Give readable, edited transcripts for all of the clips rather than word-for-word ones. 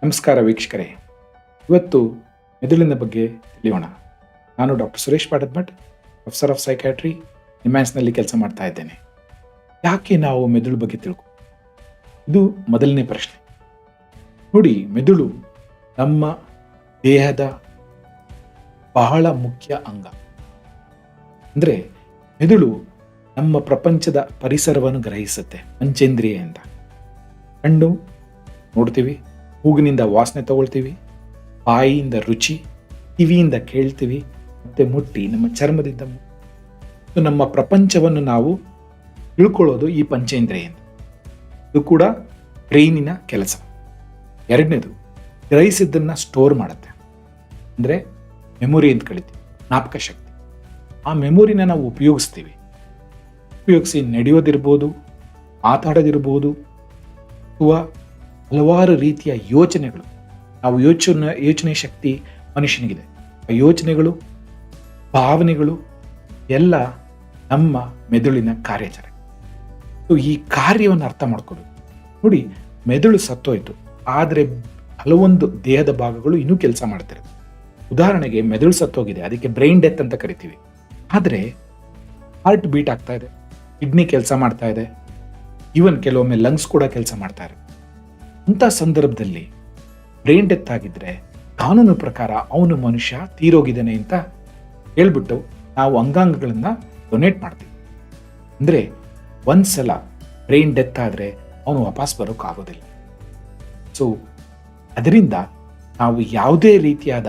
ನಮಸ್ಕಾರ ವೀಕ್ಷಕರೇ. ಇವತ್ತು ಮೆದುಳಿನ ಬಗ್ಗೆ ತಿಳಿಯೋಣ. ನಾನು doctor Suresh Patadmath, professor of psychiatry, ನಿಮ್ಯಾನ್ಸ್ನಲ್ಲಿ ಕೆಲಸ ಮಾಡ್ತಾ ಇದ್ದೇನೆ. ಯಾಕೆ ನಾವು ಮೆದುಳು ಬಗ್ಗೆ ಇದು ಮೊದಲನೇ ಪ್ರಶ್ನೆ. ನೋಡಿ, ಮೆದುಳು ನಮ್ಮ ದೇಹದ ಬಹಳ ಮುಖ್ಯ ಅಂಗ. ಅಂದರೆ ಮೆದುಳು ನಮ್ಮ ಪ್ರಪಂಚದ ಪರಿಸರವನ್ನು ಗ್ರಹಿಸುತ್ತೆ ಪಂಚೇಂದ್ರಿಯದಿಂದ. ಕಣ್ಣು ನೋಡ್ತೀವಿ, ಮೂಗಿನಿಂದ ವಾಸನೆ ತಗೊಳ್ತೀವಿ, ಬಾಯಿಯಿಂದ ರುಚಿ, ಕಿವಿಯಿಂದ ಕೇಳ್ತೀವಿ, ಮತ್ತೆ ಮುಟ್ಟಿ ನಮ್ಮ ಚರ್ಮದಿಂದ ನಮ್ಮ ಪ್ರಪಂಚವನ್ನು ನಾವು ತಿಳ್ಕೊಳ್ಳೋದು ಈ ಪಂಚೇಂದ್ರಿಯಿಂದ. ಇದು ಕೂಡ ಬ್ರೈನಿನ ಕೆಲಸ. ಎರಡನೇದು, ಗ್ರಹಿಸಿದ್ದನ್ನು ಸ್ಟೋರ್ ಮಾಡುತ್ತೆ. ಅಂದರೆ ಮೆಮೊರಿ ಅಂತ ಕಳಿತೀವಿ, ಜ್ಞಾಪಕ ಶಕ್ತಿ. ಆ ಮೆಮೊರಿನ ನಾವು ಉಪಯೋಗಿಸಿ ನಡೆಯೋದಿರ್ಬೋದು, ಮಾತಾಡೋದಿರ್ಬೋದು, ಅಥವಾ ಹಲವಾರು ರೀತಿಯ ಯೋಚನೆಗಳು. ನಾವು ಯೋಚನೆ ಶಕ್ತಿ ಮನುಷ್ಯನಿಗಿದೆ. ಆ ಯೋಚನೆಗಳು, ಭಾವನೆಗಳು ಎಲ್ಲ ನಮ್ಮ ಮೆದುಳಿನ ಕಾರ್ಯಾಚರಣೆ. ಈ ಕಾರ್ಯವನ್ನು ಅರ್ಥ ಮಾಡ್ಕೊಬೇಕು. ನೋಡಿ, ಮೆದುಳು ಸತ್ತೋಯ್ತು, ಆದರೆ ಹಲವೊಂದು ದೇಹದ ಭಾಗಗಳು ಇನ್ನೂ ಕೆಲಸ ಮಾಡ್ತಿರುತ್ತೆ. ಉದಾಹರಣೆಗೆ, ಮೆದುಳು ಸತ್ತೋಗಿದೆ, ಅದಕ್ಕೆ ಬ್ರೈನ್ ಡೆತ್ ಅಂತ ಕರಿತೀವಿ. ಆದರೆ ಹಾರ್ಟ್ ಬೀಟ್ ಆಗ್ತಾ ಇದೆ, ಕಿಡ್ನಿ ಕೆಲಸ ಮಾಡ್ತಾ ಇದೆ, ಈವನ್ ಕೆಲವೊಮ್ಮೆ ಲಂಗ್ಸ್ ಕೂಡ ಕೆಲಸ ಮಾಡ್ತಾ ಇದೆ. ಅಂಥ ಸಂದರ್ಭದಲ್ಲಿ ಬ್ರೈನ್ ಡೆತ್ ಆಗಿದ್ರೆ ಕಾನೂನು ಪ್ರಕಾರ ಅವನು ಮನುಷ್ಯ ತೀರೋಗಿದ್ದಾನೆ ಅಂತ ಹೇಳ್ಬಿಟ್ಟು ನಾವು ಅಂಗಾಂಗಗಳನ್ನು ಡೊನೇಟ್ ಮಾಡ್ತೀವಿ. ಅಂದರೆ ಒಂದ್ಸಲ ಬ್ರೈನ್ ಡೆತ್ ಆದರೆ ಅವನು ವಾಪಸ್ ಬರೋಕ್ಕಾಗೋದಿಲ್ಲ. ಸೊ ಅದರಿಂದ ನಾವು ಯಾವುದೇ ರೀತಿಯಾದ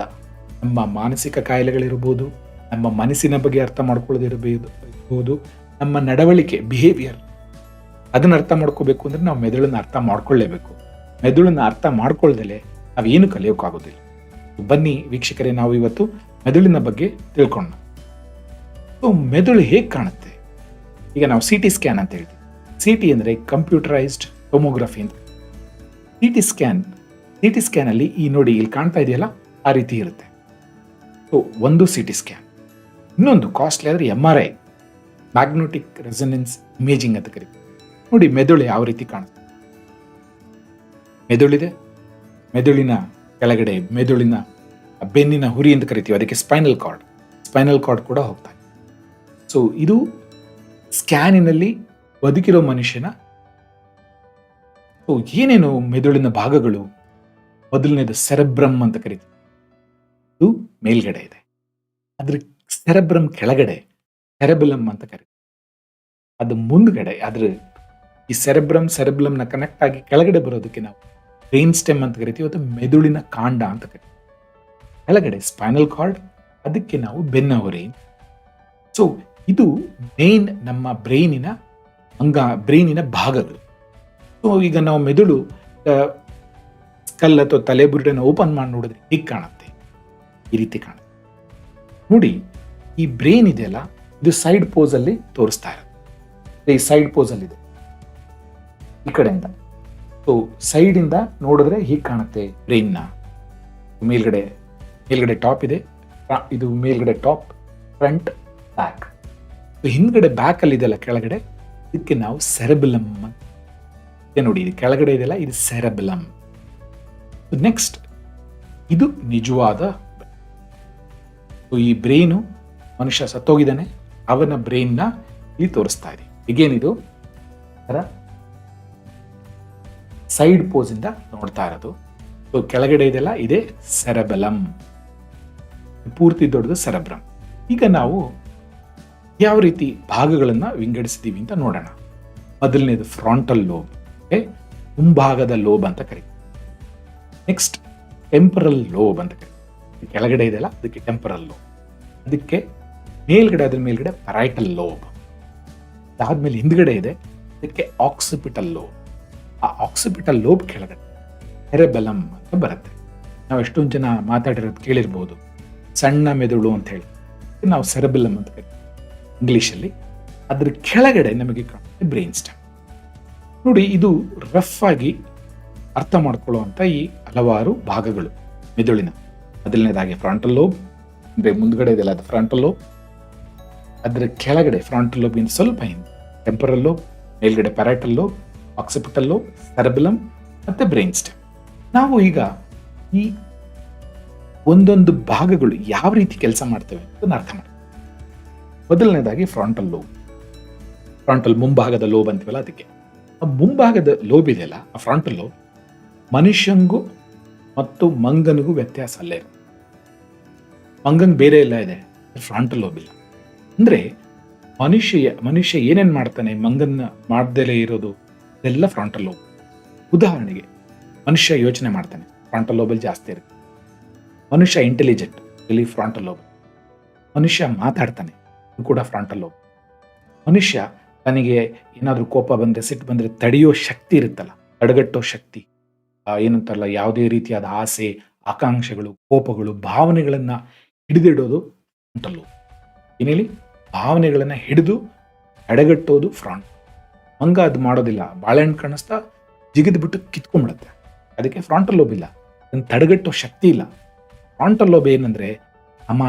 ನಮ್ಮ ಮಾನಸಿಕ ಕಾಯಿಲೆಗಳಿರ್ಬೋದು, ನಮ್ಮ ಮನಸ್ಸಿನ ಬಗ್ಗೆ ಅರ್ಥ ಮಾಡ್ಕೊಳ್ಳೋದಿರ್ಬೋದು, ನಮ್ಮ ನಡವಳಿಕೆ ಬಿಹೇವಿಯರ್ ಅದನ್ನು ಅರ್ಥ ಮಾಡ್ಕೋಬೇಕು ಅಂದರೆ ನಾವು ಮೆದುಳನ್ನು ಅರ್ಥ ಮಾಡ್ಕೊಳ್ಳೇಬೇಕು. ಮೆದುಳನ್ನು ಅರ್ಥ ಮಾಡ್ಕೊಳ್ದಲೆ ನಾವೇನು ಕಲಿಯೋಕ್ಕಾಗೋದಿಲ್ಲ. ಬನ್ನಿ ವೀಕ್ಷಕರೇ, ನಾವು ಇವತ್ತು ಮೆದುಳಿನ ಬಗ್ಗೆ ತಿಳ್ಕೊಳ್ಳೋಣ. ಮೆದುಳು ಹೇಗೆ ಕಾಣುತ್ತೆ? ಈಗ ನಾವು CT ಸ್ಕ್ಯಾನ್ ಅಂತ ಹೇಳ್ತೀವಿ. CT ಅಂದರೆ ಕಂಪ್ಯೂಟರೈಸ್ಡ್ ಟೊಮೊಗ್ರಫಿ ಅಂತ. CT ಸ್ಕ್ಯಾನಲ್ಲಿ ನೋಡಿ, ಇಲ್ಲಿ ಕಾಣ್ತಾ ಇದೆಯಲ್ಲ, ಆ ರೀತಿ ಇರುತ್ತೆ. ಒಂದು CT ಸ್ಕ್ಯಾನ್. ಇನ್ನೊಂದು ಕಾಸ್ಟ್ಲಿ ಆದರೆ MRI, ಮ್ಯಾಗ್ನೆಟಿಕ್ ರೆಸೊನೆನ್ಸ್ ಇಮೇಜಿಂಗ್ ಅಂತ ಕರೀತೀವಿ. ನೋಡಿ, ಮೆದುಳು ಯಾವ ರೀತಿ ಕಾಣುತ್ತೆ. ಮೆದುಳಿದೆ, ಮೆದುಳಿನ ಕೆಳಗಡೆ ಮೆದುಳಿನ ಬೆನ್ನಿನ ಹುರಿ ಅಂತ ಕರಿತೀವಿ, ಅದಕ್ಕೆ ಸ್ಪೈನಲ್ ಕಾರ್ಡ್ ಕೂಡ ಹೋಗ್ತಾ ಇದೆ. ಸೊ ಇದು ಸ್ಕ್ಯಾನಿನಲ್ಲಿ ಬದುಕಿರೋ ಮನುಷ್ಯನ ಏನೇನು ಮೆದುಳಿನ ಭಾಗಗಳು. ಮೊದಲನೇದು ಸೆರೆಬ್ರಮ್ ಅಂತ ಕರಿತೀವಿ, ಇದು ಮೇಲ್ಗಡೆ ಇದೆ. ಅದ್ರ ಸೆರೆಬ್ರಮ್ ಕೆಳಗಡೆ ಸೆರೆಬೆಲಮ್ ಅಂತ ಕರಿತೀವಿ. ಅದು ಮುಂದ್ಗಡೆ, ಈ ಸೆರೆಬ್ರಮ್ನ ಕನೆಕ್ಟ್ ಆಗಿ ಕೆಳಗಡೆ ಬರೋದಕ್ಕೆ ನಾವು ಬ್ರೈನ್ ಸ್ಟೆಮ್ ಅಂತ ಕರಿತೀವಿ, ಅಥವಾ ಮೆದುಳಿನ ಕಾಂಡ ಅಂತ ಕರಿತೀವಿ. ಕೆಳಗಡೆ ಸ್ಪೈನಲ್ ಕಾರ್ಡ್, ಅದಕ್ಕೆ ನಾವು ಬೆನ್ನ ಹೊರೆ. ಸೊ ಇದು ಮೇನ್ ನಮ್ಮ ಬ್ರೈನಿನ ಭಾಗಗಳು. ಸೊ ಈಗ ನಾವು ಮೆದುಳು ಸ್ಕಲ್ ಅಥವಾ ತಲೆಬುರುಡನ್ನು ಓಪನ್ ಮಾಡಿ ನೋಡಿದ್ರೆ ಹೀಗೆ ಕಾಣುತ್ತೆ, ಈ ರೀತಿ ಕಾಣುತ್ತೆ. ನೋಡಿ, ಈ ಬ್ರೈನ್ ಇದೆಯಲ್ಲ, ಇದು ಸೈಡ್ ಪೋಸಲ್ಲಿ ತೋರಿಸ್ತಾ ಇರೋದು. ಈ ಸೈಡ್ ಪೋಸಲ್ಲಿದೆ ಈ ಕಡೆಯಿಂದ. ಸೊ ಸೈಡಿಂದ ನೋಡಿದ್ರೆ ಹೀಗೆ ಕಾಣುತ್ತೆ ಬ್ರೈನ್ನ. ಮೇಲ್ಗಡೆ ಟಾಪ್ ಇದೆ, ಇದು ಮೇಲ್ಗಡೆ ಟಾಪ್, ಫ್ರಂಟ್, ಬ್ಯಾಕ್. ಹಿಂದ್ಗಡೆ ಬ್ಯಾಕ್ ಅಲ್ಲಿ ಇದೆಯಲ್ಲ ಕೆಳಗಡೆ, ಇದಕ್ಕೆ ನಾವು ಸೆರೆಬೆಲಮ್ ನೋಡಿ, ಇದು ಕೆಳಗಡೆ ಇದೆಯಲ್ಲ, ಇದು ಸೆರೆಬೆಲಮ್. ನೆಕ್ಸ್ಟ್, ಇದು ನಿಜವಾದ ಈ ಬ್ರೈನು. ಮನುಷ್ಯ ಸತ್ತೋಗಿದ್ದಾನೆ, ಅವನ ಬ್ರೈನ್ನ ಇಲ್ಲಿ ತೋರಿಸ್ತಾ ಇದೆ. ಈಗೇನಿದು ಸೈಡ್ ಪೋಸ್ ಇಂದ ನೋಡ್ತಾ ಇರೋದು. ಸೊ ಕೆಳಗಡೆ ಇದೆಲ್ಲ ಇದೆ ಸೆರೆಬೆಲಮ್, ಪೂರ್ತಿ ದೊಡ್ಡದು ಸೆರೆಬ್ರಮ್. ಈಗ ನಾವು ಯಾವ ರೀತಿ ಭಾಗಗಳನ್ನ ವಿಂಗಡಿಸಿದೀವಿ ಅಂತ ನೋಡೋಣ. ಮೊದಲನೇದು ಫ್ರಾಂಟಲ್ ಲೋಬ್, ಮುಂಭಾಗದ ಲೋಬ್ ಅಂತ ಕರೀತೀವಿ. ನೆಕ್ಸ್ಟ್ ಟೆಂಪರಲ್ ಲೋಬ್ ಅಂತ ಕರೀತೀವಿ. ಕೆಳಗಡೆ ಇದೆಲ್ಲ ಅದಕ್ಕೆ ಟೆಂಪರಲ್ ಲೋಬ್. ಅದಕ್ಕೆ ಅದ್ರ ಮೇಲ್ಗಡೆ ಪರೈಟಲ್ ಲೋಬ್. ಅದಾದ್ಮೇಲೆ ಹಿಂದ್ಗಡೆ ಇದೆ, ಅದಕ್ಕೆ ಆಕ್ಸಿಪಿಟಲ್ ಲೋಬ್. ಆ ಆಕ್ಸಿಪಿಟಲ್ ಲೋಬ್ ಕೆಳಗಡೆ ಸೆರೆಬೆಲಮ್ ಅಂತ ಬರುತ್ತೆ. ನಾವು ಎಷ್ಟೊಂದು ಜನ ಮಾತಾಡಿರೋದು ಕೇಳಿರ್ಬೋದು, ಸಣ್ಣ ಮೆದುಳು ಅಂತ ಹೇಳಿ. ನಾವು ಸೆರೆಬೆಲಮ್ ಅಂತ ಕರಿತೀವಿ ಇಂಗ್ಲೀಷಲ್ಲಿ. ಅದ್ರ ಕೆಳಗಡೆ ನಮಗೆ ಕಾಣುತ್ತೆ ಬ್ರೈನ್ ಸ್ಟೆಮ್. ನೋಡಿ, ಇದು ರಫ್ ಆಗಿ ಅರ್ಥ ಮಾಡ್ಕೊಳ್ಳುವಂಥ ಈ ಹಲವಾರು ಭಾಗಗಳು ಮೆದುಳಿನ. ಮೊದಲನೇದಾಗಿ ಫ್ರಂಟಲ್ ಲೋಬ್, ಅಂದರೆ ಮುಂದ್ಗಡೆ ಇದೆಲ್ಲ ಅದು ಫ್ರಂಟಲ್ ಲೋಬ್. ಅದರ ಕೆಳಗಡೆ ಫ್ರಂಟಲ್ ಲೋಬ್ಗಿಂತ ಸ್ವಲ್ಪ ಹಿಂದೆ ಟೆಂಪರಲ್ ಲೋಬ್, ಮೇಲ್ಗಡೆ ಪ್ಯಾರೈಟಲ್ ಲೋಬ್, ಆಕ್ಸಿಪಿಟಲ್ ಲೋಬ್, ಸೆರೆಬೆಲಮ್ ಮತ್ತೆ ಬ್ರೈನ್ ಸ್ಟೆಮ್. ನಾವು ಈಗ ಈ ಒಂದೊಂದು ಭಾಗಗಳು ಯಾವ ರೀತಿ ಕೆಲಸ ಮಾಡ್ತವೆ ಅದನ್ನ ಅರ್ಥ ಮಾಡಿ. ಮೊದಲನೇದಾಗಿ ಫ್ರಂಟಲ್ ಮುಂಭಾಗದ ಲೋಬ್ ಅಂತೀವಲ್ಲ ಅದಕ್ಕೆ. ಆ ಮುಂಭಾಗದ ಲೋಬ್ ಇದೆಯಲ್ಲ, ಆ ಫ್ರಂಟಲ್ ಲೋಬ್ ಮನುಷ್ಯಂಗೂ ಮತ್ತು ಮಂಗನಿಗೂ ವ್ಯತ್ಯಾಸ ಅಲ್ಲೇ ಇರುತ್ತೆ. ಮಂಗಂಗ್ ಬೇರೆ ಎಲ್ಲ ಇದೆ, ಫ್ರಂಟಲ್ ಲೋಬ್ ಇಲ್ಲ. ಅಂದ್ರೆ ಮನುಷ್ಯ ಏನೇನ್ ಮಾಡ್ತಾನೆ ಮಂಗನ್ನ ಮಾಡ್ದಲೇ ಇರೋದು ಇದೆಲ್ಲ ಫ್ರಂಟಲ್ ಲೋಬ್. ಉದಾಹರಣೆಗೆ ಮನುಷ್ಯ ಯೋಚನೆ ಮಾಡ್ತಾನೆ, ಫ್ರಂಟಲ್ ಲೋಬಲ್ಲಿ ಜಾಸ್ತಿ ಇರುತ್ತೆ. ಮನುಷ್ಯ ಇಂಟೆಲಿಜೆಂಟ್, ಇಲ್ಲಿ ಫ್ರಂಟಲ್ ಲೋಬ್. ಮನುಷ್ಯ ಮಾತಾಡ್ತಾನೆ, ಇದು ಕೂಡ ಫ್ರಂಟಲ್ ಲೋಬ್. ಮನುಷ್ಯ ತನಗೆ ಏನಾದರೂ ಕೋಪ ಬಂದರೆ ಸಿಟ್ಟು ಬಂದರೆ ತಡೆಯೋ ಶಕ್ತಿ ಇರುತ್ತಲ್ಲ, ತಡೆಗಟ್ಟೋ ಶಕ್ತಿ, ಏನಂತಾರಲ್ಲ, ಯಾವುದೇ ರೀತಿಯಾದ ಆಸೆ ಆಕಾಂಕ್ಷೆಗಳು ಕೋಪಗಳು ಭಾವನೆಗಳನ್ನ ಹಿಡಿದಿಡೋದು ಫ್ರಂಟಲ್ ಲೋಬ್. ಏನೇಳಿ ಭಾವನೆಗಳನ್ನ ಹಿಡಿದು ತಡೆಗಟ್ಟೋದು ಫ್ರಂಟ್. ಮಂಗ ಅದು ಮಾಡೋದಿಲ್ಲ, ಬಾಳೆಹಣ್ಣು ಕಾಣಿಸ್ತಾ ಜಿಗಿದು ಬಿಟ್ಟು ಕಿತ್ಕೊಂಡ್ಬಿಡುತ್ತೆ, ಅದಕ್ಕೆ ಫ್ರಂಟಲ್ ಲೋಬ್ ಇಲ್ಲ. ಅದನ್ನು ತಡೆಗಟ್ಟೋ ಶಕ್ತಿ ಇಲ್ಲ. ಫ್ರಂಟಲ್ ಲೋಬ್ ಏನಂದ್ರೆ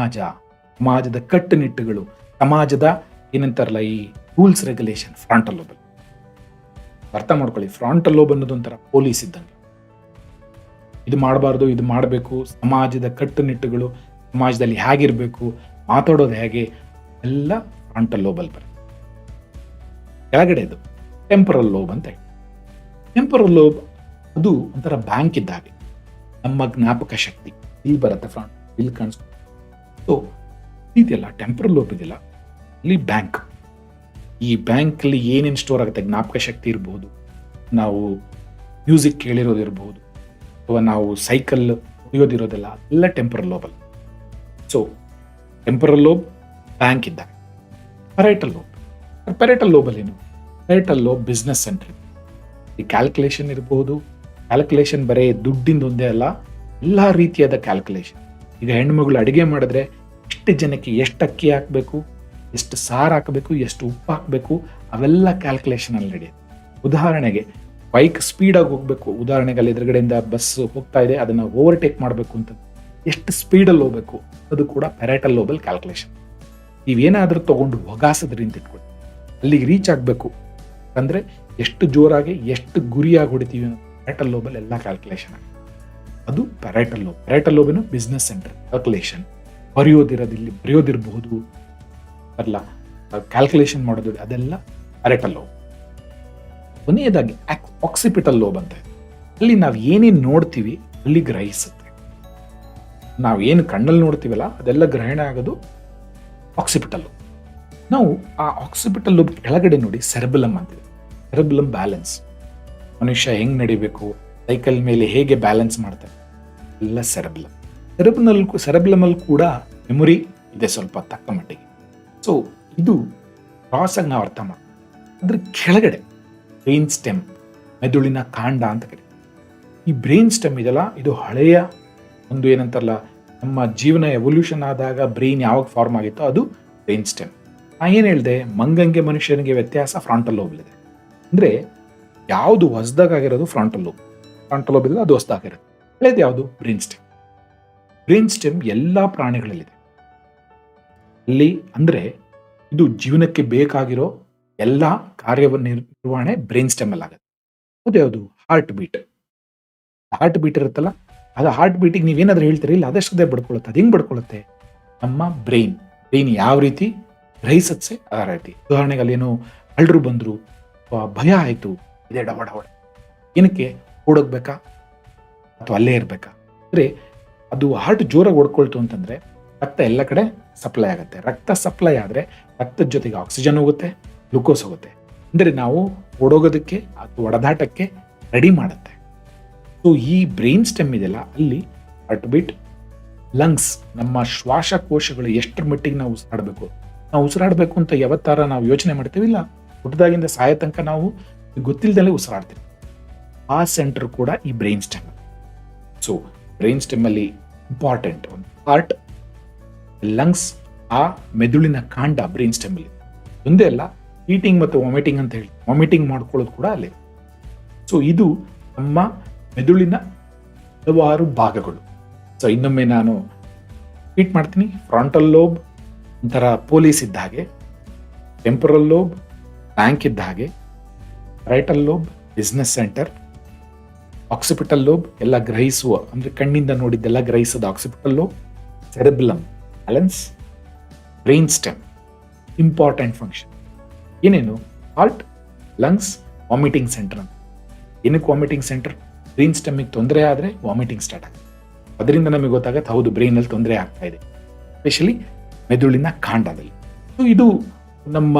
ಸಮಾಜದ ಕಟ್ಟುನಿಟ್ಟುಗಳು, ಸಮಾಜದ ಏನಂತಾರಲ್ಲ ಈ ರೂಲ್ಸ್ ರೆಗ್ಯುಲೇಷನ್ ಫ್ರಂಟಲ್ ಲೋಬ್. ಅರ್ಥ ಮಾಡ್ಕೊಳ್ಳಿ, ಫ್ರಂಟಲ್ ಲೋಬ್ ಅನ್ನೋದು ಒಂಥರ ಪೊಲೀಸ್ ಇದ್ದಂಗೆ. ಇದು ಮಾಡಬಾರ್ದು, ಇದು ಮಾಡಬೇಕು, ಸಮಾಜದ ಕಟ್ಟುನಿಟ್ಟುಗಳು, ಸಮಾಜದಲ್ಲಿ ಹೇಗಿರ್ಬೇಕು, ಮಾತಾಡೋದು ಹೇಗೆ, ಎಲ್ಲ ಫ್ರಂಟಲ್ ಲೋಬಲ್ಲಿ ಬರುತ್ತೆ. ಕೆಳಗಡೆ ಇದು ಟೆಂಪರಲ್ ಲೋಬ್ ಅಂತ ಹೇಳಿ. ಟೆಂಪರಲ್ ಲೋಬ್ ಅದು ಒಂಥರ ಬ್ಯಾಂಕ್ ಇದ್ದಾಗೆ, ನಮ್ಮ ಜ್ಞಾಪಕ ಶಕ್ತಿ ಇಲ್ಲಿ ಬರುತ್ತೆ, ಫ್ರಂಟ್ ಇಲ್ಲಿ ಕಾಣಿಸ್ಕೊಂಡು. ಸೊ ಇದೆಯಲ್ಲ ಟೆಂಪರಲ್ ಲೋಬ್ ಇದೆಯಲ್ಲ, ಇಲ್ಲಿ ಬ್ಯಾಂಕ್. ಈ ಬ್ಯಾಂಕಲ್ಲಿ ಏನೇನು ಸ್ಟೋರ್ ಆಗುತ್ತೆ, ಜ್ಞಾಪಕ ಶಕ್ತಿ ಇರ್ಬೋದು, ನಾವು ಮ್ಯೂಸಿಕ್ ಕೇಳಿರೋದಿರ್ಬೋದು, ಅಥವಾ ನಾವು ಸೈಕಲ್ ಹೊಡೆಯೋದಿರೋದೆಲ್ಲ ಎಲ್ಲ ಟೆಂಪರಲ್ ಲೋಬಲ್ಲಿ. ಸೊ ಟೆಂಪರಲ್ ಲೋಬ್ ಬ್ಯಾಂಕ್ ಇದ್ದಾಗ. ಪೆರೈಟಲ್ ಲೋಬಲ್ಲಿ ಏನು? Parietal lobe business centre. ಈ ಕ್ಯಾಲ್ಕುಲೇಷನ್ ಇರ್ಬೋದು, ಕ್ಯಾಲ್ಕುಲೇಷನ್ ಬರೀ ದುಡ್ಡಿಂದ ಒಂದೇ ಅಲ್ಲ, ಎಲ್ಲ ರೀತಿಯಾದ ಕ್ಯಾಲ್ಕುಲೇಷನ್. ಈಗ ಹೆಣ್ಮಗಳು ಅಡುಗೆ ಮಾಡಿದ್ರೆ ಎಷ್ಟು ಜನಕ್ಕೆ ಎಷ್ಟು ಅಕ್ಕಿ ಹಾಕಬೇಕು, ಎಷ್ಟು ಸಾರು ಹಾಕಬೇಕು, ಎಷ್ಟು ಉಪ್ಪು ಹಾಕಬೇಕು, ಅವೆಲ್ಲ ಕ್ಯಾಲ್ಕುಲೇಷನ್ ಅಲ್ಲಿ ನಡೆಯುತ್ತೆ. ಉದಾಹರಣೆಗೆ ಬೈಕ್ ಸ್ಪೀಡಾಗಿ ಹೋಗಬೇಕು, ಉದಾಹರಣೆಗೆ ಅಲ್ಲಿ ಎದುರುಗಡೆಯಿಂದ ಬಸ್ ಹೋಗ್ತಾ ಇದೆ, ಅದನ್ನು ಓವರ್ಟೇಕ್ ಮಾಡಬೇಕು ಅಂತ ಎಷ್ಟು ಸ್ಪೀಡಲ್ಲಿ ಹೋಗಬೇಕು, ಅದು ಕೂಡ ಪೆರೈಟಲ್ ಲೋಬಲ್ ಕ್ಯಾಲ್ಕುಲೇಷನ್. ನೀವೇನಾದರೂ ತಗೊಂಡು ಒಗಾಸದ್ರಿಂದ ಇಟ್ಕೊಳ್ಳಿ, ಅಲ್ಲಿಗೆ ರೀಚ್ ಆಗಬೇಕು ಅಂದರೆ ಎಷ್ಟು ಜೋರಾಗಿ ಎಷ್ಟು ಗುರಿಯಾಗಿ ಹೊಡಿತೀವಿ ಅನ್ನೋ ಪೆರೈಟಲ್ ಲೋಬಲ್ ಎಲ್ಲ ಕ್ಯಾಲ್ಕುಲೇಷನ್ ಆಗುತ್ತೆ. ಅದು parietal lobe. Parietal ಲೋಬಿನ business centre, calculation, ಬರೆಯೋದಿರಬಹುದು ಅಲ್ಲ, ಕ್ಯಾಲ್ಕುಲೇಷನ್ ಮಾಡೋದು, ಅದೆಲ್ಲ ಪೆರೈಟಲ್ ಲೋಬ್. ಕೊನೆಯದಾಗಿ ಆಕ್ಸಿಪಿಟಲ್ ಲೋಬ್ ಅಂತ ಇದೆ. ಅಲ್ಲಿ ನಾವು ಏನೇನು ನೋಡ್ತೀವಿ ಅಲ್ಲಿ ಗ್ರಹಿಸುತ್ತೆ. ನಾವು ಏನು ಕಣ್ಣಲ್ಲಿ ನೋಡ್ತೀವಲ್ಲ ಅದೆಲ್ಲ ಗ್ರಹಣ ಆಗೋದು ಆಕ್ಸಿಪಿಟಲ್ ಲೋಬ್. ನಾವು ಆ ಆಕ್ಸಿಪಿಟಲ್ ಲೋಬ್ ಕೆಳಗಡೆ ನೋಡಿ ಸೆರೆಬೆಲಮ್ ಅಂತಿದೆ. ಸೆರೆಬೆಲಮ್ ಬ್ಯಾಲೆನ್ಸ್, ಮನುಷ್ಯ ಹೆಂಗ್ ನಡಿಬೇಕು, ಸೈಕಲ್ ಮೇಲೆ ಹೇಗೆ ಬ್ಯಾಲೆನ್ಸ್ ಮಾಡ್ತಾರೆ, ಎಲ್ಲ ಸೆರೆಬೆಲಮ್. ಸೆರೆಬೆಲಮಲ್ಲಿ ಕೂಡ ಮೆಮೊರಿ ಇದೆ ಸ್ವಲ್ಪ ತಕ್ಕ ಮಟ್ಟಿಗೆ. ಸೊ ಇದು ಕ್ರಾಸ್ ಆಗಿ ನಾವು ಅರ್ಥ ಮಾಡ್ತೀವಿ. ಅದ್ರ ಕೆಳಗಡೆ ಬ್ರೈನ್ ಸ್ಟೆಮ್, ಮೆದುಳಿನ ಕಾಂಡ ಅಂತ ಕರೀತೀವಿ. ಈ ಬ್ರೈನ್ ಸ್ಟೆಮ್ ಇದೆಲ್ಲ, ಇದು ಹಳೆಯ ಒಂದು ಏನಂತಾರಲ್ಲ, ನಮ್ಮ ಜೀವನ ಎವಲ್ಯೂಷನ್ ಆದಾಗ ಬ್ರೈನ್ ಯಾವಾಗ ಫಾರ್ಮ್ ಆಗಿತ್ತೋ ಅದು ಬ್ರೈನ್ ಸ್ಟೆಮ್. ನಾ ಏನು ಹೇಳಿದೆ, ಮಂಗಂಗೆ ಮನುಷ್ಯನಿಗೆ ವ್ಯತ್ಯಾಸ ಫ್ರಂಟಲ್ ಲೋಬಲ್ಲಿದೆ. ಅಂದರೆ ಯಾವುದು ಹೊಸದಾಗಿರೋದು ಫ್ರಂಟಲ್ ಲೋಬ್ ಇಲ್ಲ, ಅದು ಹೊಸದಾಗಿರೋದು. ಹಳೇದು ಯಾವುದು? Brain stem. ಬ್ರೈನ್ ಸ್ಟೆಮ್ ಎಲ್ಲ ಪ್ರಾಣಿಗಳಲ್ಲಿದೆ. ಅಲ್ಲಿ ಅಂದರೆ ಇದು ಜೀವನಕ್ಕೆ ಬೇಕಾಗಿರೋ ಎಲ್ಲ ಕಾರ್ಯವನ್ನು ನಿರ್ವಹಣೆ ಬ್ರೈನ್ ಸ್ಟೆಮ್ ಅಲ್ಲಿ ಆಗುತ್ತೆ. ಅದು ಯಾವುದು? ಹಾರ್ಟ್ ಬೀಟ್ ಇರುತ್ತಲ್ಲ, ಅದು ಹಾರ್ಟ್ ಬೀಟಿಗೆ ನೀವೇನಾದ್ರೂ ಹೇಳ್ತೀರಿ, ಇಲ್ಲ ಅದಷ್ಟೇ ಬಡ್ಕೊಳ್ಳುತ್ತೆ. ಅದು ಹೆಂಗೆ ಬಡ್ಕೊಳ್ಳುತ್ತೆ? ನಮ್ಮ ಬ್ರೈನ್ ಯಾವ ರೀತಿ ಗ್ರಹಿಸತ್ತೆ ಆ ರೀತಿ. ಉದಾಹರಣೆಗೆ ಅಲ್ಲೇನೋ ಅಳ್ರು ಬಂದರು, ಭಯ ಆಯಿತು, ಇದೇ ಡಬಡ ಏನಕ್ಕೆ ಓಡೋಗ್ಬೇಕಾ ಅಥವಾ ಅಲ್ಲೇ ಇರಬೇಕಾ? ಅಂದರೆ ಅದು ಹಾರ್ಟ್ ಜೋರಾಗಿ ಓಡ್ಕೊಳ್ತು ಅಂತಂದರೆ ರಕ್ತ ಎಲ್ಲ ಕಡೆ ಸಪ್ಲೈ ಆಗುತ್ತೆ. ರಕ್ತ ಸಪ್ಲೈ ಆದರೆ ರಕ್ತದ ಜೊತೆಗೆ ಆಕ್ಸಿಜನ್ ಹೋಗುತ್ತೆ, ಗ್ಲುಕೋಸ್ ಹೋಗುತ್ತೆ. ಅಂದರೆ ನಾವು ಓಡೋಗೋದಕ್ಕೆ ಅಥವಾ ಒಡೆದಾಟಕ್ಕೆ ರೆಡಿ ಮಾಡುತ್ತೆ. ಸೊ ಈ ಬ್ರೈನ್ ಸ್ಟೆಮ್ ಇದೆಯಲ್ಲ, ಅಲ್ಲಿ ಹಾರ್ಟ್ ಬೀಟ್, ಲಂಗ್ಸ್, ನಮ್ಮ ಶ್ವಾಸಕೋಶಗಳು ಎಷ್ಟರ ಮಟ್ಟಿಗೆ ನಾವು ಉಸಿರಾಡಬೇಕು ಅಂತ ಯಾವತ್ತಾರ ನಾವು ಯೋಚನೆ ಮಾಡ್ತೀವಿ? ಇಲ್ಲ, ಹುಟ್ಟದಾಗಿಂದ ಸಾಯ ತನಕ ನಾವು ಗೊತ್ತಿಲ್ಲದಲ್ಲೇ ಉಸಿರಾಡ್ತೀವಿ. ಆ ಸೆಂಟರ್ ಕೂಡ ಈ brain stem. So brain stem ಅಲ್ಲಿ ಇಂಪಾರ್ಟೆಂಟ್ ಒಂದು ಹಾರ್ಟ್, ಲಂಗ್ಸ್, ಆ ಮೆದುಳಿನ ಕಾಂಡ ಬ್ರೈನ್ ಸ್ಟೆಮ್ ಅಲ್ಲಿ. ಒಂದೇ ಅಲ್ಲ, ಈಟಿಂಗ್ ಮತ್ತು ವಾಮಿಟಿಂಗ್ ಅಂತ ಹೇಳಿ ವಾಮಿಟಿಂಗ್ ಮಾಡ್ಕೊಳ್ಳೋದು ಕೂಡ ಅಲ್ಲಿ. ಸೊ ಇದು ನಮ್ಮ ಮೆದುಳಿನ ಹಲವಾರು ಭಾಗಗಳು. ಸೊ ಇನ್ನೊಮ್ಮೆ ನಾನು ರಿಪೀಟ್ ಮಾಡ್ತೀನಿ. ಫ್ರಂಟಲ್ ಲೋಬ್ ಒಂಥರ ಪೊಲೀಸ್ ಇದ್ದ ಹಾಗೆ, ಟೆಂಪರಲ್ ಲೋಬ್ ಬ್ಯಾಂಕ್ ಇದ್ದ ಹಾಗೆ, parietal lobe business centre, occipital lobe ಎಲ್ಲ ಗ್ರಹಿಸುವ, ಅಂದ್ರೆ ಕಣ್ಣಿಂದ ನೋಡಿದ್ದೆಲ್ಲ ಗ್ರಹಿಸೋದು occipital lobe. Cerebellum balance. Brain stem important function ಏನೇನು? ಹಾರ್ಟ್, ಲಂಗ್ಸ್, ವಾಮಿಟಿಂಗ್ ಸೆಂಟರ್ ಅಂತ. ಏನಕ್ಕೆ ವಾಮಿಟಿಂಗ್ ಸೆಂಟರ್? ಬ್ರೈನ್ ಸ್ಟೆಮ್ಮಿಗೆ ತೊಂದರೆ ಆದರೆ ವಾಮಿಟಿಂಗ್ ಸ್ಟಾರ್ಟ್ ಆಗುತ್ತೆ. ಅದರಿಂದ ನಮಗೆ ಗೊತ್ತಾಗತ್ತೆ ಹೌದು ಬ್ರೈನಲ್ಲಿ ತೊಂದರೆ ಆಗ್ತಾ ಇದೆ, ಎಸ್ಪೆಷಲಿ ಮೆದುಳಿನ ಕಾಂಡದಲ್ಲಿ. ಸೊ ಇದು ನಮ್ಮ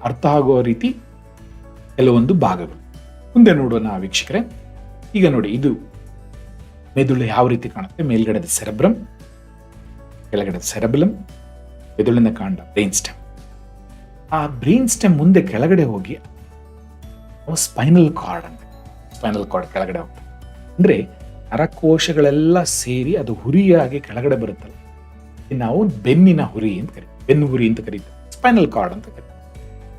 ಅರ್ಥ ಆಗುವ ರೀತಿ ಕೆಲವೊಂದು ಭಾಗಗಳು. ಮುಂದೆ ನೋಡೋಣ ವೀಕ್ಷಕರೇ. ಈಗ ನೋಡಿ, ಇದು ಮೆದುಳು ಯಾವ ರೀತಿ ಕಾಣುತ್ತೆ. ಮೇಲ್ಗಡೆದ ಸೆರೆಬ್ರಮ್, ಕೆಳಗಡೆ ಸೆರೆಬಲಮ್, ಮೆದುಳಿನ ಕಾಂಡ ಬ್ರೈನ್ ಸ್ಟೆಮ್. ಆ ಬ್ರೈನ್ ಸ್ಟೆಮ್ ಮುಂದೆ ಕೆಳಗಡೆ ಹೋಗಿ ಸ್ಪೈನಲ್ ಕಾರ್ಡ್ ಅಂತ, ಸ್ಪೈನಲ್ ಕಾರ್ಡ್ ಕೆಳಗಡೆ ಹೋಗ್ತದೆ. ಅಂದ್ರೆ ನರಕೋಶಗಳೆಲ್ಲ ಸೇರಿ ಅದು ಹುರಿಯಾಗಿ ಕೆಳಗಡೆ ಬರುತ್ತಲ್ಲ, ನಾವು ಬೆನ್ನಿನ ಹುರಿ ಅಂತ ಕರಿತೀವಿ, ಬೆನ್ನು ಹುರಿ ಅಂತ ಕರೀತೀವಿ, ಸ್ಪೈನಲ್ ಕಾರ್ಡ್ ಅಂತ ಕರೀತೀವಿ.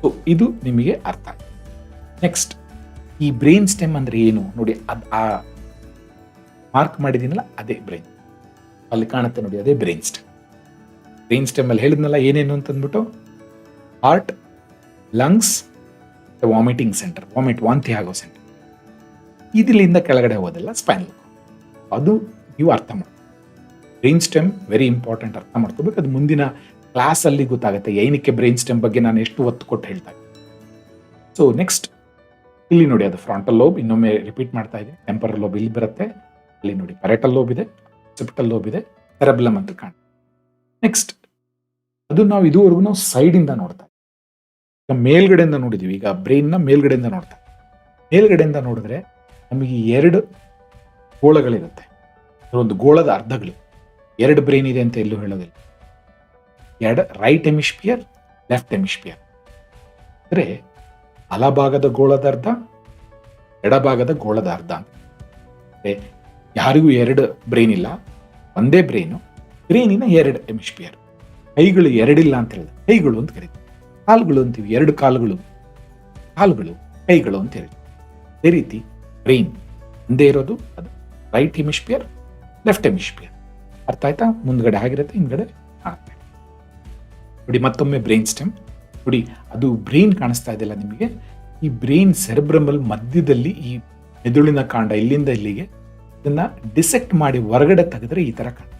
ಸೊ ಇದು ನಿಮಗೆ ಅರ್ಥ ಆಗಿದೆ. ನೆಕ್ಸ್ಟ್, ಈ ಬ್ರೈನ್ ಸ್ಟೆಮ್ ಅಂದ್ರೆ ಏನು ನೋಡಿ. ಆ ಮಾರ್ಕ್ ಮಾಡಿದೀನಲ್ಲ ಅದೇ ಬ್ರೈನ್, ಅಲ್ಲಿ ಕಾಣುತ್ತೆ ನೋಡಿ, ಅದೇ ಬ್ರೈನ್ ಸ್ಟೆಮ್. ಬ್ರೈನ್ ಸ್ಟೆಮ್ ಅಲ್ಲಿ ಹೇಳಿದ್ನಲ್ಲ ಏನೇನು ಅಂತಂದ್ಬಿಟ್ಟು, ಹಾರ್ಟ್, ಲಂಗ್ಸ್, ವಾಮಿಟಿಂಗ್ ಸೆಂಟರ್, ವಾಂತಿ ಆಗೋ ಸೆಂಟರ್. ಇದಿಲ್ಲಿಂದ ಕೆಳಗಡೆ ಹೋದಲ್ಲ ಸ್ಪೈನಲ್ ಕಾರ್ಡ್. ಅದು ನೀವು ಅರ್ಥ ಮಾಡಿ. ಬ್ರೈನ್ ಸ್ಟೆಮ್ ವೆರಿ ಇಂಪಾರ್ಟೆಂಟ್, ಅರ್ಥ ಮಾಡ್ಕೋಬೇಕು. ಅದು ಮುಂದಿನ ಕ್ಲಾಸ್ ಅಲ್ಲಿ ಗೊತ್ತಾಗುತ್ತೆ ಏನಕ್ಕೆ ಬ್ರೈನ್ ಸ್ಟೆಮ್ ಬಗ್ಗೆ ನಾನು ಎಷ್ಟು ಒತ್ತು ಕೊಟ್ಟು ಹೇಳ್ತಾ ಇದ್ದೀನಿ. ಸೊ ನೆಕ್ಸ್ಟ್, ಇಲ್ಲಿ ನೋಡಿ, ಅದು ಫ್ರಂಟಲ್ ಲೋಬ್. ಇನ್ನೊಮ್ಮೆ ರಿಪೀಟ್ ಮಾಡ್ತಾ ಇದ್ದೀನಿ. ಟೆಂಪರಲ್ ಲೋಬ್ ಇಲ್ಲಿ ಬರುತ್ತೆ. ಅಲ್ಲಿ ನೋಡಿ ಪೆರೆಟಲ್ ಲೋಬ್ ಇದೆ, ಆಕ್ಸಿಪಿಟಲ್ ಲೋಬ್ ಇದೆ, ಸೆರೆಬ್ಲಮ್ ಅಂತ ಕಾಣುತ್ತೆ. ನೆಕ್ಸ್ಟ್, ಅದು ನಾವು ಇದುವರೆಗೂ ಸೈಡ್ ಇಂದ ನೋಡ್ತಾ ಇದ್ದೀವಿ. ಈಗ ಮೇಲ್ಗಡೆಯಿಂದ ನೋಡಿದೀವಿ. ಈಗ ಬ್ರೈನ್ ನ ಮೇಲ್ಗಡೆಯಿಂದ ನೋಡ್ತಾ ಇದ್ದೀವಿ. ಮೇಲ್ಗಡೆಯಿಂದ ನೋಡಿದ್ರೆ ನಮಗೆ 2 ಗೋಳಗಳಿರುತ್ತೆ. ಒಂದು ಗೋಳದ ಅರ್ಧಗಳು. 2 ಬ್ರೈನ್ ಇದೆ ಅಂತ ಎಲ್ಲೂ ಹೇಳೋದಿಲ್ಲ. Right hemisphere, left hemisphere. ಅಂದ್ರೆ ಬಲಭಾಗದ ಗೋಳದ ಅರ್ಧ, ಎಡಭಾಗದ ಗೋಳದ ಅರ್ಧ. ಅಂದ್ರೆ ಯಾರಿಗೂ 2 ಬ್ರೈನ್ ಇಲ್ಲ, ಒಂದೇ ಬ್ರೈನು. ಬ್ರೈನಿನ 2 ಹೆಮಿಸ್ಪಿಯರ್. ಕೈಗಳು 2 ಇಲ್ಲ ಅಂತ ಹೇಳಿದ್ರೆ ಕೈಗಳು ಅಂತ ಕರೀತೀವಿ. ಕಾಲುಗಳು ಅಂತೀವಿ, 2 ಕಾಲುಗಳು, ಕೈಗಳು ಅಂತ ಹೇಳಿ. ಅದೇ ರೀತಿ ಬ್ರೈನ್ ಒಂದೇ ಇರೋದು, ಅದು ರೈಟ್ ಹೆಮಿಸ್ಪಿಯರ್, ಲೆಫ್ಟ್ ಹೆಮಿಸ್ಪಿಯರ್. ಅರ್ಥ ಆಯ್ತಾ? ಮುಂದ್ಗಡೆ ಆಗಿರುತ್ತೆ, ಹಿಂದ್ಗಡೆ ಕಾಣುತ್ತೆ. ನೋಡಿ ಮತ್ತೊಮ್ಮೆ ಬ್ರೈನ್ ಸ್ಟೆಮ್ ನೋಡಿ, ಅದು ಬ್ರೈನ್ ಕಾಣಿಸ್ತಾ ಇದೆಯಲ್ಲ ನಿಮಗೆ. ಈ ಬ್ರೈನ್ ಸೆರೆಬ್ರಮಲ್ ಮಧ್ಯದಲ್ಲಿ ಈ ಮೆದುಳಿನ ಕಾಂಡ ಇಲ್ಲಿಂದ ಇಲ್ಲಿಗೆ ಇದನ್ನ ಡಿಸೆಕ್ಟ್ ಮಾಡಿ ಹೊರಗಡೆ ತೆಗೆದ್ರೆ ಈ ತರ ಕಾಣುತ್ತೆ.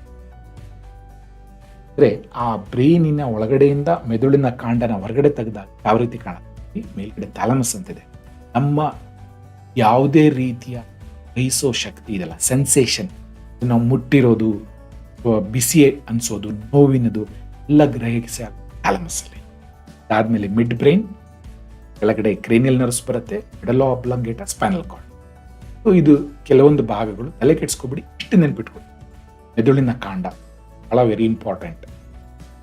ಅಂದ್ರೆ ಆ ಬ್ರೈನಿನ ಒಳಗಡೆಯಿಂದ ಮೆದುಳಿನ ಕಾಂಡನ ಹೊರಗಡೆ ತೆಗೆದಾಗ ಯಾವ ರೀತಿ ಕಾಣುತ್ತೆ? ಮೇಲ್ಗಡೆ ಥಾಲಮಸ್ ಅಂತಿದೆ. ನಮ್ಮ ಯಾವುದೇ ರೀತಿಯ ಗ್ರಹಿಸೋ ಶಕ್ತಿ ಇದೆಲ್ಲ, ಸೆನ್ಸೇಷನ್, ನಾವು ಮುಟ್ಟಿರೋದು, ಬಿಸಿ ಅನ್ಸೋದು, ನೋವಿನದು ಎಲ್ಲ ಗ್ರಹಿಸಿ ಥಾಲಮಸ್ ಅಲ್ಲಿ. ಅದಾದ್ಮೇಲೆ ಮಿಡ್ ಬ್ರೈನ್, ಕೆಳಗಡೆ ಕ್ರೇನಿಯಲ್ ನರ್ವ್ಸ್ ಬರುತ್ತೆ, ಮೆಡಲ್ಲೋ ಆಬ್ಲಾಂಗೇಟ, ಸ್ಪೈನಲ್ ಕಾರ್ಡ್. ಸೊ ಇದು ಕೆಲವೊಂದು ಭಾಗಗಳು. ತಲೆ ಕೆಡಿಸ್ಕೊಬಿಡಿ, ಇಷ್ಟು ನೆನ್ಪಿಟ್ಕೊಡಿ. ಮೆದುಳಿನ ಕಾಂಡ ಬಹಳ ವೆರಿ ಇಂಪಾರ್ಟೆಂಟ್.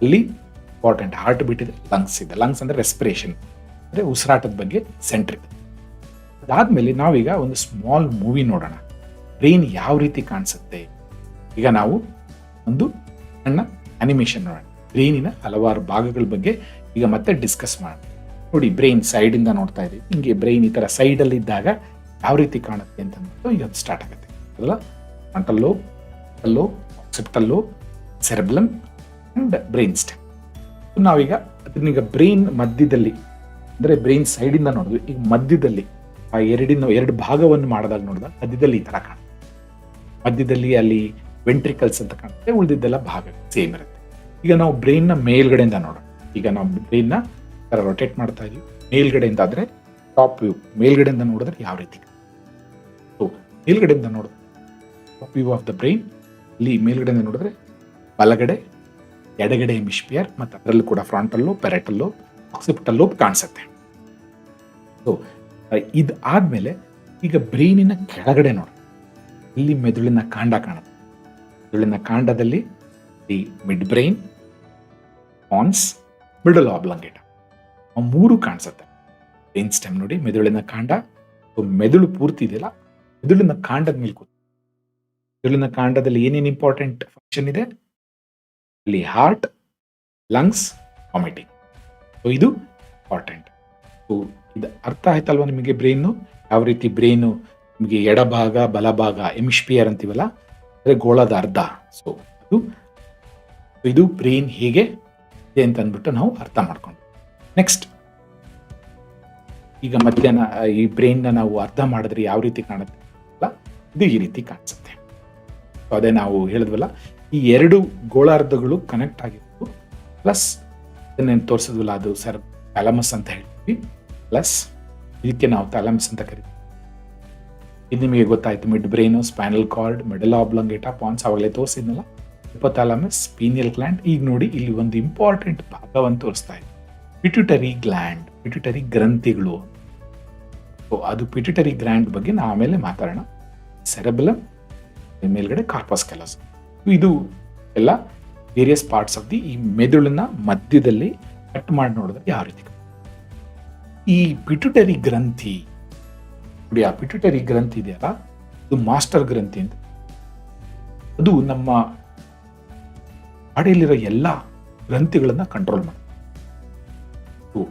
ಅಲ್ಲಿ ಇಂಪಾರ್ಟೆಂಟ್ ಹಾರ್ಟ್ ಬೀಟ್ ಇದೆ, ಲಂಗ್ಸ್ ಇದೆ. ಲಂಗ್ಸ್ ಅಂದ್ರೆ ರೆಸ್ಪಿರೇಷನ್, ಅಂದ್ರೆ ಉಸಿರಾಟದ ಬಗ್ಗೆ ಸೆಂಟ್ರ್ ಇದೆ. ಅದಾದ್ಮೇಲೆ ನಾವೀಗ ಒಂದು ಸ್ಮಾಲ್ ಮೂವಿ ನೋಡೋಣ, ಬ್ರೈನ್ ಯಾವ ರೀತಿ ಕಾಣಿಸುತ್ತೆ. ಈಗ ನಾವು ಒಂದು ಸಣ್ಣ ಅನಿಮೇಷನ್ ನೋಡೋಣ, ಬ್ರೈನಿನ ಹಲವಾರು ಭಾಗಗಳ ಬಗ್ಗೆ ಈಗ ಮತ್ತೆ ಡಿಸ್ಕಸ್ ಮಾಡೋಣ. ನೋಡಿ, ಬ್ರೈನ್ ಸೈಡ್ ಇಂದ ನೋಡ್ತಾ ಇದೀವಿ. ಹಿಂಗೆ ಬ್ರೈನ್ ಈ ತರ ಸೈಡ್ ಅಲ್ಲಿ ಇದ್ದಾಗ ಯಾವ ರೀತಿ ಕಾಣುತ್ತೆ ಅಂತ ಈಗ ಸ್ಟಾರ್ಟ್ ಆಗುತ್ತೆ. ಅದಲ್ಲ, frontal lobe, occipital lobe, cerebellum and brain stem. ನಾವೀಗ ಅದನ್ನೀಗ ಬ್ರೈನ್ ಮಧ್ಯದಲ್ಲಿ, ಅಂದ್ರೆ ಬ್ರೈನ್ ಸೈಡ್ ಇಂದ ನೋಡಿದ್ವಿ. ಈಗ ಮಧ್ಯದಲ್ಲಿ ಆ 2 ಭಾಗವನ್ನು ಮಾಡಿದಾಗ ನೋಡಿದಾಗ ಮಧ್ಯದಲ್ಲಿ ಈ ತರ ಕಾಣುತ್ತೆ. ಮಧ್ಯದಲ್ಲಿ ಅಲ್ಲಿ ವೆಂಟ್ರಿಕಲ್ಸ್ ಅಂತ ಕಾಣುತ್ತೆ, ಉಳಿದಿದ್ದೆಲ್ಲ ಭಾಗ ಸೇಮ್ ಇರುತ್ತೆ. ಈಗ ನಾವು ಬ್ರೈನ್ ನ ಮೇಲ್ಗಡೆಯಿಂದ ನೋಡೋಣ. ಈಗ ನಾವು ಬ್ರೈನ್ ನ ರೊಟೇಟ್ ಮಾಡ್ತಾ ಇದೀವಿ ಮೇಲ್ಗಡೆಯಿಂದ. ಆದ್ರೆ ಟಾಪ್ ವ್ಯೂ ಮೇಲ್ಗಡೆಯಿಂದ ನೋಡಿದ್ರೆ ಯಾವ ರೀತಿ? ಸೊ ಮೇಲ್ಗಡೆಯಿಂದ ನೋಡಿದ್ರೆ top view of the brain. ಇಲ್ಲಿ ಮೇಲ್ಗಡೆಯಿಂದ ನೋಡಿದ್ರೆ ಬಲಗಡೆ, ಎಡಗಡೆ ಹೆಮಿಸ್ಪಿಯರ್, ಮತ್ತು ಅದರಲ್ಲೂ ಕೂಡ frontal lobe, parietal lobe, occipital lobe ಕಾಣಿಸುತ್ತೆ. ಸೊ ಇದು ಆದ್ಮೇಲೆ ಈಗ ಬ್ರೈನಿನ ಕೆಳಗಡೆ ನೋಡಿ, ಇಲ್ಲಿ ಮೆದುಳಿನ ಕಾಂಡ ಕಾಣುತ್ತೆ. ಮೆದುಳಿನ ಕಾಂಡದಲ್ಲಿ the mid brain, pons, medulla oblongata, 3 ಕಾಣಿಸುತ್ತೆ. ಬ್ರೈನ್ ಸ್ಟೆಮ್ ನೋಡಿ, ಮೆದುಳಿನ ಕಾಂಡ, ಮೆದುಳು ಪೂರ್ತಿ ಇದೆಯಲ್ಲ, ಮೆದುಳಿನ ಕಾಂಡದ ಮೇಲೆ ಕೂತು. ಮೆದುಳಿನ ಕಾಂಡದಲ್ಲಿ ಏನೇನು ಇಂಪಾರ್ಟೆಂಟ್ ಫಂಕ್ಷನ್ ಇದೆ? ಅಲ್ಲಿ ಹಾರ್ಟ್, ಲಂಗ್ಸ್, ವಾಮಿಟಿಂಗ್. ಸೊ ಇದು ಇಂಪಾರ್ಟೆಂಟ್. ಸೊ ಇದು ಅರ್ಥ ಆಯ್ತಲ್ವಾ ನಿಮಗೆ? ಬ್ರೈನು ಯಾವ ರೀತಿ, ಬ್ರೈನು ನಿಮಗೆ ಎಡಭಾಗ, ಬಲಭಾಗ, ಹೆಮಿಸ್ಪಿಯರ್ ಅಂತೀವಲ್ಲ, ಅಂದರೆ ಗೋಳದ ಅರ್ಧ. ಸೊ ಇದು ಬ್ರೈನ್ ಹೇಗೆ ಇದೆ ಅಂತ ಅಂದ್ಬಿಟ್ಟು ನಾವು ಅರ್ಥ ಮಾಡ್ಕೊಂಡು, ನೆಕ್ಸ್ಟ್ ಈಗ ಮಧ್ಯಾಹ್ನ ಈ ಬ್ರೈನ್ನ ನಾವು ಅರ್ಥ ಮಾಡಿದ್ರೆ ಯಾವ ರೀತಿ ಕಾಣುತ್ತೆ ಅಲ್ಲ, ಇದು ಈ ರೀತಿ ಕಾಣಿಸುತ್ತೆ. ಸೊ ಅದೇ ನಾವು ಹೇಳಿದ್ವಲ್ಲ, ಈ ಎರಡು ಗೋಳಾರ್ಧಗಳು ಕನೆಕ್ಟ್ ಆಗಿರೋದು, ಪ್ಲಸ್ ಅದನ್ನೇನು ತೋರಿಸಿದ್ವಲ್ಲ ಅದು ಥ್ಯಾಲಮಸ್ ಅಂತ ಹೇಳ್ತೀವಿ, ಪ್ಲಸ್ ಇದಕ್ಕೆ ನಾವು ಥ್ಯಾಲಮಸ್ ಅಂತ ಕರಿತೀವಿ. ಇದು ನಿಮಗೆ ಗೊತ್ತಾಯ್ತು, mid brain, spinal cord, medulla oblongata, pons ಅವಾಗಲೇ ತೋರಿಸಿದ್ನಲ್ಲ, ಹಿಪೋಥಾಲಮಸ್, ಪೀನಿಯಲ್ ಗ್ಲ್ಯಾಂಡ್. ಈಗ ನೋಡಿ ಇಲ್ಲಿ ಒಂದು ಇಂಪಾರ್ಟೆಂಟ್ ಭಾಗವನ್ನು ತೋರಿಸ್ತಾ ಇದೆ, ಪಿಟ್ಯುಟರಿ ಗ್ಲ್ಯಾಂಡ್, ಪಿಟ್ಯುಟರಿ ಗ್ರಂಥಿಗಳು. ಸೊ ಅದು ಪಿಟ್ಯುಟರಿ ಗ್ಲ್ಯಾಂಡ್ ಬಗ್ಗೆ ನಾವು ಆಮೇಲೆ ಮಾತಾಡೋಣ. ಸೆರೆಬೆಲಮ್, ಮೇಲ್ಗಡೆ ಕಾರ್ಪಸ್ ಕ್ಯಾಲೋಸಮ್. ಇದು ಎಲ್ಲ ವೇರಿಯಸ್ ಪಾರ್ಟ್ಸ್ ಆಫ್ ದಿ ಈ ಮೆದುಳಿನ ಮಧ್ಯದಲ್ಲಿ ಕಟ್ ಮಾಡಿ ನೋಡಿದ್ರೆ ಯಾವ ರೀತಿ. ಈ ಪಿಟ್ಯುಟರಿ ಗ್ರಂಥಿ ನೋಡಿ, ಆ ಪಿಟ್ಯುಟರಿ ಗ್ರಂಥಿ ಇದೆಯಲ್ಲ, ಇದು ಮಾಸ್ಟರ್ ಗ್ರಂಥಿ ಅಂತ. ಅದು ನಮ್ಮ ಬಾಡಿಯಲ್ಲಿರೋ ಎಲ್ಲ ಗ್ರಂಥಿಗಳನ್ನ ಕಂಟ್ರೋಲ್ ಮಾಡುತ್ತೆ.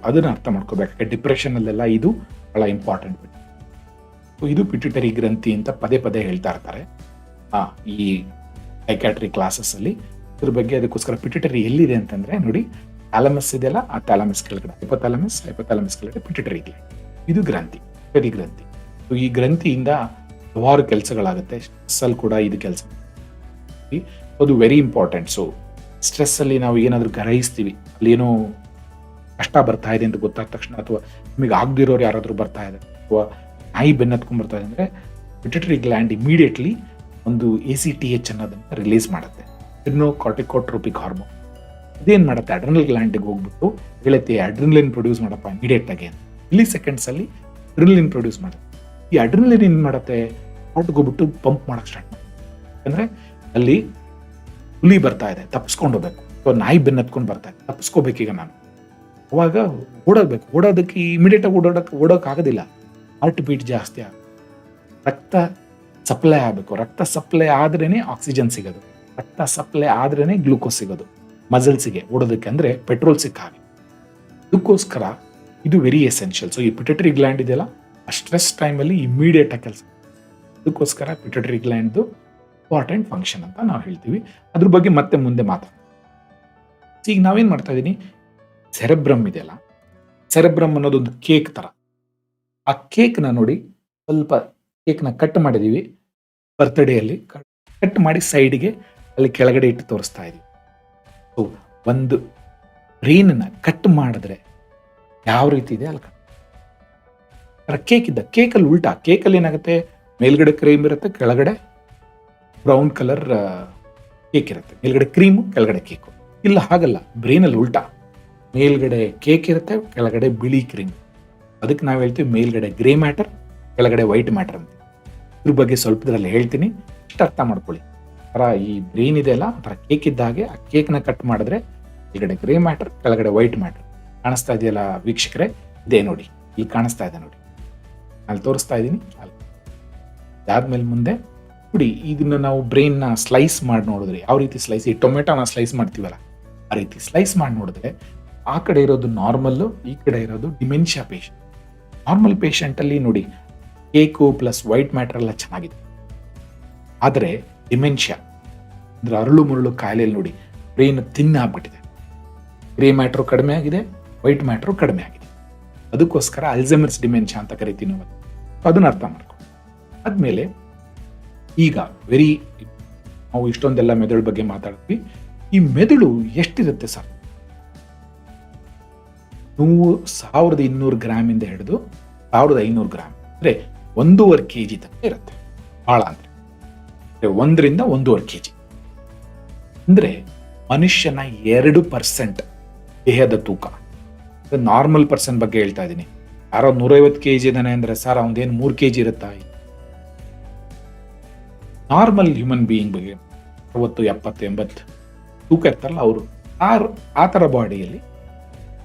ಅದನ್ನ ಅರ್ಥ ಮಾಡ್ಕೋಬೇಕಾದ್ರೆ ಡಿಪ್ರೆಷನ್ ಅಲ್ಲೆಲ್ಲ ಇದು ಬಹಳ ಇಂಪಾರ್ಟೆಂಟ್. ಇದು ಪಿಟ್ಯುಟರಿ ಗ್ರಂಥಿ ಅಂತ ಪದೇ ಪದೇ ಹೇಳ್ತಾ ಇರ್ತಾರೆ ಈ ಸೈಕ್ಯಾಟ್ರಿ ಕ್ಲಾಸಸ್ ಅಲ್ಲಿ. ಇದ್ರ ಬಗ್ಗೆ ಅದಕ್ಕೋಸ್ಕರ ಪಿಟ್ಯುಟರಿ ಎಲ್ಲಿದೆ ಅಂತಂದ್ರೆ ನೋಡಿ, ಥ್ಯಾಲಮಸ್ ಇದೆಯಲ್ಲ, ಆ ಥ್ಯಾಲಮಸ್ ಕೆಳಗಡೆ ಹೈಪೋಥಾಲಮಸ್ ಕೆಳಗಡೆ ಪಿಟ್ಯುಟರಿ ಗ್ಲ್ಯಾಂಡ್. ಇದು ಗ್ರಂಥಿ, ಪಿಟ್ಯುಟರಿ ಗ್ರಂಥಿ. ಈ ಗ್ರಂಥಿಯಿಂದ ಹಲವಾರು ಕೆಲಸಗಳಾಗುತ್ತೆ. ಸ್ಟ್ರೆಸ್ ಅಲ್ಲಿ ಕೂಡ ಇದು ಕೆಲಸ, ಅದು ವೆರಿ ಇಂಪಾರ್ಟೆಂಟ್. ಸೊ ಸ್ಟ್ರೆಸ್ ಅಲ್ಲಿ ನಾವು ಏನಾದರೂ ಗ್ರಹಿಸ್ತೀವಿ, ಅಲ್ಲಿ ಏನೋ ಕಷ್ಟ ಬರ್ತಾ ಇದೆ ಅಂತ ಗೊತ್ತಾದ ತಕ್ಷಣ, ಅಥವಾ ನಿಮಗೆ ಆಗದಿರೋರು ಯಾರಾದರೂ ಬರ್ತಾ ಇದೆ, ಅಥವಾ ನಾಯಿ ಬೆನ್ನತ್ಕೊಂಡ್ ಬರ್ತಾ ಇದೆ ಅಂದ್ರೆ, ಪಿಟ್ಯುಟರಿ ಗ್ಲ್ಯಾಂಡ್ ಇಮಿಡಿಯೇಟ್ಲಿ ಒಂದು ACTH ಅನ್ನೋದನ್ನ ರಿಲೀಸ್ ಮಾಡುತ್ತೆ, ಕಾರ್ಟಿಕೋಟ್ರೋಪಿಕ್ ಹಾರ್ಮೋನ್. ಅದೇನ್ ಮಾಡುತ್ತೆ, ಅಡ್ರಿನಲ್ ಗ್ಲ್ಯಾಂಡ್ಗೆ ಹೋಗ್ಬಿಟ್ಟು ಹೇಳುತ್ತೆ, ಅಡ್ರಿನಲಿನ್ ಪ್ರೊಡ್ಯೂಸ್ ಮಾಡಪ್ಪ ಇಮಿಡಿಯೇಟ್ ಆಗಿ. ಇಲ್ಲಿ ಸೆಕೆಂಡ್ಸ್ ಅಲ್ಲಿ ಅಡ್ರಿನಲಿನ್ ಪ್ರೊಡ್ಯೂಸ್ ಮಾಡುತ್ತೆ. ಈ ಅಡ್ರಿನಲಿನ್ ಏನ್ ಮಾಡುತ್ತೆ, ಹಾರ್ಟ್ಗೆ ಹೋಗ್ಬಿಟ್ಟು ಪಂಪ್ ಮಾಡಕ್ ಸ್ಟಾರ್ಟ್ ಮಾಡುತ್ತೆ. ಯಾಕಂದ್ರೆ ಅಲ್ಲಿ ಹುಲಿ ಬರ್ತಾ ಇದೆ, ತಪ್ಪಿಸ್ಕೊಂಡು ಹೋಗ್ಬೇಕು, ಅಥವಾ ನಾಯಿ ಬೆನ್ನತ್ಕೊಂಡು ಬರ್ತಾ ಇದೆ, ತಪ್ಪಿಸ್ಕೋಬೇಕೀಗ ನಾನು. ಅವಾಗ ಓಡೋಗ್ಬೇಕು. ಓಡೋದಕ್ಕೆ ಇಮಿಡಿಯೇಟ್ ಆಗಿ ಓಡೋಕ್ ಆಗೋದಿಲ್ಲ, ಹಾರ್ಟ್ ಬೀಟ್ ಜಾಸ್ತಿ ಆಗ, ರಕ್ತ ಸಪ್ಲೈ ಆಗಬೇಕು. ರಕ್ತ ಸಪ್ಲೈ ಆದ್ರೇನೆ ಆಕ್ಸಿಜನ್ ಸಿಗೋದು, ರಕ್ತ ಸಪ್ಲೈ ಆದ್ರೇನೆ ಗ್ಲೂಕೋಸ್ ಸಿಗೋದು ಮಸಲ್ಸ್ಗೆ ಓಡೋದಕ್ಕೆ, ಅಂದ್ರೆ ಪೆಟ್ರೋಲ್ ಸಿಕ್ಕ ಹಾಗೆ. ಅದಕ್ಕೋಸ್ಕರ ಇದು ವೆರಿ ಎಸೆನ್ಷಿಯಲ್. ಸೊ ಈ ಪಿಟ್ಯುಟರಿ ಗ್ಲ್ಯಾಂಡ್ ಇದೆಯಲ್ಲ, ಆ ಸ್ಟ್ರೆಸ್ ಟೈಮಲ್ಲಿ ಇಮಿಡಿಯೇಟ್ ಆಗಿ ಕೆಲಸ. ಅದಕ್ಕೋಸ್ಕರ ಪಿಟ್ಯುಟರಿ ಗ್ಲ್ಯಾಂಡ್ದು ಇಂಪಾರ್ಟೆಂಟ್ ಫಂಕ್ಷನ್ ಅಂತ ನಾವು ಹೇಳ್ತೀವಿ. ಅದ್ರ ಬಗ್ಗೆ ಮತ್ತೆ ಮುಂದೆ ಮಾತಾಡ್ತೀವಿ. ಈಗ ನಾವೇನ್ ಮಾಡ್ತಾ ಇದೀನಿ, ಸೆರೆಬ್ರಮ್ ಇದೆಯಲ್ಲ, ಸೆರೆಬ್ರಮ್ ಅನ್ನೋದೊಂದು ಕೇಕ್ ತರ. ಆ ಕೇಕ್ನ ನೋಡಿ, ಸ್ವಲ್ಪ ಕೇಕ್ನ ಕಟ್ ಮಾಡಿದೀವಿ, ಬರ್ತ್ಡೇಯಲ್ಲಿ ಕಟ್ ಮಾಡಿ ಸೈಡ್ಗೆ ಅಲ್ಲಿ ಕೆಳಗಡೆ ಇಟ್ಟು ತೋರಿಸ್ತಾ ಇದೀವಿ. ಸೊ ಒಂದು ಬ್ರೈನ್ನ ಕಟ್ ಮಾಡಿದ್ರೆ ಯಾವ ರೀತಿ ಇದೆ ಅಲ್ಲಿ ಕೇಕ್ ಇದ್ದ, ಕೇಕಲ್ಲಿ ಉಲ್ಟಾ. ಕೇಕಲ್ಲಿ ಏನಾಗುತ್ತೆ, ಮೇಲ್ಗಡೆ ಕ್ರೀಮ್ ಇರುತ್ತೆ, ಕೆಳಗಡೆ ಬ್ರೌನ್ ಕಲರ್ ಕೇಕ್ ಇರುತ್ತೆ. ಮೇಲ್ಗಡೆ ಕ್ರೀಮು, ಕೆಳಗಡೆ ಕೇಕು. ಇಲ್ಲ ಹಾಗಲ್ಲ, ಬ್ರೈನಲ್ಲಿ ಉಲ್ಟಾ, ಮೇಲ್ಗಡೆ ಕೇಕ್ ಇರುತ್ತೆ, ಕೆಳಗಡೆ ಬಿಳಿ ಕ್ರೀಮ್. ಅದಕ್ಕೆ ನಾವು ಹೇಳ್ತೀವಿ ಮೇಲ್ಗಡೆ ಗ್ರೇ ಮ್ಯಾಟರ್, ಕೆಳಗಡೆ ವೈಟ್ ಮ್ಯಾಟರ್ ಅಂತ. ಇದ್ರ ಬಗ್ಗೆ ಸ್ವಲ್ಪದ್ರಲ್ಲಿ ಹೇಳ್ತೀನಿ, ಇಷ್ಟು ಅರ್ಥ ಮಾಡ್ಕೊಳ್ಳಿ. ಈ ಬ್ರೈನ್ ಇದೆಯಲ್ಲ, ಒಂಥರ ಕೇಕ್ ಇದ್ದಾಗೆ. ಆ ಕೇಕ್ನ ಕಟ್ ಮಾಡಿದ್ರೆ ಕೆಳಗಡೆ ಗ್ರೇ ಮ್ಯಾಟರ್, ಕೆಳಗಡೆ ವೈಟ್ ಮ್ಯಾಟರ್ ಕಾಣಿಸ್ತಾ ಇದೆಯಲ್ಲ ವೀಕ್ಷಕರೇ, ಇದೇ ನೋಡಿ, ಇಲ್ಲಿ ಕಾಣಿಸ್ತಾ ಇದೆ ನೋಡಿ, ಅಲ್ಲಿ ತೋರಿಸ್ತಾ ಇದ್ದೀನಿ. ಅದಾದ್ಮೇಲೆ ಮುಂದೆ ನೋಡಿ, ಇದನ್ನ ನಾವು ಬ್ರೈನ್ನ ಸ್ಲೈಸ್ ಮಾಡಿ ನೋಡಿದ್ರೆ ಯಾವ ರೀತಿ ಸ್ಲೈಸ್, ಈ ಟೊಮೆಟೊನ ಸ್ಲೈಸ್ ಮಾಡ್ತೀವಲ್ಲ ಆ ರೀತಿ ಸ್ಲೈಸ್ ಮಾಡಿ ನೋಡಿದ್ರೆ, ಆ ಕಡೆ ಇರೋದು ನಾರ್ಮಲ್ಲು, ಈ ಕಡೆ ಇರೋದು ಡಿಮೆನ್ಷಿಯಾ ಪೇಷಂಟ್. ನಾರ್ಮಲ್ ಪೇಷಂಟ್ ಅಲ್ಲಿ ನೋಡಿ ಕೇಕು ಪ್ಲಸ್ ವೈಟ್ ಮ್ಯಾಟರ್ ಎಲ್ಲ ಚೆನ್ನಾಗಿದೆ. ಆದರೆ ಡಿಮೆನ್ಷಿಯಾ ಅಂದ್ರೆ ಅರಳು ಮುರಳು ಕಾಯಿಲೆಯಲ್ಲಿ ನೋಡಿ, ಬ್ರೈನ್ ತಿನ್ನ ಆಗ್ಬಿಟ್ಟಿದೆ. ಗ್ರೇ ಮ್ಯಾಟ್ರು ಕಡಿಮೆ ಆಗಿದೆ, ವೈಟ್ ಮ್ಯಾಟ್ರು ಕಡಿಮೆ ಆಗಿದೆ. ಅದಕ್ಕೋಸ್ಕರ ಅಲ್ಝೈಮರ್ಸ್ ಡಿಮೆನ್ಷಿಯಾ ಅಂತ ಕರಿತೀವಿ ನಾವು. ಅದನ್ನ ಅರ್ಥ ಮಾಡ್ಕೊ. ಆದ್ಮೇಲೆ ಈಗ ನಾವು ಇಷ್ಟೊಂದೆಲ್ಲ ಮೆದುಳು ಬಗ್ಗೆ ಮಾತಾಡ್ತೀವಿ. ಈ ಮೆದುಳು ಎಷ್ಟಿರುತ್ತೆ ಸರ್? 1200 ಗ್ರಾಮಿಂದ ಹಿಡಿದು 1500 ಗ್ರಾಮ್, ಅಂದ್ರೆ 1.5 kg ತನಕ ಇರುತ್ತೆ. ಬಹಳ ಅಂದ್ರೆ 1ರಿಂದ 1.5 kg. ಅಂದ್ರೆ ಮನುಷ್ಯನ 2% ದೇಹದ ತೂಕ. ನಾರ್ಮಲ್ ಪರ್ಸನ್ ಬಗ್ಗೆ ಹೇಳ್ತಾ ಇದ್ದೀನಿ. ಯಾರೋ 150 kg ಇದ್ದಾನೆ ಅಂದ್ರೆ ಸರ್ ಅವನದೇನು 3 kg ಇರುತ್ತಾ? ನಾರ್ಮಲ್ ಹ್ಯೂಮನ್ ಬೀಯಿಂಗ್ ಬಗ್ಗೆ 60, 70, 80 ತೂಕ ಇರ್ತಾರಲ್ಲ ಅವರು, ಆ ಥರ ಬಾಡಿಯಲ್ಲಿ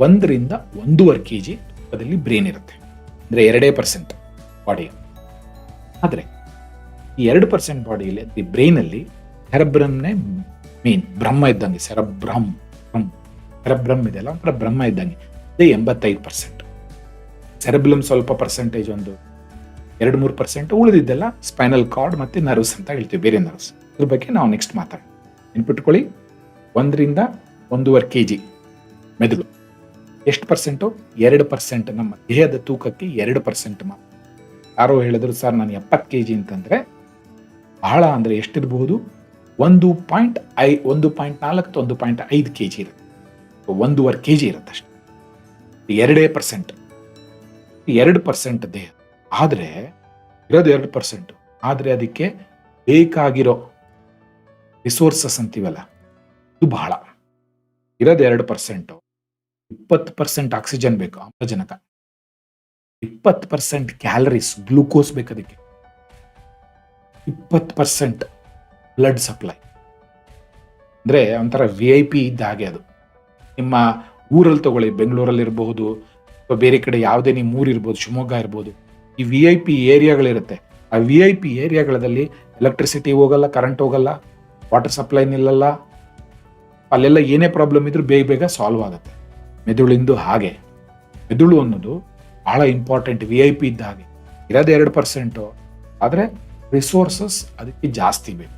1ರಿಂದ 1.5 kg ತೂಕದಲ್ಲಿ ಬ್ರೈನ್ ಇರುತ್ತೆ. ಅಂದರೆ 2% ಬಾಡಿ. ಆದರೆ ಈ 2% ಬಾಡಿಯಲ್ಲಿ ಈ ಬ್ರೈನಲ್ಲಿ ಸೆರೆಬ್ರಮ್ನೇ ಮೇನ್, ಬ್ರಹ್ಮ ಇದ್ದಂಗೆ. ಸೆರೆಬ್ರಮ್ ಇದೆಯಲ್ಲ ಒಂಥರ ಬ್ರಹ್ಮ ಇದ್ದಂಗೆ, ಅದೇ 85%. ಸೆರೆಬ್ರಮ್ ಸ್ವಲ್ಪ ಪರ್ಸೆಂಟೇಜ್, ಒಂದು 2-3%. ಉಳಿದಿದ್ದೆಲ್ಲ ಸ್ಪೈನಲ್ ಕಾರ್ಡ್ ಮತ್ತೆ ನರ್ವ್ಸ್ ಅಂತ ಹೇಳ್ತೀವಿ, ಬೇರೆ ನರ್ವ್ಸ್. ಇದ್ರ ಬಗ್ಗೆ ನಾವು ನೆಕ್ಸ್ಟ್ ಮಾತಾಡೋಣ. ನೆನ್ಪಿಟ್ಕೊಳ್ಳಿ, 1ರಿಂದ 1.5 kg ಮೆದುಳು. ಎಷ್ಟು ಪರ್ಸೆಂಟು? 2%. ನಮ್ಮ ದೇಹದ ತೂಕಕ್ಕೆ 2% ಮಾತ್ರ. ಯಾರೋ ಹೇಳಿದ್ರು ಸರ್ ನಾನು 70 kg ಅಂತಂದ್ರೆ ಬಹಳ ಅಂದರೆ ಎಷ್ಟಿರಬಹುದು, 1.4 to 1.5 kg ಇರುತ್ತೆ. 1.5 kg ಇರುತ್ತೆ ಅಷ್ಟೇ. 2%. 2% ದೇಹ ಆದರೆ ಇರೋದು 2%. ಆದರೆ ಅದಕ್ಕೆ ಬೇಕಾಗಿರೋ ರಿಸೋರ್ಸಸ್ ಅಂತೀವಲ್ಲ, ಇದು ಬಹಳ. ಇರೋದು 2%. 20% ಆಕ್ಸಿಜನ್ ಬೇಕು, ಆಮ್ಲಜನಕ. 20% ಕ್ಯಾಲರೀಸ್, ಗ್ಲೂಕೋಸ್ ಬೇಕು ಅದಕ್ಕೆ. 20% ಬ್ಲಡ್ ಸಪ್ಲೈ. ಅಂದರೆ ಒಂಥರ VIP ಇದ್ದ ಹಾಗೆ ಅದು. ನಿಮ್ಮ ಊರಲ್ಲಿ ತಗೊಳ್ಳಿ, ಬೆಂಗಳೂರಲ್ಲಿ ಇರಬಹುದು ಅಥವಾ ಬೇರೆ ಕಡೆ ಯಾವುದೇ ನಿಮ್ಮ ಊರು ಇರ್ಬೋದು, ಶಿವಮೊಗ್ಗ ಇರ್ಬೋದು, ಈ VIP ಏರಿಯಾಗಳಿರುತ್ತೆ. ಆ VIP ಏರಿಯಾಗಳಲ್ಲಿ ಎಲೆಕ್ಟ್ರಿಸಿಟಿ ಹೋಗಲ್ಲ, ಕರೆಂಟ್ ಹೋಗಲ್ಲ, ವಾಟರ್ ಸಪ್ಲೈ ನಿಲ್ಲಲ್ಲ. ಅಲ್ಲೆಲ್ಲ ಏನೇ ಪ್ರಾಬ್ಲಮ್ ಇದ್ರೂ ಬೇಗ ಬೇಗ ಸಾಲ್ವ್ ಆಗುತ್ತೆ. ಮೆದುಳಿಂದು ಹಾಗೆ. ಮೆದುಳು ಅನ್ನೋದು ಬಹಳ ಇಂಪಾರ್ಟೆಂಟ್, VIP ಇದ್ದ ಹಾಗೆ. ಇರೋದೇ 2%, ಆದರೆ ರಿಸೋರ್ಸಸ್ ಅದಕ್ಕೆ ಜಾಸ್ತಿ ಬೇಕು.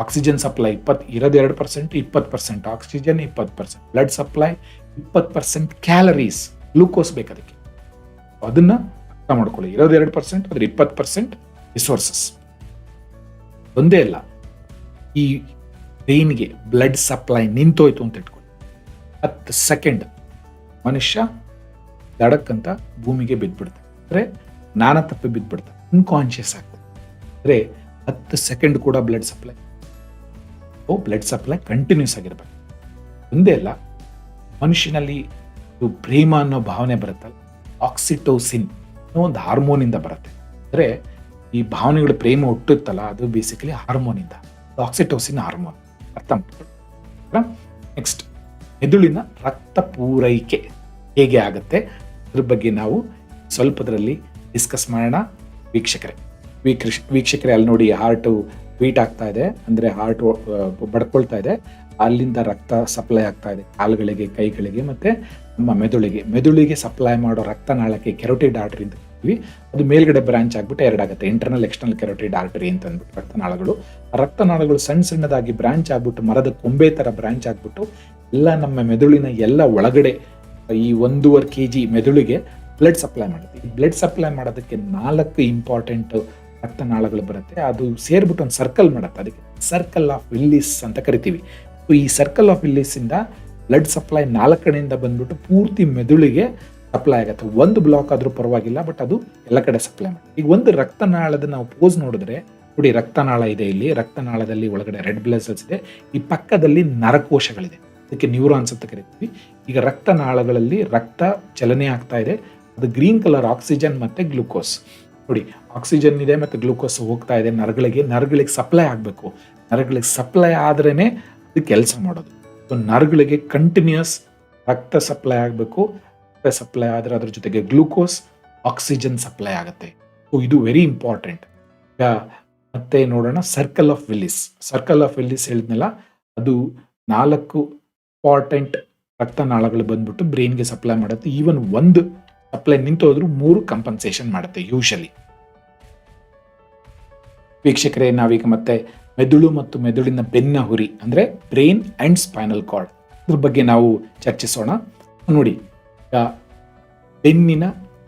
ಆಕ್ಸಿಜನ್ ಸಪ್ಲೈ ಇರೋದು 2%, 20% oxygen, 20% blood supply, 20% calories, glucose ಬೇಕು ಅದಕ್ಕೆ. ಅದನ್ನ ಅರ್ಥ ಮಾಡ್ಕೊಳ್ಳಿ. ಇರೋದು 2%, ಅದ್ರ 20% ರಿಸೋರ್ಸಸ್. ಒಂದೇ ಅಲ್ಲ, ಈ ಬ್ರೈನ್ಗೆ ಬ್ಲಡ್ ಸಪ್ಲೈ ನಿಂತೋಯ್ತು ಅಂತ ಇಟ್ಕೊಳ್ಳಿ, 10 ಸೆಕೆಂಡ್ ಮನುಷ್ಯ ದಡಕ್ಕಂತ ಭೂಮಿಗೆ ಬಿದ್ದ್ಬಿಡ್ತಾರೆ. ಅಂದರೆ ಜ್ಞಾನ ತಪ್ಪಿ ಬಿದ್ದ್ಬಿಡ್ತಾರೆ, ಅನ್ಕಾನ್ಶಿಯಸ್ ಆಗ್ತದೆ. ಅಂದರೆ 10 ಸೆಕೆಂಡ್ ಕೂಡ ಬ್ಲಡ್ ಸಪ್ಲೈ ಕಂಟಿನ್ಯೂಸ್ ಆಗಿರ್ಬೇಕು. ಒಂದೇ ಅಲ್ಲ, ಮನುಷ್ಯನಲ್ಲಿ ಪ್ರೇಮ ಅನ್ನೋ ಭಾವನೆ ಬರುತ್ತಲ್ಲ, ಆಕ್ಸಿಟೋಸಿನ್ ಅನ್ನೋ ಒಂದು ಹಾರ್ಮೋನಿಂದ ಬರುತ್ತೆ. ಅಂದರೆ ಈ ಭಾವನೆಗಳು, ಪ್ರೇಮ ಹುಟ್ಟುತ್ತಲ್ಲ, ಅದು ಬೇಸಿಕಲಿ ಹಾರ್ಮೋನಿಂದ. ಆಕ್ಸಿಟೋಸಿನ್ ಹಾರ್ಮೋನ್, ಅರ್ಥ ಮಾಡ್ಕೊಳ್ಳಿ. ನೆಕ್ಸ್ಟ್, ಮೆದುಳಿನ ರಕ್ತ ಪೂರೈಕೆ ಹೇಗೆ ಆಗುತ್ತೆ ಅದ್ರ ಬಗ್ಗೆ ನಾವು ಸ್ವಲ್ಪದರಲ್ಲಿ ಡಿಸ್ಕಸ್ ಮಾಡೋಣ. ವೀಕ್ಷಕರೇ ಅಲ್ಲಿ ನೋಡಿ, ಹಾರ್ಟು ಬೀಟ್ ಆಗ್ತಾ ಇದೆ, ಅಂದರೆ ಹಾರ್ಟ್ ಬಡ್ಕೊಳ್ತಾ ಇದೆ. ಅಲ್ಲಿಂದ ರಕ್ತ ಸಪ್ಲೈ ಆಗ್ತಾ ಇದೆ ಕಾಲುಗಳಿಗೆ, ಕೈಗಳಿಗೆ, ಮತ್ತೆ ನಮ್ಮ ಮೆದುಳಿಗೆ ಸಪ್ಲೈ ಮಾಡೋ ರಕ್ತನಾಳಕ್ಕೆ ಕೆರೋಟಿಡ್ ಆರ್ಟರಿ ಅಂತ ಕರಿತೀವಿ. ಅದು ಮೇಲ್ಗಡೆ ಬ್ರಾಂಚ್ ಆಗ್ಬಿಟ್ಟು ಎರಡಾಗುತ್ತೆ, ಇಂಟರ್ನಲ್ ಎಕ್ಸ್ಟರ್ನಲ್ ಕೆರೋಟಿಡ್ ಆರ್ಟರಿ ಅಂತ ಅಂದ್ಬಿಟ್ಟು ರಕ್ತನಾಳಗಳು. ಆ ರಕ್ತನಾಳಗಳು ಸಣ್ಣದಾಗಿ ಬ್ರಾಂಚ್ ಆಗ್ಬಿಟ್ಟು, ಮರದ ಕೊಂಬೆ ತರ ಬ್ರಾಂಚ್ ಆಗ್ಬಿಟ್ಟು ಎಲ್ಲ ನಮ್ಮ ಮೆದುಳಿನ ಎಲ್ಲ ಒಳಗಡೆ ಈ 1.5 kg ಮೆದುಳಿಗೆ ಬ್ಲಡ್ ಸಪ್ಲೈ ಮಾಡುತ್ತೆ. ಈ ಬ್ಲಡ್ ಸಪ್ಲೈ ಮಾಡೋದಕ್ಕೆ 4 ಇಂಪಾರ್ಟೆಂಟ್ ರಕ್ತನಾಳಗಳು ಬರುತ್ತೆ. ಅದು ಸೇರ್ಬಿಟ್ಟು ಒಂದು ಸರ್ಕಲ್ ಮಾಡುತ್ತೆ, ಅದಕ್ಕೆ ಸರ್ಕಲ್ ಆಫ್ ವಿಲ್ಲಿಸ್ ಅಂತ ಕರಿತೀವಿ. ಈ ಸರ್ಕಲ್ ಆಫ್ ವಿಲ್ಲಿಸ್ ಇಂದ ಬ್ಲಡ್ ಸಪ್ಲೈ 4 ಕಡೆಯಿಂದ ಬಂದ್ಬಿಟ್ಟು ಪೂರ್ತಿ ಮೆದುಳಿಗೆ ಸಪ್ಲೈ ಆಗುತ್ತೆ. ಒಂದು ಬ್ಲಾಕ್ ಆದ್ರೂ ಪರವಾಗಿಲ್ಲ, ಬಟ್ ಅದು ಎಲ್ಲ ಕಡೆ ಸಪ್ಲೈ ಮಾಡುತ್ತೆ. ಈಗ ಒಂದು ರಕ್ತನಾಳದ ನಾವು ಪೋಸ್ ನೋಡಿದ್ರೆ ನೋಡಿ, ರಕ್ತನಾಳ ಇದೆ ಇಲ್ಲಿ, ರಕ್ತನಾಳದಲ್ಲಿ ಒಳಗಡೆ ರೆಡ್ ಬ್ಲಡ್ ಸೆಲ್ಸ್ ಇದೆ, ಈ ಪಕ್ಕದಲ್ಲಿ ನರಕೋಶಗಳಿದೆ, ಅದಕ್ಕೆ ನ್ಯೂರಾನ್ಸ್ ಅಂತ ಕರಿತೀವಿ. ಈಗ ರಕ್ತನಾಳಗಳಲ್ಲಿ ರಕ್ತ ಚಲನೆ ಆಗ್ತಾ ಇದೆ, ಅದು ಗ್ರೀನ್ ಕಲರ್ ಆಕ್ಸಿಜನ್ ಮತ್ತೆ ಗ್ಲೂಕೋಸ್. ನೋಡಿ, ಆಕ್ಸಿಜನ್ ಇದೆ ಮತ್ತೆ ಗ್ಲೂಕೋಸ್ ಹೋಗ್ತಾ ಇದೆ ನರಗಳಿಗೆ ಸಪ್ಲೈ ಆಗಬೇಕು. ನರಗಳಿಗೆ ಸಪ್ಲೈ ಆದ್ರೇನೆ ಅದು ಕೆಲಸ ಮಾಡೋದು. ಸೊ ನರಗಳಿಗೆ ಕಂಟಿನ್ಯೂಸ್ ರಕ್ತ ಸಪ್ಲೈ ಆಗಬೇಕು. ರಕ್ತ ಸಪ್ಲೈ ಆದರೆ ಅದ್ರ ಜೊತೆಗೆ ಗ್ಲೂಕೋಸ್, ಆಕ್ಸಿಜನ್ ಸಪ್ಲೈ ಆಗುತ್ತೆ. ಸೊ ಇದು ವೆರಿ ಇಂಪಾರ್ಟೆಂಟ್. ಈಗ ಮತ್ತೆ ನೋಡೋಣ, ಸರ್ಕಲ್ ಆಫ್ ವಿಲ್ಲಿಸ್ ಹೇಳಿದ್ನಲ್ಲ, ಅದು 4 ಇಂಪಾರ್ಟೆಂಟ್ ರಕ್ತನಾಳಗಳು ಬಂದ್ಬಿಟ್ಟು ಬ್ರೈನ್ಗೆ ಸಪ್ಲೈ ಮಾಡುತ್ತೆ. ಈವನ್ ಒಂದು ಸಪ್ಲೈ ನಿಂತೋದ್ರೂ 3 ಕಂಪನ್ಸೇಷನ್ ಮಾಡುತ್ತೆ ಯೂಶಲಿ. ವೀಕ್ಷಕರೇ, ನಾವೀಗ ಮತ್ತೆ ಮೆದುಳು ಮತ್ತು ಮೆದುಳಿನ ಬೆನ್ನ ಹುರಿ ಅಂದ್ರೆ ಬ್ರೈನ್ ಅಂಡ್ ಸ್ಪೈನಲ್ ಕಾರ್ಡ್ ಇದ್ರ ಬಗ್ಗೆ ನಾವು ಚರ್ಚಿಸೋಣ. ನೋಡಿ, ಬೆನ್ನಿನ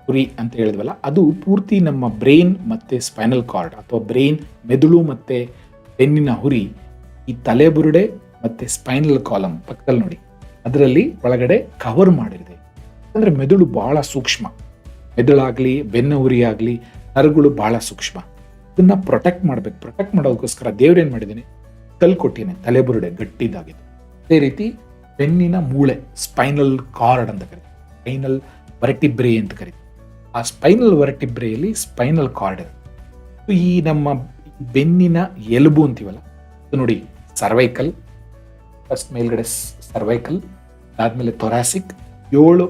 ಹುರಿ ಅಂತ ಹೇಳಿದ್ವಲ್ಲ, ಅದು ಪೂರ್ತಿ ನಮ್ಮ ಬ್ರೈನ್ ಮತ್ತೆ ಸ್ಪೈನಲ್ ಕಾರ್ಡ್ ಅಥವಾ ಬ್ರೈನ್, ಮೆದುಳು ಮತ್ತೆ ಬೆನ್ನಿನ ಹುರಿ ಈ ತಲೆಬುರುಡೆ ಮತ್ತೆ ಸ್ಪೈನಲ್ ಕಾಲಮ್ ಪಕ್ಕದಲ್ಲಿ ನೋಡಿ, ಅದರಲ್ಲಿ ಒಳಗಡೆ ಕವರ್ ಮಾಡಿದೆ. ಅಂದ್ರೆ ಮೆದುಳು ಬಹಳ ಸೂಕ್ಷ್ಮ. ಮೆದುಳಾಗ್ಲಿ, ಬೆನ್ನ ಹುರಿ ಆಗ್ಲಿ, ನರಗಳು ಬಹಳ ಸೂಕ್ಷ್ಮ. ಇದನ್ನ ಪ್ರೊಟೆಕ್ಟ್ ಮಾಡ್ಬೇಕು. ಪ್ರೊಟೆಕ್ಟ್ ಮಾಡೋದಕ್ಕೋಸ್ಕರ ದೇವ್ರೇನ್ ಮಾಡಿದ್ದೀನಿ, ಕಲ್ ಕೊಟ್ಟಿನೇ ತಲೆಬುರುಡೆ ಗಟ್ಟಿದಾಗಿದೆ. ಅದೇ ರೀತಿ ಬೆನ್ನಿನ ಮೂಳೆ, ಸ್ಪೈನಲ್ ಕಾರ್ಡ್ ಅಂತ ಕರೀತೀವಿ, ಸ್ಪೈನಲ್ ವರ್ಟಿಬ್ರೆ ಅಂತ ಕರೀತೀವಿ. ಆ ಸ್ಪೈನಲ್ ವರ್ಟಿಬ್ರೆಯಲ್ಲಿ ಸ್ಪೈನಲ್ ಕಾರ್ಡ್ ಇರುತ್ತೆ. ಈ ನಮ್ಮ ಬೆನ್ನಿನ ಎಲುಬು ಅಂತೀವಲ್ಲ, ಅದು ನೋಡಿ, ಸರ್ವೈಕಲ್ ಫಸ್ಟ್ ಮೇಲ್ಗಡೆ ಸರ್ವೈಕಲ್, ಅದಾದ್ಮೇಲೆ ಥೊರಾಸಿಕ್, 7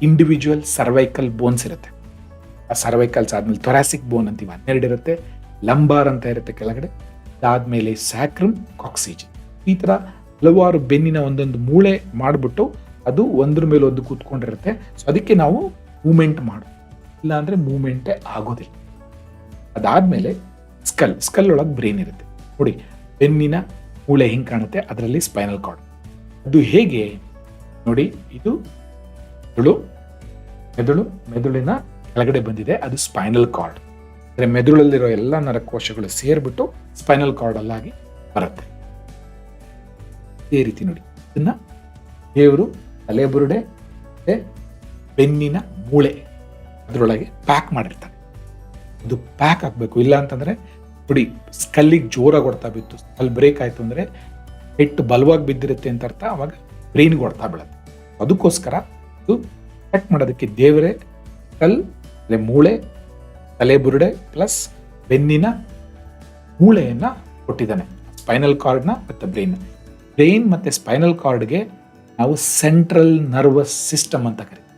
ಇಂಡಿವಿಜುವಲ್ ಸರ್ವೈಕಲ್ ಬೋನ್ಸ್ ಇರುತ್ತೆ. ಆ ಸರ್ವೈಕಲ್ಸ್ ಆದ್ಮೇಲೆ ಥೊರಾಸಿಕ್ ಬೋನ್ ಅಂತೀವಿ, 12 ಇರುತ್ತೆ. ಲಂಬಾರ್ ಅಂತ ಇರುತ್ತೆ ಕೆಳಗಡೆ, ಅದಾದ್ಮೇಲೆ ಸ್ಯಾಕ್ರಮ್, ಕಾಕ್ಸಿಜನ್. ಈ ತರ ಹಲವಾರು ಬೆನ್ನಿನ ಒಂದೊಂದು ಮೂಳೆ ಮಾಡ್ಬಿಟ್ಟು ಅದು ಒಂದ್ರ ಮೇಲೆ ಒಂದು ಕೂತ್ಕೊಂಡಿರುತ್ತೆ. ಸೊ ಅದಕ್ಕೆ ನಾವು ಮೂವ್ಮೆಂಟ್ ಮಾಡೋದು, ಇಲ್ಲ ಅಂದ್ರೆ ಮೂವ್ಮೆಂಟೇ ಆಗೋದಿಲ್ಲ. ಅದಾದ್ಮೇಲೆ ಸ್ಕಲ್ ಒಳಗೆ ಬ್ರೈನ್ ಇರುತ್ತೆ. ನೋಡಿ, ಬೆನ್ನಿನ ಮೂಳೆ ಹಿಂಗೆ ಕಾಣುತ್ತೆ, ಅದರಲ್ಲಿ ಸ್ಪೈನಲ್ ಕಾರ್ಡ್. ಅದು ಹೇಗೆ ನೋಡಿ, ಇದು ಮೆದುಳಿನ ಕೆಳಗಡೆ ಬಂದಿದೆ, ಅದು ಸ್ಪೈನಲ್ ಕಾರ್ಡ್. ಅಂದರೆ ಮೆದುಳಲ್ಲಿರೋ ಎಲ್ಲ ನರಕೋಶಗಳು ಸೇರಿಬಿಟ್ಟು ಸ್ಪೈನಲ್ ಕಾರ್ಡಲ್ಲಾಗಿ ಬರುತ್ತೆ. ಇದೇ ರೀತಿ ನೋಡಿ, ಇದನ್ನ ದೇವರು ತಲೆಬುರುಡೆ ಮತ್ತೆ ಬೆನ್ನಿನ ಮೂಳೆ ಅದರೊಳಗೆ ಪ್ಯಾಕ್ ಮಾಡಿರ್ತಾರೆ. ಇದು ಪ್ಯಾಕ್ ಆಗಬೇಕು, ಇಲ್ಲ ಅಂತಂದ್ರೆ ನೋಡಿ ಸ್ಕಲ್ಲಿಗೆ ಜೋರಾಗಿ ಹೊಡ್ತಾ ಬಿತ್ತು, ಸ್ಕಲ್ ಬ್ರೇಕ್ ಆಯ್ತು ಅಂದ್ರೆ ಪೆಟ್ಟು ಬಲವಾಗಿ ಬಿದ್ದಿರುತ್ತೆ ಅಂತ ಅರ್ಥ, ಅವಾಗ ಬ್ರೈನ್ಗೆ ಹೊಡ್ತಾ ಬೀಳುತ್ತೆ. ಅದಕ್ಕೋಸ್ಕರ ಇದು ಕಟ್ ಮಾಡೋದಕ್ಕೆ ದೇವರೇ ಸ್ಕಲ್ ಮೂಳೆ, ತಲೆಬುರುಡೆ ಪ್ಲಸ್ ಬೆನ್ನಿನ ಮೂಳೆಯನ್ನ ಕೊಟ್ಟಿದ್ದಾನೆ. ಸ್ಪೈನಲ್ ಕಾರ್ಡ್ನ ಮತ್ತು ಬ್ರೈನ್ ಮತ್ತೆ ಸ್ಪೈನಲ್ ಕಾರ್ಡ್ಗೆ ನಾವು ಸೆಂಟ್ರಲ್ ನರ್ವಸ್ ಸಿಸ್ಟಮ್ ಅಂತ ಕರಿತೀವಿ.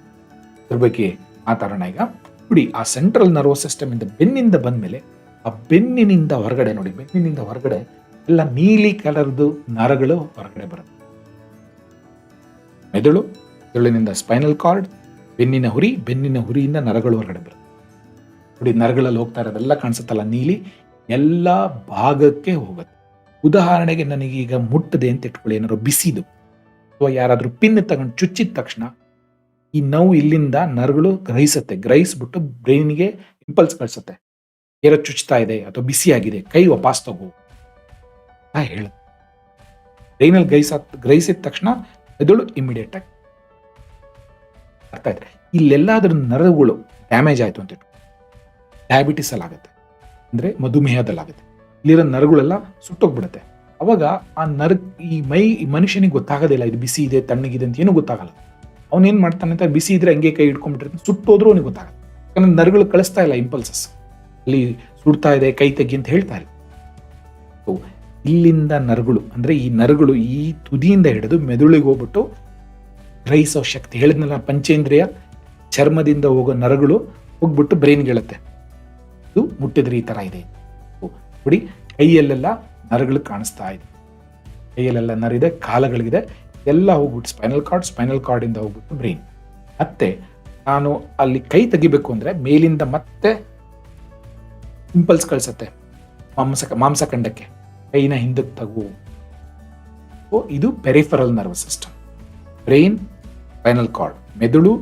ಅದ್ರ ಬಗ್ಗೆ ಮಾತಾಡೋಣ ಈಗ. ನೋಡಿ, ಆ ಸೆಂಟ್ರಲ್ ನರ್ವಸ್ ಸಿಸ್ಟಮ್ ಇಂದ ಬೆನ್ನಿಂದ ಬಂದ್ಮೇಲೆ ಆ ಬೆನ್ನಿನಿಂದ ಹೊರಗಡೆ ನೋಡಿ, ಬೆನ್ನಿನಿಂದ ಹೊರಗಡೆ ಎಲ್ಲ ನೀಲಿ ಕಲರ್ದು ನರಗಳು ಹೊರಗಡೆ ಬರುತ್ತೆ. ಮೆದುಳಿನಿಂದ ಸ್ಪೈನಲ್ ಕಾರ್ಡ್, ಬೆನ್ನಿನ ಹುರಿ, ಬೆನ್ನಿನ ಹುರಿಯಿಂದ ನರಗಳು ಹೊರಗಡೆ ಬರುತ್ತೆ. ನೋಡಿ, ನರಗಳಲ್ಲಿ ಹೋಗ್ತಾ ಇರೋದೆಲ್ಲ ಕಾಣಿಸುತ್ತಲ್ಲ ನೀಲಿ, ಎಲ್ಲ ಭಾಗಕ್ಕೆ ಹೋಗುತ್ತೆ. ಉದಾಹರಣೆಗೆ ನನಗೀಗ ಮುಟ್ಟದೆ ಅಂತ ಇಟ್ಕೊಳ್ಳಿ, ಏನಾದ್ರು ಬಿಸಿದು ಅಥವಾ ಯಾರಾದ್ರೂ ಪಿನ್ ತಗೊಂಡು ಚುಚ್ಚಿದ ತಕ್ಷಣ ಈ ನೋವು ಇಲ್ಲಿಂದ ನರಗಳು ಗ್ರಹಿಸ್ಬಿಟ್ಟು ಬ್ರೈನ್ಗೆ ಇಂಪಲ್ಸ್ ಕಳಿಸುತ್ತೆ, ಏನೋ ಚುಚ್ತಾ ಇದೆ ಅಥವಾ ಬಿಸಿ ಆಗಿದೆ, ಕೈ ವಾಪಸ್ ತಗೋ ಹೇಳುತ್ತೆ. ಬ್ರೈನಲ್ಲಿ ಗ್ರಹಿಸಿದ ತಕ್ಷಣ ಮೆದುಳು ಇಮಿಡಿಯೇಟ್ ಆಗಿ ಅರ್ಥ ಆಯ್ತು. ಇಲ್ಲೆಲ್ಲಾದ್ರೂ ನರಗಳು ಡ್ಯಾಮೇಜ್ ಆಯ್ತು ಅಂತ ಡಯಾಬಿಟಿಸ್ ಅಲ್ಲಿ ಆಗುತ್ತೆ, ಅಂದ್ರೆ ಮಧುಮೇಹದಲ್ಲಾಗುತ್ತೆ. ಇಲ್ಲಿರೋ ನರಗಳೆಲ್ಲ ಸುಟ್ಟೋಗ್ಬಿಡುತ್ತೆ. ಅವಾಗ ಆ ಈ ಮನುಷ್ಯನಿಗೆ ಗೊತ್ತಾಗೋದಿಲ್ಲ ಇದು ಬಿಸಿ ಇದೆ ತಣ್ಣಗಿದೆ ಅಂತ ಏನೂ ಗೊತ್ತಾಗಲ್ಲ. ಅವನೇನ್ ಮಾಡ್ತಾನೆ ಅಂತ ಬಿಸಿ ಇದ್ರೆ ಹಂಗೆ ಕೈ ಇಟ್ಕೊಂಡ್ಬಿಟ್ಟಿರ್ತಾನೆ, ಸುಟ್ಟೋದ್ರೂ ಅವನಿಗೆ ಗೊತ್ತಾಗಲ್ಲ. ಯಾಕಂದ್ರೆ ನರಗಳು ಕಳಿಸ್ತಾ ಇಲ್ಲ ಇಂಪಲ್ಸಸ್, ಅಲ್ಲಿ ಸುಡ್ತಾ ಇದೆ ಕೈ ತೆಗಿ ಅಂತ ಹೇಳ್ತಾ ಇಲ್ಲ. ಇಲ್ಲಿಂದ ನರಗಳು ಅಂದ್ರೆ ಈ ನರಗಳು ಈ ತುದಿಯಿಂದ ಹಿಡಿದು ಮೆದುಳಿಗೆ ಹೋಗ್ಬಿಟ್ಟು ಗ್ರಹಿಸೋ ಶಕ್ತಿ, ಹೇಳಿದ್ನಲ್ಲ ಪಂಚೇಂದ್ರಿಯ, ಚರ್ಮದಿಂದ ಹೋಗೋ ನರಗಳು ಹೋಗ್ಬಿಟ್ಟು ಬ್ರೈನ್ಗೆ ಹೇಳುತ್ತೆ ಇದು ಮುಟ್ಟಿದ್ರೆ ಈ ತರ ಇದೆ. ನೋಡಿ, ಕೈಯಲ್ಲೆಲ್ಲ ನರಗಳು ಕಾಣಿಸ್ತಾ ಇದೆ, ಕೈಯಲ್ಲೆಲ್ಲ ನರಿದೆ, ಕಾಲಗಳಿದೆ, ಎಲ್ಲ ಹೋಗ್ಬಿಟ್ಟು ಸ್ಪೈನಲ್ ಕಾರ್ಡ್ ಇಂದ ಹೋಗ್ಬಿಟ್ಟು ಬ್ರೈನ್. ಮತ್ತೆ ನಾನು ಅಲ್ಲಿ ಕೈ ತೆಗಿಬೇಕು ಅಂದ್ರೆ ಮೇಲಿಂದ ಮತ್ತೆ ಇಂಪಲ್ಸ್ ಕಳಿಸತ್ತೆ ಮಾಂಸಖಂಡಕ್ಕೆ, ಕೈನ ಹಿಂದಕ್ಕೆ ತಗೋ. ಇದು peripheral nervous system. Brain, spinal cord, ಮೆದುಳು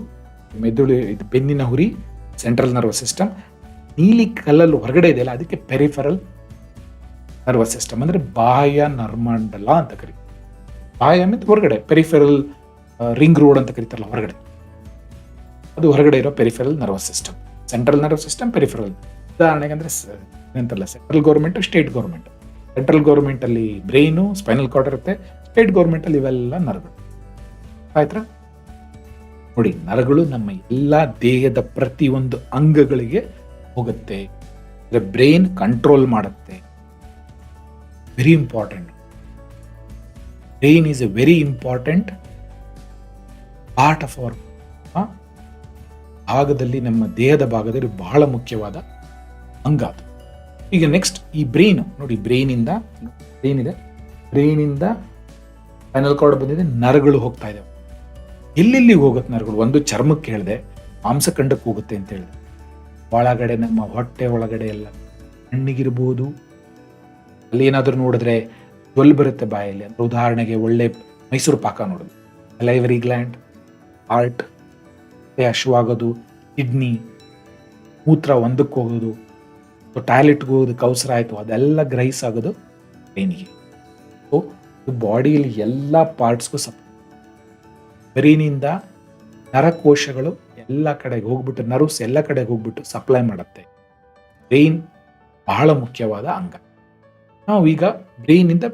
ಇದು ಬೆನ್ನಿನ ಹುರಿ, ಸೆಂಟ್ರಲ್ ನರ್ವಸ್ ಸಿಸ್ಟಮ್. ನೀಲಿ ಕಲ್ಲಲ್ಲಿ ಹೊರಗಡೆ ಇದೆಯಲ್ಲ ಅದಕ್ಕೆ ಪೆರಿಫೆರಲ್ ನರ್ವಸ್ ಸಿಸ್ಟಮ್, ಅಂದ್ರೆ ಬಾಹ್ಯ ನರ್ಮಂಡಲ ಅಂತ ಕರೀತಾರೆ. ಬಾಹ್ಯ ಅಂದ್ರೆ ಹೊರಗಡೆ, ಪೆರಿಫೆರಲ್ ರಿಂಗ್ ರೋಡ್ ಅಂತ ಕರೀತಾರಲ್ಲ ಹೊರಗಡೆ, ಅದು ಹೊರಗಡೆ ಇರೋ peripheral nervous system. Central nervous system, peripheral. ಉದಾಹರಣೆಗೆ ಅಂದ್ರೆ ಎಂತಲ್ಲ, central government, state government. Central government ಅಲ್ಲಿ ಬ್ರೈನು, ಸ್ಪೈನಲ್ ಕಾರ್ಡ್ ಇರುತ್ತೆ. ಸ್ಟೇಟ್ ಗೌರ್ಮೆಂಟ್ ಅಲ್ಲಿ ಇವೆಲ್ಲ ನರಗಳು. ಆಯ್ತಾ? ನೋಡಿ, ನರಗಳು ನಮ್ಮ ಎಲ್ಲಾ ದೇಹದ ಪ್ರತಿಯೊಂದು ಅಂಗಗಳಿಗೆ ಹೋಗುತ್ತೆ. ಬ್ರೈನ್ ಕಂಟ್ರೋಲ್ ಮಾಡುತ್ತೆ. Very important. Brain is A very important part of our ಭಾಗದಲ್ಲಿ, ನಮ್ಮ ದೇಹದ ಭಾಗದಲ್ಲಿ ಬಹಳ ಮುಖ್ಯವಾದ ಅಂಗ ಅದು. ಈಗ ನೆಕ್ಸ್ಟ್ ಈ ಬ್ರೈನ್ ನೋಡಿ, ಬ್ರೈನ್ ಇದೆ, ಬ್ರೈನಿಂದ ಸ್ಪೈನಲ್ ಕಾರ್ಡ್ ಬಂದಿದೆ, ನರಗಳು ಹೋಗ್ತಾ ಇದಾವೆ. ಎಲ್ಲೆಲ್ಲಿ ಹೋಗುತ್ತೆ ನರಗಳು? ಒಂದು ಚರ್ಮಕ್ಕೆ ಹೇಳಿದೆ, ಮಾಂಸಖಂಡಕ್ಕೆ ಹೋಗುತ್ತೆ ಅಂತ ಹೇಳಿದೆ, ಒಳಗಡೆ ನಮ್ಮ ಹೊಟ್ಟೆ ಒಳಗಡೆ ಎಲ್ಲ ಕಣ್ಣಿಗಿರ್ಬೋದು, ಅಲ್ಲಿ ಏನಾದರೂ ನೋಡಿದ್ರೆ ಜೊಲ್ ಬರುತ್ತೆ ಬಾಯಲ್ಲಿ. ಅಂದ್ರೆ ಉದಾಹರಣೆಗೆ ಒಳ್ಳೆ ಮೈಸೂರು ಪಾಕ ನೋಡೋದು, ಲೈವರಿ ಗ್ಲ್ಯಾಂಡ್, ಹಾರ್ಟ್, ಹಶುವಾಗೋದು, ಕಿಡ್ನಿ, ಮೂತ್ರ ಒಂದಕ್ಕೆ ಹೋಗೋದು, ಟಾಯ್ಲೆಟ್ಗೆ ಹೋಗೋದಕ್ಕೆ ಅವಸರ ಆಯಿತು, ಅದೆಲ್ಲ ಗ್ರಹಿಸಾಗೋದು ಬ್ರೈನಿಗೆ. ಸೊ ಬಾಡಿಯಲ್ಲಿ ಎಲ್ಲ ಪಾರ್ಟ್ಸ್ಗೂ ಬ್ರೈನಿಂದ ನರಕೋಶಗಳು ಎಲ್ಲ ಕಡೆಗೆ ಹೋಗ್ಬಿಟ್ಟು, ನರ್ವ್ಸ್ ಎಲ್ಲ ಕಡೆಗೆ ಹೋಗ್ಬಿಟ್ಟು ಸಪ್ಲೈ ಮಾಡುತ್ತೆ. ಬ್ರೈನ್ ಬಹಳ ಮುಖ್ಯವಾದ ಅಂಗ. ನಾವು ಈಗ ಬ್ರೈನಿಂದ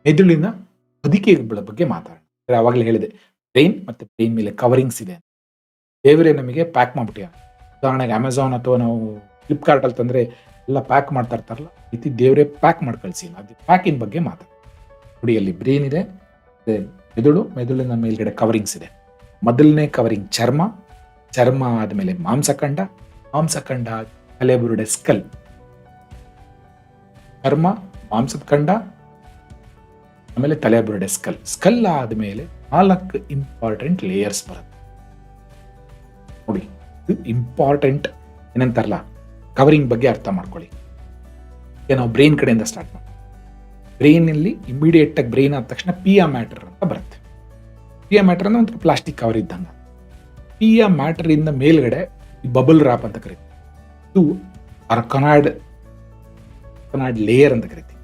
ಮೆದುಳಿನ ಹೊದಿಕೆಗಳ ಬಗ್ಗೆ ಮಾತಾಡೋಣ. ಆವಾಗಲೇ ಹೇಳಿದೆ, ಬ್ರೈನ್ ಮತ್ತೆ ಬ್ರೈನ್ ಮೇಲೆ ಕವರಿಂಗ್ಸ್ ಇದೆ, ದೇವರೇ ನಮಗೆ ಪ್ಯಾಕ್ ಮಾಡ್ಬಿಟ್ಟಿದ್ದಾರೆ. ಉದಾಹರಣೆಗೆ ಅಮೆಝಾನ್ ಅಥವಾ ನಾವು ಫ್ಲಿಪ್ಕಾರ್ಟ್ ಅಲ್ಲಿ ತಂದ್ರೆ ಎಲ್ಲ ಪ್ಯಾಕ್ ಮಾಡ್ತಾ ಇರ್ತಾರಲ್ಲ, ರೀತಿ ದೇವರೇ ಪ್ಯಾಕ್ ಮಾಡಿ ಕಳಿಸಿ. ಅದು ಪ್ಯಾಕಿನ ಬಗ್ಗೆ ಮಾತಾಡ. ನೋಡಿ, ಅಲ್ಲಿ ಬ್ರೈನ್ ಇದೆ, ಮೆದುಳಿನ ಮೇಲ್ಗಡೆ ಕವರಿಂಗ್ಸ್ ಇದೆ. ಮೊದಲನೇ ಕವರಿಂಗ್ ಚರ್ಮ ಆದಮೇಲೆ ಮಾಂಸಖಂಡ ತಲೆಬುರುಡೆ ಸ್ಕಲ್, ಚರ್ಮ, ಮಾಂಸದ ಖಂಡ, ಆಮೇಲೆ ತಲೆಬುರುಡೆ ಸ್ಕಲ್ ಆದ್ಮೇಲೆ 4 ಇಂಪಾರ್ಟೆಂಟ್ ಲೇಯರ್ಸ್ ಬರುತ್ತೆ. ನೋಡಿ, ಇದು ಇಂಪಾರ್ಟೆಂಟ್ ಏನಂತಾರಲ್ಲ, ಕವರಿಂಗ್ ಬಗ್ಗೆ ಅರ್ಥ ಮಾಡ್ಕೊಳ್ಳಿ. ನಾವು ಬ್ರೈನ್ ಕಡೆಯಿಂದ ಸ್ಟಾರ್ಟ್ ಮಾಡಿ. ಬ್ರೈನ್ ಅಲ್ಲಿ ಇಮಿಡಿಯೇಟ್ ಆಗಿ ಬ್ರೈನ್ ಆದ ತಕ್ಷಣ ಪಿಯಾ ಮ್ಯಾಟರ್ ಅಂತ ಬರುತ್ತೆ. ಪಿಯಾ ಮ್ಯಾಟರ್ ಅಂದ್ರೆ ಒಂದು ಪ್ಲಾಸ್ಟಿಕ್ ಕವರ್ ಇದ್ದಂಗ. ಪಿಯಾ ಮ್ಯಾಟರ್ ಇಂದ ಮೇಲ್ಗಡೆ ಬಬಲ್ ರ್ಯಾಪ್ ಅಂತ ಕರೀತೀವಿ. ಇದು ಅರ್ಕನಾಯ್ಡ್ ಲೇಯರ್ ಅಂತ ಕರಿತೀವಿ.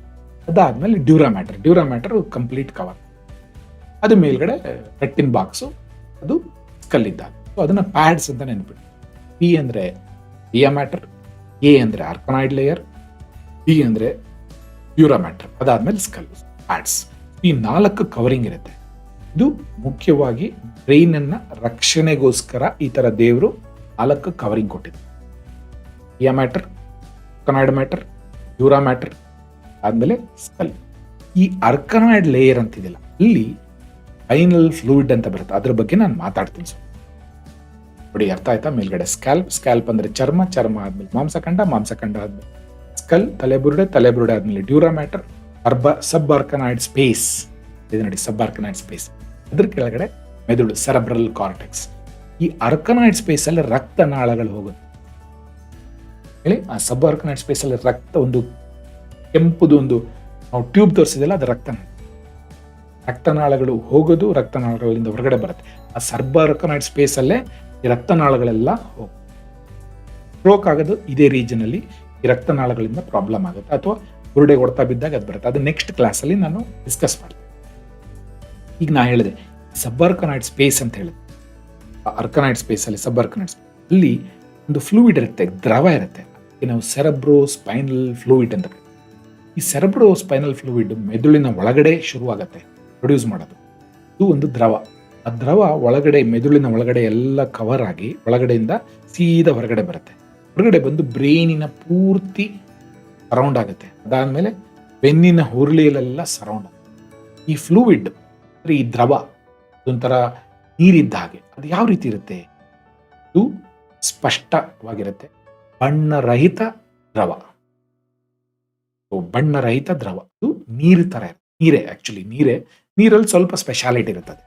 ಅದಾದ್ಮೇಲೆ ಡ್ಯೂರಾಮ್ಯಾಟರ್ ಕಂಪ್ಲೀಟ್ ಕವರ್. ಅದು ಮೇಲ್ಗಡೆ ರೆಟ್ಟಿನ್ ಬಾಕ್ಸು, ಅದು ಸ್ಕಲ್ ಇದ್ದಾಗ. ಸೊ ಅದನ್ನ ಪ್ಯಾಡ್ಸ್ ಅಂತ ನೆನ್ಪಿಟ್ಟು. ಪಿ ಅಂದ್ರೆ ಡಿಯಾಮ್ಯಾಟರ್, ಎ ಅಂದ್ರೆ ಆರ್ಕನಾಯ್ಡ್ ಲೇಯರ್, ಬಿ ಅಂದ್ರೆ ಡ್ಯೂರಾಮ್ಯಾಟರ್, ಅದಾದ್ಮೇಲೆ ಸ್ಕಲ್, ಪ್ಯಾಡ್ಸ್. ಈ 4 ಕವರಿಂಗ್ ಇರುತ್ತೆ. ಇದು ಮುಖ್ಯವಾಗಿ ಬ್ರೈನ್ ಅನ್ನ ರಕ್ಷಣೆಗೋಸ್ಕರ ಈ ತರ ದೇವರು 4 ಕವರಿಂಗ್ ಕೊಟ್ಟಿದೆ. ಡಿಯಾಮ್ಯಾಟರ್, ಆರ್ಕನಾಯ್ಡ್ ಮ್ಯಾಟರ್, ಡ್ಯೂರಾಮ್ಯಾಟರ್, ಆದ್ಮೇಲೆ ಸ್ಕಲ್. ಈ ಆರ್ಕನಾಯ್ಡ್ ಲೇಯರ್ ಅಂತಿದಿಲ್ಲ, ಅಲ್ಲಿ ಫೈನಲ್ ಫ್ಲೂಯಿಡ್ ಅಂತ ಬರುತ್ತೆ. ಅದ್ರ ಬಗ್ಗೆ ನಾನು ಮಾತಾಡ್ತೀನಿ. ನೋಡಿ, ಅರ್ಥ ಆಯ್ತಾ? ಮೇಲ್ಗಡೆ ಸ್ಕ್ಯಾಲ್ಪ್ ಅಂದ್ರೆ ಚರ್ಮ ಆದ್ಮೇಲೆ ಮಾಂಸಖಂಡ ಆದ್ಮೇಲೆ ಸ್ಕಲ್, ತಲೆಬುರುಡೆ ಆದ್ಮೇಲೆ ಡ್ಯೂರಾಮ್ಯಾಟರ್, ಸಬ್ ಆರ್ಕನಾಯ್ಡ್ ಸ್ಪೇಸ್. ಇದು ನೋಡಿ, ಸಬ್ ಆರ್ಕನಾಯ್ಡ್ ಸ್ಪೇಸ್. ಅದ್ರ ಕೆಳಗಡೆ ಮೆದುಳು, ಸೆರೆಬ್ರಲ್ ಕಾರ್ಟೆಕ್ಸ್. ಈ ಆರ್ಕನಾಯ್ಡ್ ಸ್ಪೇಸ್ ಅಲ್ಲಿ ರಕ್ತನಾಳಗಳು ಹೋಗುತ್ತೆ. ಹೇಳಿ, ಆ ಸಬ್ ಆರ್ಕನಾಯ್ಡ್ ಸ್ಪೇಸ್ ಅಲ್ಲಿ ರಕ್ತ, ಒಂದು ಕೆಂಪುದು ಒಂದು ನಾವು ಟ್ಯೂಬ್ ತೋರಿಸಿದಲ್ಲ, ಅದು ರಕ್ತನಾಳಗಳು ಹೋಗೋದು, ರಕ್ತನಾಳಗಳಿಂದ ಹೊರಗಡೆ ಬರುತ್ತೆ. ಆ ಸಬ್ ಆರ್ಕನಾಯ್ಡ್ ಸ್ಪೇಸ್ ಅಲ್ಲೇ ಈ ರಕ್ತನಾಳಗಳೆಲ್ಲ ಸ್ಟ್ರೋಕ್ ಆಗೋದು ಇದೇ ರೀಜನ್ ಅಲ್ಲಿ. ಈ ರಕ್ತನಾಳಗಳಿಂದ ಪ್ರಾಬ್ಲಮ್ ಆಗುತ್ತೆ, ಅಥವಾ ಬುರುಡೆ ಹೊಡ್ತಾ ಬಿದ್ದಾಗ ಅದು ಬರುತ್ತೆ. ಅದು ನೆಕ್ಸ್ಟ್ ಕ್ಲಾಸ್ ಅಲ್ಲಿ ನಾನು ಡಿಸ್ಕಸ್ ಮಾಡ್ತೀನಿ. ಈಗ ನಾ ಹೇಳಿದೆ ಸಬ್ ಆರ್ಕನಾಯ್ಡ್ ಸ್ಪೇಸ್ ಅಂತ ಹೇಳಿದೆ. ಆರ್ಕನಾಯ್ಡ್ ಸ್ಪೇಸ್ ಅಲ್ಲಿ, ಸಬ್ ಆರ್ಕನಾಯ್ಡ್ ಸ್ಪೇಸ್ ಅಲ್ಲಿ ಒಂದು ಫ್ಲೂಯಿಡ್ ಇರುತ್ತೆ, ದ್ರವ ಇರುತ್ತೆ. ನಾವು ಸೆರೆಬ್ರೋ ಸ್ಪೈನಲ್ ಫ್ಲೂಯಿಡ್ ಅಂತ ಕರಿತೀವಿ. ಈ ಸೆರೆಬ್ರೋ ಸ್ಪೈನಲ್ ಫ್ಲೂಯಿಡ್ ಮೆದುಳಿನ ಒಳಗಡೆ ಶುರುವಾಗತ್ತೆ ಪ್ರೊಡ್ಯೂಸ್ ಮಾಡೋದು. ಇದು ಒಂದು ದ್ರವ. ಆ ದ್ರವ ಒಳಗಡೆ, ಮೆದುಳಿನ ಒಳಗಡೆ ಎಲ್ಲ ಕವರ್ ಆಗಿ ಒಳಗಡೆಯಿಂದ ಸೀದಾ ಹೊರಗಡೆ ಬರುತ್ತೆ. ಹೊರಗಡೆ ಬಂದು ಬ್ರೈನಿನ ಪೂರ್ತಿ ಸರೌಂಡ್ ಆಗುತ್ತೆ. ಅದಾದ್ಮೇಲೆ ಬೆನ್ನಿನ ಹುರುಳಿಯಲ್ಲೆಲ್ಲ ಸರೌಂಡ್ ಆಗುತ್ತೆ. ಈ ಫ್ಲೂಯಿಡ್, ಈ ದ್ರವ ಅದೊಂಥರ ನೀರಿದ್ದ ಹಾಗೆ. ಅದು ಯಾವ ರೀತಿ ಇರುತ್ತೆ? ಇದು ಸ್ಪಷ್ಟವಾಗಿರುತ್ತೆ, ಬಣ್ಣರಹಿತ ದ್ರವ. ಬಣ್ಣರಹಿತ ದ್ರವ, ಇದು ನೀರು ತರ ಇರುತ್ತೆ. ನೀರಲ್ಲಿ ಸ್ವಲ್ಪ ಸ್ಪೆಷಾಲಿಟಿ ಇರುತ್ತದೆ.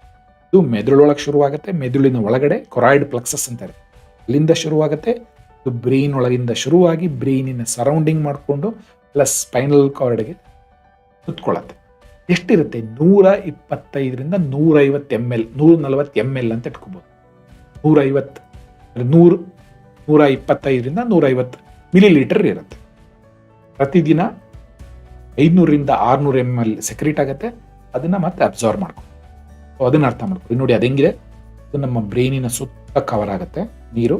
ಇದು ಮೆದುಳೊಳಗೆ ಶುರುವಾಗುತ್ತೆ. ಮೆದುಳಿನ ಒಳಗಡೆ ಕೊರಾಯ್ಡ್ ಪ್ಲೆಕ್ಸಸ್ ಅಂತ ಇರುತ್ತೆ, ಅಲ್ಲಿಂದ ಶುರುವಾಗುತ್ತೆ. ಇದು ಬ್ರೈನ್ ಒಳಗಿಂದ ಶುರುವಾಗಿ ಬ್ರೈನಿನ ಸರೌಂಡಿಂಗ್ ಮಾಡಿಕೊಂಡು ಪ್ಲಸ್ ಸ್ಪೈನಲ್ ಕಾರ್ಡ್ಗೆ ಸುತ್ಕೊಳ್ಳುತ್ತೆ. ಎಷ್ಟಿರುತ್ತೆ? 125ರಿಂದ 150 ml, 140 ml ಅಂತ ಇಟ್ಕೋಬಹುದು. 125ರಿಂದ 150 ಮಿಲಿಲೀಟರ್ ಇರುತ್ತೆ. ಪ್ರತಿದಿನ 500ರಿಂದ 600 ml ಸೆಕ್ರೀಟ್ ಆಗುತ್ತೆ. ಅದನ್ನ ಮತ್ತೆ ಅಬ್ಸಾರ್ವ್ ಮಾಡ್ಕೊ. ಅದನ್ನ ಅರ್ಥ ಮಾಡ್ಕೊಳ್ಳಿ. ನೋಡಿ, ಅದೆಂಗಿದೆ? ಅದು ನಮ್ಮ ಬ್ರೈನಿನ ಸುತ್ತ ಕವರ್ ಆಗುತ್ತೆ. ನೀರು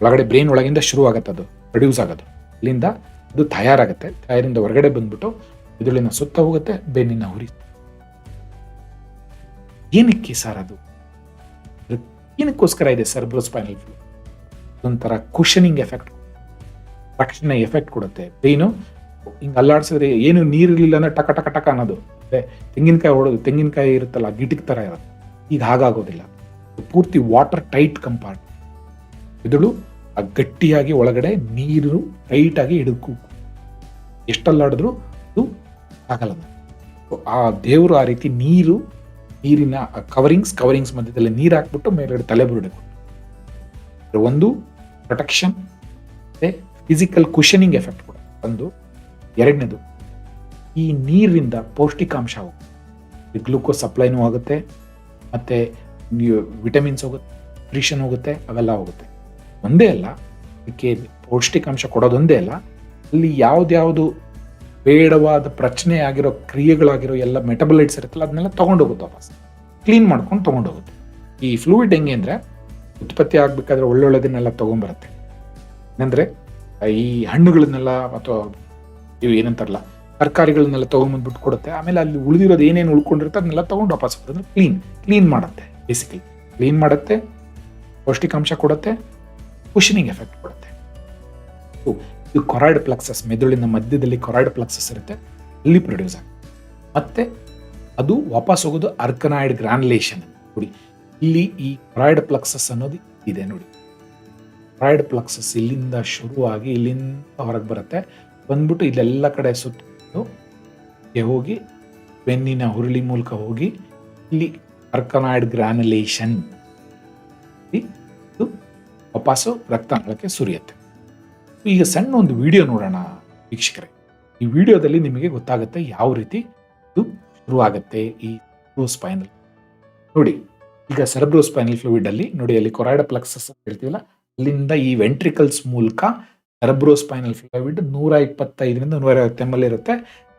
ಒಳಗಡೆ ಬ್ರೈನ್ ಒಳಗಿಂದ ಶುರು ಆಗುತ್ತೆ, ಅದು ಪ್ರೊಡ್ಯೂಸ್ ಆಗೋದು. ಇಲ್ಲಿಂದ ಅದು ತಯಾರಾಗುತ್ತೆ. ತಯಾರಿಂದ ಹೊರಗಡೆ ಬಂದ್ಬಿಟ್ಟು ಮೆದುಳಿನ ಸುತ್ತ ಹೋಗುತ್ತೆ, ಬೆನ್ನಿನ ಹುರಿ. ಏನಕ್ಕೆ ಸರ್ ಅದು? ಏನಕ್ಕೋಸ್ಕರ ಇದೆ ಸೆರೆಬ್ರೋಸ್ಪೈನಲ್ ಫ್ಲೂಯಿಡ್? ಒಂಥರ ಕುಷನಿಂಗ್ ಎಫೆಕ್ಟ್, ರಕ್ಷಣೆ ಎಫೆಕ್ಟ್ ಕೊಡುತ್ತೆ. ಬ್ರೈನು ಹಿಂಗೆ ಅಲ್ಲಾಡ್ಸಿದ್ರೆ ಏನು ನೀರಿರಲಿಲ್ಲ ಅಂದ್ರೆ ಟಕ ಟಕ ಟಕ ಅನ್ನೋದು. ತೆಂಗಿನಕಾಯಿ ಇರುತ್ತಲ್ಲ, ಗಿಟಕ್ ತರ ಇರುತ್ತೆ. ಈಗ ಹಾಗಾಗೋದಿಲ್ಲ. ಪೂರ್ತಿ ವಾಟರ್ ಟೈಟ್ ಕಂಪಾರ್ಟ್. ಮೆದುಳು ಗಟ್ಟಿಯಾಗಿ ಒಳಗಡೆ ನೀರು ಟೈಟ್ ಆಗಿ ಹಿಡಿದು ಎಷ್ಟಲ್ಲಾಡಿದ್ರು ಅದು ಆಗಲ್ಲ. ಆ ದೇವರು ಆ ರೀತಿ ನೀರಿನ ಕವರಿಂಗ್ಸ್ ಮಧ್ಯದಲ್ಲಿ ನೀರು ಹಾಕ್ಬಿಟ್ಟು ಮೇಲ್ಗಡೆ ತಲೆಬುರುಡೆ ಕೊಟ್ಟು ಒಂದು ಪ್ರೊಟೆಕ್ಷನ್ ಮತ್ತೆ ಫಿಸಿಕಲ್ ಕುಷನಿಂಗ್ ಎಫೆಕ್ಟ್ ಕೂಡ ಒಂದು. ಎರಡನೇದು, ಈ ನೀರಿನಿಂದ ಪೌಷ್ಟಿಕಾಂಶ ಹೋಗುತ್ತೆ, ಗ್ಲೂಕೋಸ್ ಸಪ್ಲೈನೂ ಆಗುತ್ತೆ, ಮತ್ತೆ ವಿಟಮಿನ್ಸ್ ಹೋಗುತ್ತೆ, ನ್ಯೂಟ್ರಿಷನ್ ಹೋಗುತ್ತೆ, ಅವೆಲ್ಲ ಹೋಗುತ್ತೆ. ಒಂದೇ ಅಲ್ಲ, ಇದಕ್ಕೆ ಪೌಷ್ಟಿಕಾಂಶ ಕೊಡೋದೊಂದೇ ಅಲ್ಲ, ಅಲ್ಲಿ ಯಾವ್ದು ಬೇಡವಾದ ಪ್ರಚನೆ ಆಗಿರೋ ಕ್ರಿಯೆಗಳಾಗಿರೋ ಎಲ್ಲ ಮೆಟಬಲೈಟ್ಸ್ ಇರುತ್ತಲ್ಲ, ಅದನ್ನೆಲ್ಲ ತಗೊಂಡೋಗುತ್ತೆ, ವಾಪಸ್ ಕ್ಲೀನ್ ಮಾಡ್ಕೊಂಡು ತಗೊಂಡೋಗುತ್ತೆ. ಈ ಫ್ಲೂಯಿಡ್ ಹೆಂಗೆ ಅಂದ್ರೆ, ಉತ್ಪತ್ತಿ ಆಗ್ಬೇಕಾದ್ರೆ ಒಳ್ಳೊಳ್ಳೆದನ್ನೆಲ್ಲ ತಗೊಂಡ್ಬರುತ್ತೆ. ಏನಂದ್ರೆ ಈ ಹಣ್ಣುಗಳನ್ನೆಲ್ಲ ಅಥವಾ ಇವು ಏನಂತಾರಲ್ಲ ತರಕಾರಿಗಳನ್ನೆಲ್ಲ ತಗೊಂಡ್ಬಂದ್ಬಿಟ್ಟು ಕೊಡುತ್ತೆ. ಆಮೇಲೆ ಅಲ್ಲಿ ಉಳಿದಿರೋದು ಏನೇನು ಉಳ್ಕೊಂಡಿರುತ್ತೆ ಅದನ್ನೆಲ್ಲ ತಗೊಂಡು ವಾಪಸ್ ಬರೋದ್ರೆ ಕ್ಲೀನ್ ಮಾಡುತ್ತೆ. ಬೇಸಿಕಲಿ ಕ್ಲೀನ್ ಮಾಡುತ್ತೆ, ಪೌಷ್ಟಿಕಾಂಶ ಕೊಡುತ್ತೆ, ಕುಷನಿಂಗ್ ಎಫೆಕ್ಟ್ ಕೊಡುತ್ತೆ. ಇದು ಕೊರಾಯ್ಡ್ ಪ್ಲೆಕ್ಸಸ್, ಮೆದುಳಿನ ಮಧ್ಯದಲ್ಲಿ ಕೊರಾಯ್ಡ್ ಪ್ಲೆಕ್ಸಸ್ ಇರುತ್ತೆ, ಅಲ್ಲಿ ಪ್ರೊಡ್ಯೂಸ್ ಆಗುತ್ತೆ. ಮತ್ತೆ ಅದು ವಾಪಸ್ ಹೋಗೋದು ಆರ್ಕನಾಯ್ಡ್ ಗ್ರಾನ್ಯುಲೇಷನ್. ನೋಡಿ, ಇಲ್ಲಿ ಈ ಕೊರಾಯ್ಡ್ ಪ್ಲೆಕ್ಸಸ್ ಅನ್ನೋದು ಇದೆ. ನೋಡಿ, ಕೊರಾಯ್ಡ್ ಪ್ಲೆಕ್ಸಸ್ ಇಲ್ಲಿಂದ ಶುರುವಾಗಿ ಇಲ್ಲಿಂದ ಹೊರಗೆ ಬರುತ್ತೆ, ಬಂದ್ಬಿಟ್ಟು ಇಲ್ಲೆಲ್ಲ ಕಡೆ ಸುತ್ತ ಹೋಗಿ ಬೆನ್ನಿನ ಹುರುಳಿ ಮೂಲಕ ಹೋಗಿ ಇಲ್ಲಿ ಆರ್ಕನಾಯ್ಡ್ ಗ್ರಾನ್ಯುಲೇಷನ್ ಇದು ವಾಪಸ್ಸು ರಕ್ತನಾಳಕ್ಕೆ ಸುರಿಯುತ್ತೆ. ಈಗ ಸಣ್ಣ ಒಂದು ವಿಡಿಯೋ ನೋಡೋಣ ವೀಕ್ಷಕರೇ. ಈ ವಿಡಿಯೋದಲ್ಲಿ ನಿಮಗೆ ಗೊತ್ತಾಗುತ್ತೆ ಯಾವ ರೀತಿ ಇದು ಶುರುವಾಗುತ್ತೆ ಈ ಸೆರೆಬ್ರೋಸ್ಪೈನಲ್. ನೋಡಿ, ಈಗ ಸೆರೆಬ್ರೋಸ್ಪೈನಲ್ ಫ್ಲೂಯಿಡ್ ಅಲ್ಲಿ ನೋಡಿ, ಅಲ್ಲಿ ಕೊರಾಯ್ಡ್ ಪ್ಲೆಕ್ಸಸ್ ಇರ್ತೀವಲ್ಲ, ಅಲ್ಲಿಂದ ಈ ವೆಂಟ್ರಿಕಲ್ಸ್ ಮೂಲಕ ಸೆರೆಬ್ರೋಸ್ಪೈನಲ್ ಫ್ಲೂಯಿಡ್ 125ರಿಂದ 150 ml ಇರುತ್ತೆ.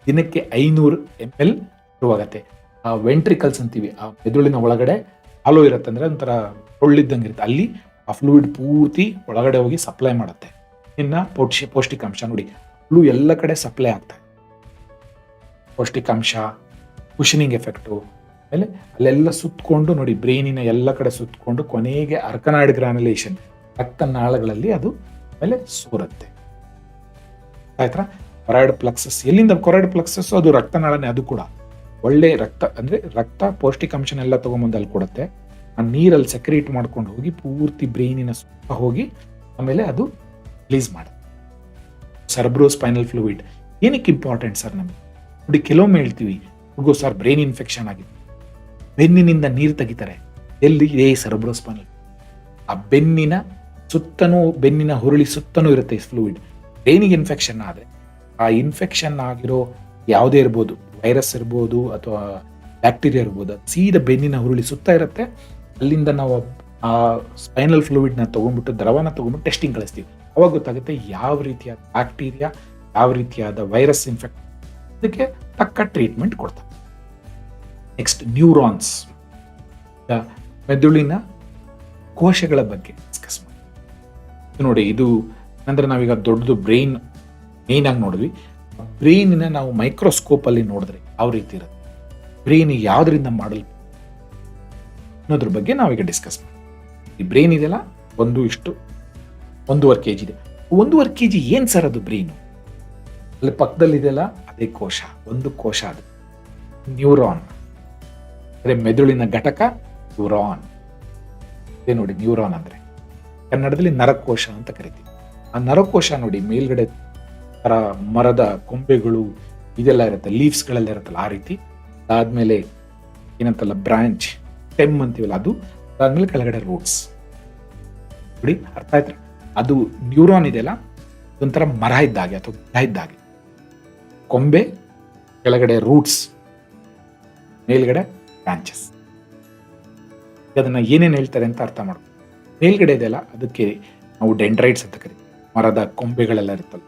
ದಿನಕ್ಕೆ 500 ml ಶುರುವಾಗತ್ತೆ. ಆ ವೆಂಟ್ರಿಕಲ್ಸ್ ಅಂತೀವಿ, ಆ ಮೆದುಳಿನ ಒಳಗಡೆ ಹಾಲೋ ಇರುತ್ತೆ, ಅಂದ್ರೆ ಒಂಥರ ಟೊಳ್ಳಿದ್ದಂಗೆ ಇರುತ್ತೆ, ಅಲ್ಲಿ ಆ ಫ್ಲೂಯಿಡ್ ಪೂರ್ತಿ ಒಳಗಡೆ ಹೋಗಿ ಸಪ್ಲೈ ಮಾಡುತ್ತೆ. ಇನ್ನ ಪೌಷ್ಟಿಕಾಂಶ ನೋಡಿ, ಫ್ಲೂ ಎಲ್ಲ ಕಡೆ ಸಪ್ಲೈ ಆಗ್ತಾ ಇದೆ. ಪೌಷ್ಟಿಕಾಂಶ, ಕುಷನಿಂಗ್ ಎಫೆಕ್ಟು, ಆಮೇಲೆ ಅಲ್ಲೆಲ್ಲ ಸುತ್ತಕೊಂಡು ನೋಡಿ, ಬ್ರೈನಿನ ಎಲ್ಲ ಕಡೆ ಸುತ್ತಕೊಂಡು ಕೊನೆಗೆ ಅರ್ಕನಾಯ್ಡ್ ಗ್ರಾನುಲೇಷನ್ ರಕ್ತನಾಳಗಳಲ್ಲಿ ಅದು ಆಮೇಲೆ ಸೋರುತ್ತೆ. ಆಯ್ತಾ? ಕೊರಾಯ್ಡ್ ಪ್ಲಕ್ಸಸ್, ಎಲ್ಲಿಂದ ಕೊರಾಯ್ಡ್ ಪ್ಲಕ್ಸಸ್? ಅದು ರಕ್ತನಾಳನೆ, ಅದು ಕೂಡ ಒಳ್ಳೆ ರಕ್ತ, ಅಂದ್ರೆ ರಕ್ತ ಪೌಷ್ಟಿಕಾಂಶನೆಲ್ಲ ತಗೊಂಬಂದು ಅಲ್ಲಿ ಕೊಡುತ್ತೆ. ಆ ನೀರಲ್ಲಿ ಸೆಕ್ರೇಟ್ ಮಾಡ್ಕೊಂಡು ಹೋಗಿ ಪೂರ್ತಿ ಬ್ರೈನಿನ ಸುತ್ತ ಹೋಗಿ ಆಮೇಲೆ ಅದು ರಿಲೀಸ್ ಮಾಡುತ್ತೆ. ಸೆರೆಬ್ರೋಸ್ಪೈನಲ್ ಫ್ಲೂಯಿಡ್ ಏನಕ್ಕೆ ಇಂಪಾರ್ಟೆಂಟ್ ಸರ್ ನಮಗೆ? ನೋಡಿ, ಕೆಲವೊಮ್ಮೆ ಹೇಳ್ತೀವಿ ಸರ್ ಬ್ರೈನ್ ಇನ್ಫೆಕ್ಷನ್ ಆಗಿದೆ, ಬೆನ್ನಿನಿಂದ ನೀರು ತೆಗಿತಾರೆ. ಎಲ್ಲಿ? ಸೆರೆಬ್ರೋಸ್ಪೈನಲ್. ಆ ಬೆನ್ನಿನ ಸುತ್ತನೂ, ಬೆನ್ನಿನ ಹುರುಳಿ ಸುತ್ತನೂ ಇರುತ್ತೆ ಈ ಫ್ಲೂಯಿಡ್. ಬ್ರೈನಿಗೆ ಇನ್ಫೆಕ್ಷನ್ ಆದರೆ, ಆ ಇನ್ಫೆಕ್ಷನ್ ಆಗಿರೋ ಯಾವುದೇ ಇರ್ಬೋದು, ವೈರಸ್ ಇರ್ಬೋದು ಅಥವಾ ಬ್ಯಾಕ್ಟೀರಿಯಾ ಇರ್ಬೋದು, ಸೀದಾ ಬೆನ್ನಿನ ಹುರುಳಿ ಸುತ್ತ ಇರುತ್ತೆ. ಅಲ್ಲಿಂದ ನಾವು ಆ ಸ್ಪೈನಲ್ ಫ್ಲೂಯಿಡ್ನ ತೊಗೊಂಡ್ಬಿಟ್ಟು, ದ್ರವನ ತೊಗೊಂಡ್ಬಿಟ್ಟು ಟೆಸ್ಟಿಂಗ್ ಕಳಿಸ್ತೀವಿ. ಅವಾಗ ಗೊತ್ತಾಗುತ್ತೆ ಯಾವ ರೀತಿಯಾದ ಬ್ಯಾಕ್ಟೀರಿಯಾ, ಯಾವ ರೀತಿಯಾದ ವೈರಸ್ ಇನ್ಫೆಕ್ಟ್, ಅದಕ್ಕೆ ತಕ್ಕ ಟ್ರೀಟ್ಮೆಂಟ್ ಕೊಡ್ತಾರೆ. ನೆಕ್ಸ್ಟ್, ನ್ಯೂರಾನ್ಸ್, ಮೆದುಳಿನ ಕೋಶಗಳ ಬಗ್ಗೆ ಡಿಸ್ಕಸ್ ಮಾಡಿ. ನೋಡಿ, ಇದು ಅಂದ್ರೆ ನಾವೀಗ ದೊಡ್ಡದು ಬ್ರೈನ್ ಮೇನ್ ಆಗಿ ನೋಡಿದ್ವಿ. ಬ್ರೈನಿನ ನಾವು ಮೈಕ್ರೋಸ್ಕೋಪ್ ಅಲ್ಲಿ ನೋಡಿದ್ರೆ ಯಾವ ರೀತಿ ಇರುತ್ತೆ, ಬ್ರೈನ್ ಯಾವ್ದ್ರಿಂದ ಮಾಡಲ್ ಅನ್ನೋದ್ರ ಬಗ್ಗೆ ನಾವೀಗ ಡಿಸ್ಕಸ್ ಮಾಡಿ. ಈ ಬ್ರೈನ್ ಇದೆಲ್ಲ 1:1.5 kg ಇದೆ. 1.5 kg ಏನ್ ಸರ್ ಅದು ಬ್ರೈನು? ಅಲ್ಲಿ ಪಕ್ಕದಲ್ಲಿ ಇದೆಲ್ಲ ಅದೇ ಕೋಶ, ಒಂದು ಕೋಶ, ಅದು ನ್ಯೂರಾನ್, ಅಂದ್ರೆ ಮೆದುಳಿನ ಘಟಕ ನ್ಯೂರಾನ್. ಇದೇ ನೋಡಿ ನ್ಯೂರಾನ್ ಅಂದ್ರೆ, ಕನ್ನಡದಲ್ಲಿ ನರಕೋಶ ಅಂತ ಕರಿತೀವಿ. ಆ ನರಕೋಶ ನೋಡಿ, ಮೇಲ್ಗಡೆ ತರ ಮರದ ಕೊಂಬೆಗಳು ಇದೆಲ್ಲ ಇರುತ್ತೆ, ಲೀವ್ಸ್ ಗಳೆಲ್ಲ ಇರುತ್ತಲ್ಲ ಆ ರೀತಿ. ಅದಾದ್ಮೇಲೆ ಏನಂತಲ್ಲ ಬ್ರಾಂಚ್, ಸ್ಟೆಮ್ ಅಂತೀವಲ್ಲ ಅದು, ಅದಾದ್ಮೇಲೆ ಕೆಳಗಡೆ ರೂಟ್ಸ್. ನೋಡಿ, ಅರ್ಥ ಆಯ್ತಾ? ಅದು ನ್ಯೂರಾನ್ ಇದೆಯಲ್ಲ, ಒಂಥರ ಮರ ಇದ್ದಾಗೆ ಅಥವಾ ಗಿಡ ಇದ್ದಾಗೆ, ಕೊಂಬೆ, ಕೆಳಗಡೆ ರೂಟ್ಸ್, ಮೇಲ್ಗಡೆ ಬ್ರಾಂಚಸ್. ಅದನ್ನ ಏನೇನು ಹೇಳ್ತಾರೆ ಅಂತ ಅರ್ಥ ಮಾಡ್ಕೊ. ಮೇಲ್ಗಡೆ ಇದೆಯಲ್ಲ, ಅದಕ್ಕೆ ನಾವು ಡೆಂಡ್ರೈಟ್ಸ್ ಅಂತ ಕರಿತೀವಿ. ಮರದ ಕೊಂಬೆಗಳೆಲ್ಲ ಇರುತ್ತಲ್ಲ,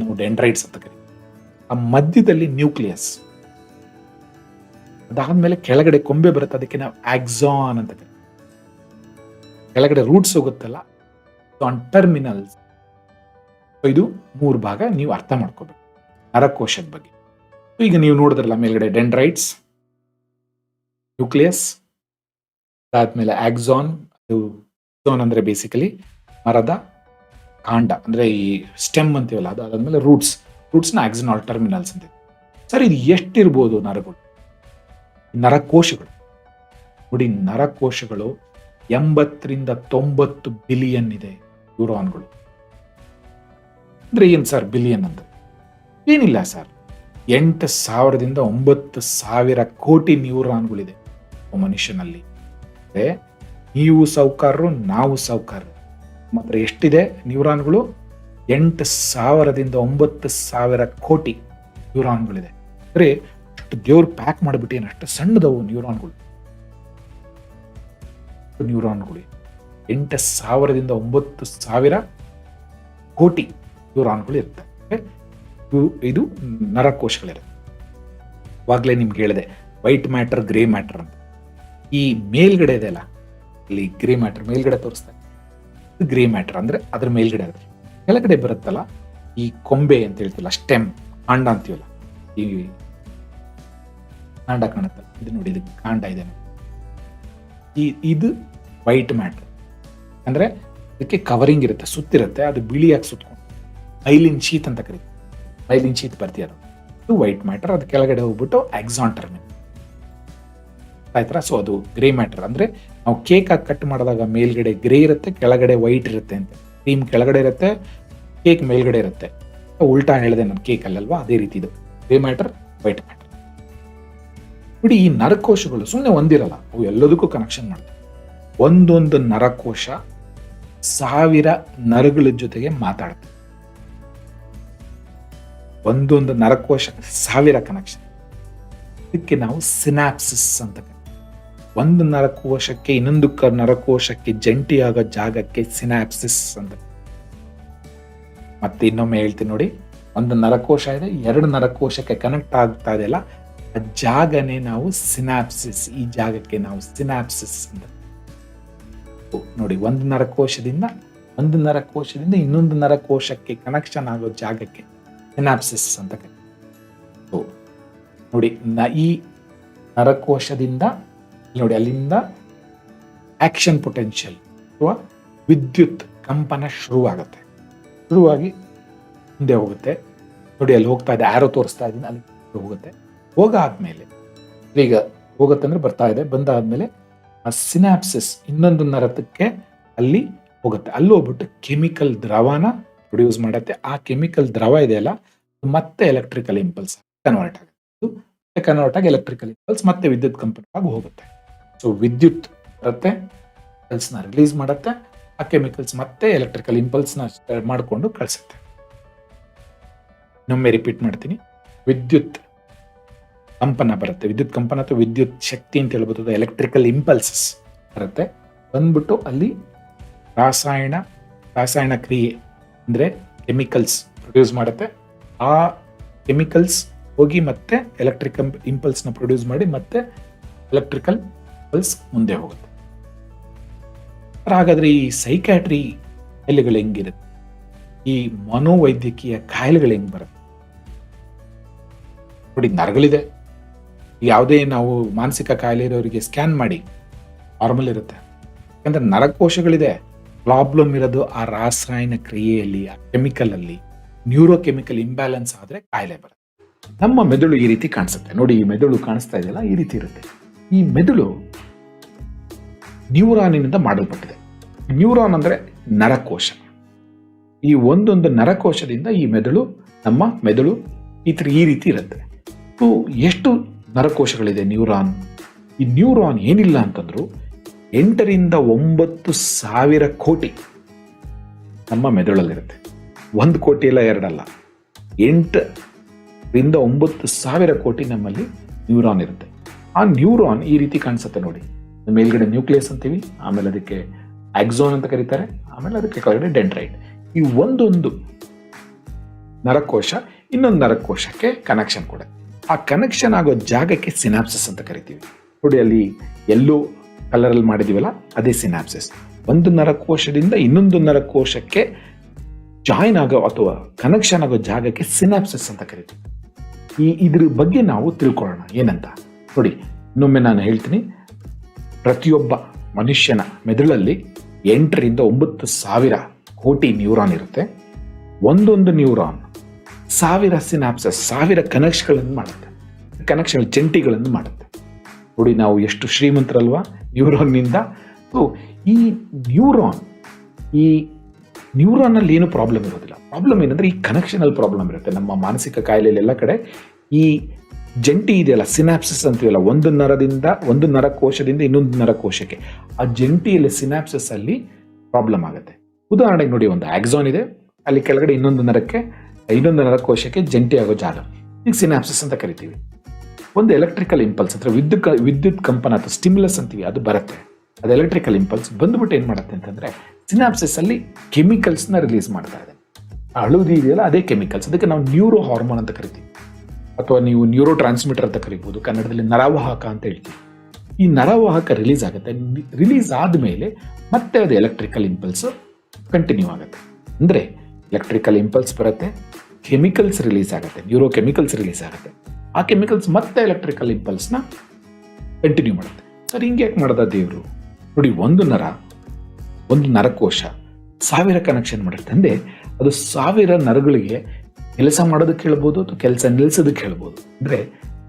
ನಾವು ಡೆಂಡ್ರೈಟ್ಸ್ ಅಂತ ಕರಿತೀವಿ. ಆ ಮಧ್ಯದಲ್ಲಿ ನ್ಯೂಕ್ಲಿಯಸ್, ಅದಾದ್ಮೇಲೆ ಕೆಳಗಡೆ ಕೊಂಬೆ ಬರುತ್ತೆ, ಅದಕ್ಕೆ ನಾವು ಆಕ್ಸಾನ್ ಅಂತ ಕರಿತೀವಿ. ಕೆಳಗಡೆ ರೂಟ್ಸ್ ಹೋಗುತ್ತಲ್ಲ, ಟರ್ಮಿನಲ್ಸ್. ಇದು 3 ಭಾಗ ನೀವು ಅರ್ಥ ಮಾಡ್ಕೋಬೇಕು ನರಕೋಶದ ಬಗ್ಗೆ. ಈಗ ನೀವು ನೋಡಿದ್ರಲ್ಲ, ಮೇಲ್ಗಡೆ ಡೆಂಡ್ರೈಟ್ಸ್, ನ್ಯೂಕ್ಲಿಯಸ್, ಅದಾದ್ಮೇಲೆ ಆಕ್ಸಾನ್. ಆಕ್ಸಾನ್ ಅಂದ್ರೆ ಬೇಸಿಕಲಿ ಮರದ ಕಾಂಡ, ಅಂದ್ರೆ ಈ ಸ್ಟೆಮ್ ಅಂತೀವಲ್ಲ ಅದು. ಅದಾದ್ಮೇಲೆ ರೂಟ್ಸ್ನ ಆಕ್ಸಾನ್ ಟರ್ಮಿನಲ್ಸ್ ಅಂತ. ಸರ್, ಇದು ಎಷ್ಟಿರ್ಬೋದು ನರಗಳು, ನರಕೋಶಗಳು? ನೋಡಿ, ನರಕೋಶಗಳು 80ರಿಂದ 90 ಬಿಲಿಯನ್ ಇದೆ ನ್ಯೂರಾನ್ಗಳು. ಅಂದ್ರೆ ಏನ್ ಸರ್ ಬಿಲಿಯನ್ ಅಂದ್ರೆ? ಏನಿಲ್ಲ ಸರ್, 8,000ದಿಂದ 9,000 ಕೋಟಿ ನ್ಯೂರಾನ್ಗಳಿದೆ ಮನುಷ್ಯನಲ್ಲಿ. ನೀವು ಸಾಹುಕಾರರು, ನಾವು ಸಾಹುಕಾರರು. ಮಾತ್ರ ಎಷ್ಟಿದೆ ನ್ಯೂರಾನ್ಗಳು? 8,000ದಿಂದ 9,000 ಕೋಟಿ ನ್ಯೂರಾನ್ಗಳಿದೆ. ಅಂದ್ರೆ ಅಷ್ಟು ದೇವ್ರು ಪ್ಯಾಕ್ ಮಾಡಿಬಿಟ್ಟೇನು, ಅಷ್ಟು ಸಣ್ಣದವು ನ್ಯೂರಾನ್ಗಳು. 8,000ದಿಂದ 9,000 ಕೋಟಿ ನ್ಯೂರಾನ್ಗಳು ಇರ್ತವೆ. ಇದು ನರಕೋಶಗಳಿರುತ್ತೆ. ಅವಾಗಲೇ ನಿಮ್ಗೆ ಹೇಳಿದೆ ವೈಟ್ ಮ್ಯಾಟರ್, ಗ್ರೇ ಮ್ಯಾಟರ್ ಅಂತ. ಈ ಮೇಲ್ಗಡೆ ಇದೆಯಲ್ಲ, ಇಲ್ಲಿ ಗ್ರೇ ಮ್ಯಾಟರ್ ಮೇಲ್ಗಡೆ ತೋರಿಸ್ತಾರೆ, ಇದು ಗ್ರೇ ಮ್ಯಾಟರ್ ಅಂದ್ರೆ ಅದ್ರ ಮೇಲ್ಗಡೆ ಇರುತ್ತೆ. ಕೆಳಗಡೆ ಬರುತ್ತಲ್ಲ ಈ ಕೊಂಬೆ ಅಂತ ಹೇಳ್ತಿಲ್ಲ, ಸ್ಟೆಮ್, ಕಾಂಡ ಅಂತೀವಲ್ಲ, ಈ ಕಾಂಡ ಕಾಣುತ್ತಲ್ಲ, ಇದು ನೋಡಿ, ಇದು ಕಾಂಡ ಇದೆ ನೋಡಿ. ಇದು ವೈಟ್ ಮ್ಯಾಟರ್ ಅಂದ್ರೆ ಇದಕ್ಕೆ ಕವರಿಂಗ್ ಇರುತ್ತೆ, ಸುತ್ತಿರುತ್ತೆ, ಅದು ಬಿಳಿಯಾಗಿ ಸುತ್ಕೊಂಡು ಮೈಲಿನ್ ಶೀತ್ ಅಂತ ಕರೀತೀವಿ. ಮೈಲಿನ್ ಶೀತ್ ಬರ್ತೀವಿ, ಇದು ವೈಟ್ ಮ್ಯಾಟರ್. ಅದು ಕೆಳಗಡೆ ಹೋಗ್ಬಿಟ್ಟು ಆಕ್ಸಾನ್ ಟರ್ಮಿನಲ್ ಆಯ್ತಾ. ಸೊ ಅದು ಗ್ರೇ ಮ್ಯಾಟರ್. ಅಂದ್ರೆ ನಾವು ಕೇಕ್ ಆಗಿ ಕಟ್ ಮಾಡಿದಾಗ ಮೇಲ್ಗಡೆ ಗ್ರೇ ಇರುತ್ತೆ, ಕೆಳಗಡೆ ವೈಟ್ ಇರುತ್ತೆ ಅಂತ. ಕ್ರೀಮ್ ಕೆಳಗಡೆ ಇರುತ್ತೆ, ಕೇಕ್ ಮೇಲ್ಗಡೆ ಇರುತ್ತೆ. ಉಲ್ಟಾ ಹೇಳಿದೆ ನಾನು, ಕೇಕ್ ಅಲ್ಲಲ್ವಾ, ಅದೇ ರೀತಿ ಇದು ಗ್ರೇ ಮ್ಯಾಟರ್, ವೈಟ್ ಮ್ಯಾಟರ್. ನೋಡಿ, ಈ ನರಕೋಶಗಳು ಸುಮ್ಮನೆ ಒಂದಿರಲ್ಲ, ಅವು ಎಲ್ಲದಕ್ಕೂ ಕನೆಕ್ಷನ್ ಮಾಡ್ತವೆ. ಒಂದೊಂದು ನರಕೋಶ 1000 ನರಗಳ ಜೊತೆಗೆ ಮಾತಾಡ್ತವೆ. ಒಂದೊಂದು ನರಕೋಶ 1000 ಕನೆಕ್ಷನ್. ಇದಕ್ಕೆ ನಾವು ಸಿನಾಪ್ಸಿಸ್ ಅಂತ ಕರೀತೀವಿ. ಒಂದು ನರಕೋಶಕ್ಕೆ ಇನ್ನೊಂದು ನರಕೋಶಕ್ಕೆ ಜಂಟಿಯಾಗೋ ಜಾಗಕ್ಕೆ ಸಿನಾಪ್ಸಿಸ್ ಅಂತ. ಮತ್ತೆ ಇನ್ನೊಮ್ಮೆ ಹೇಳ್ತೀನಿ ನೋಡಿ, ಒಂದು ನರಕೋಶ ಇದೆ, 2 ನರಕೋಶಕ್ಕೆ ಕನೆಕ್ಟ್ ಆಗ್ತಾ ಇದೆಯಲ್ಲ, ಆ ಜಾಗನೇ ನಾವು ಸಿನಾಪ್ಸಿಸ್. ಈ ಜಾಗಕ್ಕೆ ನಾವು ಸಿನಾಪ್ಸಿಸ್ ಅಂತ ನೋಡಿ. ಒಂದು ನರಕೋಶದಿಂದ ಇನ್ನೊಂದು ನರಕೋಶಕ್ಕೆ ಕನೆಕ್ಷನ್ ಆಗೋ ಜಾಗಕ್ಕೆ ಸಿನಾಪ್ಸಿಸ್ ಅಂತ ಕರೀತೀವಿ. ನೋಡಿ, ಈ ನರಕೋಶದಿಂದ ನೋಡಿ ಅಲ್ಲಿಂದ ಆಕ್ಷನ್ ಪೊಟೆನ್ಷಿಯಲ್ ಅಥವಾ ವಿದ್ಯುತ್ ಕಂಪನ ಶುರುವಾಗಿ ಮುಂದೆ ಹೋಗುತ್ತೆ. ನೋಡಿ ಅಲ್ಲಿ ಹೋಗ್ತಾ ಇದೆ, ಆರೋ ತೋರಿಸ್ತಾ ಇದ್ದೀನಿ, ಅಲ್ಲಿ ಹೋಗುತ್ತೆ. ಹೋಗಾದ್ಮೇಲೆ ಈಗ ಹೋಗುತ್ತೆ ಅಂದ್ರೆ ಬರ್ತಾ ಇದೆ, ಬಂದಾದ್ಮೇಲೆ ಆ ಸಿನಾಪ್ಸಿಸ್ ಇನ್ನೊಂದು ನರಕ್ಕೆ ಅಲ್ಲಿ ಹೋಗುತ್ತೆ. ಅಲ್ಲಿ ಹೋಗ್ಬಿಟ್ಟು ಕೆಮಿಕಲ್ ದ್ರವನ ಪ್ರೊಡ್ಯೂಸ್ ಮಾಡುತ್ತೆ. ಆ ಕೆಮಿಕಲ್ ದ್ರವ ಇದೆಯಲ್ಲ, ಮತ್ತೆ ಎಲೆಕ್ಟ್ರಿಕಲ್ ಇಂಪಲ್ಸ್ ಕನ್ವರ್ಟ್ ಆಗಿ ಎಲೆಕ್ಟ್ರಿಕಲ್ ಇಂಪಲ್ಸ್ ಮತ್ತೆ ವಿದ್ಯುತ್ ಕಂಪನ ಆಗಿ ಹೋಗುತ್ತೆ. ಸೊ ವಿದ್ಯುತ್ ಬರುತ್ತೆ, ನ ರಿಲೀಸ್ ಮಾಡುತ್ತೆ, ಆ ಕೆಮಿಕಲ್ಸ್ ಮತ್ತೆ ಎಲೆಕ್ಟ್ರಿಕಲ್ ಇಂಪಲ್ಸ್ ನ ಮಾಡಿಕೊಂಡು ಕಳಿಸುತ್ತೆ. ಇನ್ನೊಮ್ಮೆ ರಿಪೀಟ್ ಮಾಡ್ತೀನಿ, ವಿದ್ಯುತ್ ಕಂಪನ ಬರುತ್ತೆ, ವಿದ್ಯುತ್ ಕಂಪನ ಅಥವಾ ವಿದ್ಯುತ್ ಶಕ್ತಿ ಅಂತ ಹೇಳ್ಬೋದು, ಎಲೆಕ್ಟ್ರಿಕಲ್ ಇಂಪಲ್ಸಸ್ ಬರುತ್ತೆ. ಬಂದ್ಬಿಟ್ಟು ಅಲ್ಲಿ ರಾಸಾಯನ ಕ್ರಿಯೆ ಅಂದ್ರೆ ಕೆಮಿಕಲ್ಸ್ ಪ್ರೊಡ್ಯೂಸ್ ಮಾಡುತ್ತೆ. ಆ ಕೆಮಿಕಲ್ಸ್ ಹೋಗಿ ಮತ್ತೆ ಎಲೆಕ್ಟ್ರಿಕಲ್ ಇಂಪಲ್ಸ್ ನ ಪ್ರೊಡ್ಯೂಸ್ ಮಾಡಿ ಮತ್ತೆ ಎಲೆಕ್ಟ್ರಿಕಲ್ ಇಂಪಲ್ಸ್ ಮುಂದೆ ಹೋಗುತ್ತೆ. ಹಾಗಾದ್ರೆ ಈ ಸೈಕ್ಯಾಟ್ರಿ ಕಾಯಿಲೆಗಳು ಹೆಂಗಿರುತ್ತೆ, ಈ ಮನೋವೈದ್ಯಕೀಯ ಕಾಯಿಲೆಗಳು ಹೆಂಗ್ ಬರುತ್ತೆ ನೋಡಿ. ನರಗಳಿದೆ, ಯಾವುದೇ ನಾವು ಮಾನಸಿಕ ಕಾಯಿಲೆ ಇರೋರಿಗೆ ಸ್ಕ್ಯಾನ್ ಮಾಡಿ ನಾರ್ಮಲ್ ಇರುತ್ತೆ. ಯಾಕಂದ್ರೆ ನರಕೋಶಗಳಿದೆ, ಪ್ರಾಬ್ಲಮ್ ಇರೋದು ಆ ರಾಸಾಯನ ಕ್ರಿಯೆಯಲ್ಲಿ, ಆ ಕೆಮಿಕಲ್ ಅಲ್ಲಿ ನ್ಯೂರೋಕೆಮಿಕಲ್ ಇಂಬ್ಯಾಲೆನ್ಸ್ ಆದ್ರೆ ಕಾಯಿಲೆ ಬರುತ್ತೆ. ನಮ್ಮ ಮೆದುಳು ಈ ರೀತಿ ಕಾಣಿಸುತ್ತೆ ನೋಡಿ. ಈ ಮೆದುಳು ಕಾಣಿಸ್ತಾ ಇದೆಯಲ್ಲ, ಈ ರೀತಿ ಇರುತ್ತೆ. ಈ ಮೆದುಳು ನ್ಯೂರಾನಿನಿಂದ ಮಾಡಲ್ಪಟ್ಟಿದೆ. ನ್ಯೂರಾನ್ ಅಂದ್ರೆ ನರಕೋಶ. ಈ ಒಂದೊಂದು ನರಕೋಶದಿಂದ ಈ ಮೆದುಳು, ನಮ್ಮ ಮೆದುಳು ಈ ರೀತಿ ಇರುತ್ತೆ. ಎಷ್ಟು ನರಕೋಶಗಳಿದೆ ನ್ಯೂರಾನ್? ಈ ನ್ಯೂರಾನ್ ಏನಿಲ್ಲ ಅಂತಂದ್ರು 8 ರಿಂದ 9 ಸಾವಿರ ಕೋಟಿ ನಮ್ಮ ಮೆದುಳಲ್ಲಿರುತ್ತೆ. 1 ಕೋಟಿ ಇಲ್ಲ, 2 ಅಲ್ಲ, 8 ರಿಂದ 9 ಸಾವಿರ ಕೋಟಿ ನಮ್ಮಲ್ಲಿ ನ್ಯೂರಾನ್ ಇರುತ್ತೆ. ಆ ನ್ಯೂರಾನ್ ಈ ರೀತಿ ಕಾಣಿಸುತ್ತೆ ನೋಡಿ. ಮೇಲ್ಗಡೆ ನ್ಯೂಕ್ಲಿಯಸ್ ಅಂತೀವಿ, ಆಮೇಲೆ ಅದಕ್ಕೆ ಆಕ್ಸೋನ್ ಅಂತ ಕರೀತಾರೆ, ಆಮೇಲೆ ಅದಕ್ಕೆ ಕೆಳಗಡೆ ಡೆಂಡ್ರೈಟ್. ಈ ಒಂದೊಂದು ನರಕೋಶ ಇನ್ನೊಂದು ನರಕೋಶಕ್ಕೆ ಕನೆಕ್ಷನ್ ಕೊಡುತ್ತೆ. ಆ ಕನೆಕ್ಷನ್ ಆಗೋ ಜಾಗಕ್ಕೆ ಸಿನಾಪ್ಸಿಸ್ ಅಂತ ಕರಿತೀವಿ ನೋಡಿ. ಅಲ್ಲಿ ಎಲ್ಲೋ ಕಲರ್ ಅಲ್ಲಿ ಮಾಡಿದೀವಲ್ಲ, ಅದೇ ಸಿನಾಪ್ಸಿಸ್. ಒಂದು ನರಕೋಶದಿಂದ ಇನ್ನೊಂದು ನರಕೋಶಕ್ಕೆ ಜಾಯಿನ್ ಆಗೋ ಅಥವಾ ಕನೆಕ್ಷನ್ ಆಗೋ ಜಾಗಕ್ಕೆ ಸಿನಾಪ್ಸಿಸ್ ಅಂತ ಕರಿತೀವಿ. ಇದ್ರ ಬಗ್ಗೆ ನಾವು ತಿಳ್ಕೊಳ್ಳೋಣ ಏನಂತ ನೋಡಿ. ಇನ್ನೊಮ್ಮೆ ನಾನು ಹೇಳ್ತೀನಿ, ಪ್ರತಿಯೊಬ್ಬ ಮನುಷ್ಯನ ಮೆದುಳಲ್ಲಿ 8 ರಿಂದ 9 ಸಾವಿರ ಕೋಟಿ ನ್ಯೂರಾನ್ ಇರುತ್ತೆ. ಒಂದೊಂದು ನ್ಯೂರಾನ್ 1000 ಸಿನಾಪ್ಸಸ್, 1000 ಕನೆಕ್ಷನ್ಗಳನ್ನು ಮಾಡುತ್ತೆ, ಜಂಟಿಗಳನ್ನು ಮಾಡುತ್ತೆ ನೋಡಿ. ನಾವು ಎಷ್ಟು ಶ್ರೀಮಂತರಲ್ವಾ ನ್ಯೂರಾನ್ನಿಂದ. ಈ ನ್ಯೂರಾನ್ ಅಲ್ಲಿ ಏನು ಪ್ರಾಬ್ಲಮ್ ಇರೋದಿಲ್ಲ. ಪ್ರಾಬ್ಲಮ್ ಏನಂದ್ರೆ ಈ ಕನೆಕ್ಷನ್ ಅಲ್ಲಿ ಪ್ರಾಬ್ಲಮ್ ಇರುತ್ತೆ. ನಮ್ಮ ಮಾನಸಿಕ ಕಾಯಿಲೆಯಲ್ಲಿ ಎಲ್ಲ ಕಡೆ ಈ ಜಂಟಿ ಇದೆಯಲ್ಲ, ಸಿನಾಪ್ಸಿಸ್ ಅಂತೀವಲ್ಲ, ಒಂದು ನರಕೋಶದಿಂದ ಇನ್ನೊಂದು ನರಕೋಶಕ್ಕೆ, ಆ ಜಂಟಿಯಲ್ಲಿ ಸಿನಾಪ್ಸಿಸ್ ಅಲ್ಲಿ ಪ್ರಾಬ್ಲಮ್ ಆಗುತ್ತೆ. ಉದಾಹರಣೆಗೆ ನೋಡಿ, ಒಂದು ಆಕ್ಸಾನ್ ಇದೆ, ಅಲ್ಲಿ ಕೆಳಗಡೆ ಇನ್ನೊಂದು ನರಕೋಶಕ್ಕೆ ಜಂಟಿ ಆಗೋ ಜಾಗ, ಈಗ ಸಿನಾಪ್ಸಿಸ್ ಅಂತ ಕರಿತೀವಿ. ಒಂದು ಎಲೆಕ್ಟ್ರಿಕಲ್ ಇಂಪಲ್ಸ್ ಅಥವಾ ವಿದ್ಯುತ್ ಕಂಪನ ಅಥವಾ ಸ್ಟಿಮ್ಯುಲಸ್ ಅಂತೀವಿ, ಅದು ಬರುತ್ತೆ. ಅದು ಎಲೆಕ್ಟ್ರಿಕಲ್ ಇಂಪಲ್ಸ್ ಬಂದ್ಬಿಟ್ಟು ಏನ್ ಮಾಡುತ್ತೆ ಅಂತಂದ್ರೆ ಸಿನಾಪ್ಸಿಸ್ ಅಲ್ಲಿ ಕೆಮಿಕಲ್ಸ್ ನ ರಿಲೀಸ್ ಮಾಡ್ತಾ ಇದೆ. ಹಳದಿ ಇದೆಯಲ್ಲ, ಅದೇ ಕೆಮಿಕಲ್ಸ್, ಅದಕ್ಕೆ ನಾವು ನ್ಯೂರೋ ಹಾರ್ಮೋನ್ ಅಂತ ಕರಿತೀವಿ, ಅಥವಾ ನೀವು ನ್ಯೂರೋ ಟ್ರಾನ್ಸ್ಮಿಟರ್ ಅಂತ ಕರಿಬಹುದು, ಕನ್ನಡದಲ್ಲಿ ನರವಾಹಕ ಅಂತ ಹೇಳ್ತೀವಿ. ಈ ನರವಾಹಕ ರಿಲೀಸ್ ಆಗುತ್ತೆ. ರಿಲೀಸ್ ಆದ್ಮೇಲೆ ಮತ್ತೆ ಅದು ಎಲೆಕ್ಟ್ರಿಕಲ್ ಇಂಪಲ್ಸ್ ಕಂಟಿನ್ಯೂ ಆಗುತ್ತೆ. ಅಂದ್ರೆ ಎಲೆಕ್ಟ್ರಿಕಲ್ ಇಂಪಲ್ಸ್ ಬರುತ್ತೆ, ಕೆಮಿಕಲ್ಸ್ ರಿಲೀಸ್ ಆಗುತ್ತೆ, ನ್ಯೂರೋ ಕೆಮಿಕಲ್ಸ್ ರಿಲೀಸ್ ಆಗುತ್ತೆ. ಆ ಕೆಮಿಕಲ್ಸ್ ಮತ್ತೆ ಎಲೆಕ್ಟ್ರಿಕಲ್ ಇಂಪಲ್ಸ್ ನ ಕಂಟಿನ್ಯೂ ಮಾಡುತ್ತೆ. ಸರ್, ಹಿಂಗೆ ಯಾಕೆ ಮಾಡ್ದ ದೇವರು ನೋಡಿ? ಒಂದು ನರಕೋಶ 1000 ಕನೆಕ್ಷನ್ ಮಾಡುತ್ತೆ ಅಂದ್ರೆ ಅದು 1000 ನರಗಳಿಗೆ ಕೆಲಸ ಮಾಡೋದಕ್ಕೆ ಹೇಳ್ಬೋದು ಅಥವಾ ಕೆಲಸ ನಿಲ್ಲಿಸೋದಕ್ಕೆ ಹೇಳ್ಬೋದು. ಅಂದ್ರೆ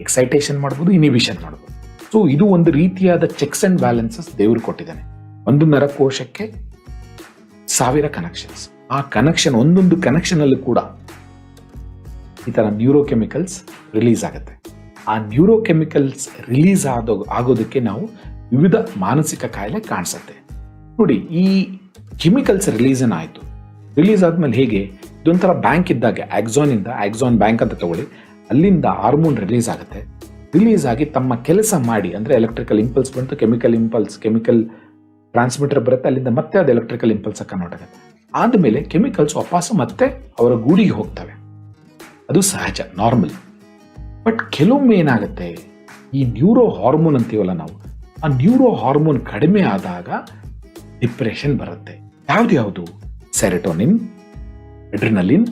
ಎಕ್ಸೈಟೇಷನ್ ಮಾಡ್ಬೋದು, ಇನಿಬಿಷನ್ ಮಾಡ್ಬೋದು. ಸೊ ಇದು ಒಂದು ರೀತಿಯಾದ ಚೆಕ್ಸ್ ಅಂಡ್ ಬ್ಯಾಲೆನ್ಸಸ್ ದೇವರು ಕೊಟ್ಟಿದ್ದಾನೆ. ಒಂದು ನರಕೋಶಕ್ಕೆ 1000 ಕನೆಕ್ಷನ್ಸ್. ಆ ಕನೆಕ್ಷನ್, ಒಂದೊಂದು ಕನೆಕ್ಷನ್ ಅಲ್ಲಿ ಕೂಡ ಈ ತರ ನ್ಯೂರೋಕೆಮಿಕಲ್ಸ್ ರಿಲೀಸ್ ಆಗುತ್ತೆ. ಆ ನ್ಯೂರೋಕೆಮಿಕಲ್ಸ್ ರಿಲೀಸ್ ಆಗೋದಕ್ಕೆ ನಾವು ವಿವಿಧ ಮಾನಸಿಕ ಕಾಯಿಲೆ ಕಾಣಿಸುತ್ತೆ ನೋಡಿ. ಈ ಕೆಮಿಕಲ್ಸ್ ರಿಲೀಸ್ ಆದ್ಮೇಲೆ ಹೇಗೆ ಇದೊಂಥರ ಬ್ಯಾಂಕ್ ಇದ್ದಾಗೆ, ಆಕ್ಸಾನ್ ಬ್ಯಾಂಕ್ ಅಂತ ತಗೊಳ್ಳಿ, ಅಲ್ಲಿಂದ ಹಾರ್ಮೋನ್ ರಿಲೀಸ್ ಆಗುತ್ತೆ. ರಿಲೀಸ್ ಆಗಿ ತಮ್ಮ ಕೆಲಸ ಮಾಡಿ, ಅಂದ್ರೆ ಎಲೆಕ್ಟ್ರಿಕಲ್ ಇಂಪಲ್ಸ್ ಬಂತು, ಕೆಮಿಕಲ್ ಟ್ರಾನ್ಸ್ಮಿಟರ್ ಬರುತ್ತೆ, ಅಲ್ಲಿಂದ ಮತ್ತೆ ಅದು ಎಲೆಕ್ಟ್ರಿಕಲ್ ಇಂಪಲ್ಸ್ ಕನ್ವರ್ಟ್ ಆಗುತ್ತೆ. ಆದಮೇಲೆ ಕೆಮಿಕಲ್ಸ್ ವಾಪಸ್ಸು ಮತ್ತೆ ಅವರ ಗೂಡಿಗೆ ಹೋಗ್ತವೆ. ಅದು ಸಹಜ, ನಾರ್ಮಲ್. ಬಟ್ ಕೆಲವೊಮ್ಮೆ ಏನಾಗುತ್ತೆ, ಈ ನ್ಯೂರೋ ಹಾರ್ಮೋನ್ ಅಂತೀವಲ್ಲ ನಾವು, ಆ ನ್ಯೂರೋ ಹಾರ್ಮೋನ್ ಕಡಿಮೆ ಆದಾಗ ಡಿಪ್ರೆಷನ್ ಬರುತ್ತೆ. ಯಾವ್ದು? ಸೆರೆಟೋನಿನ್, ಅಡ್ರಿನಲಿನ್,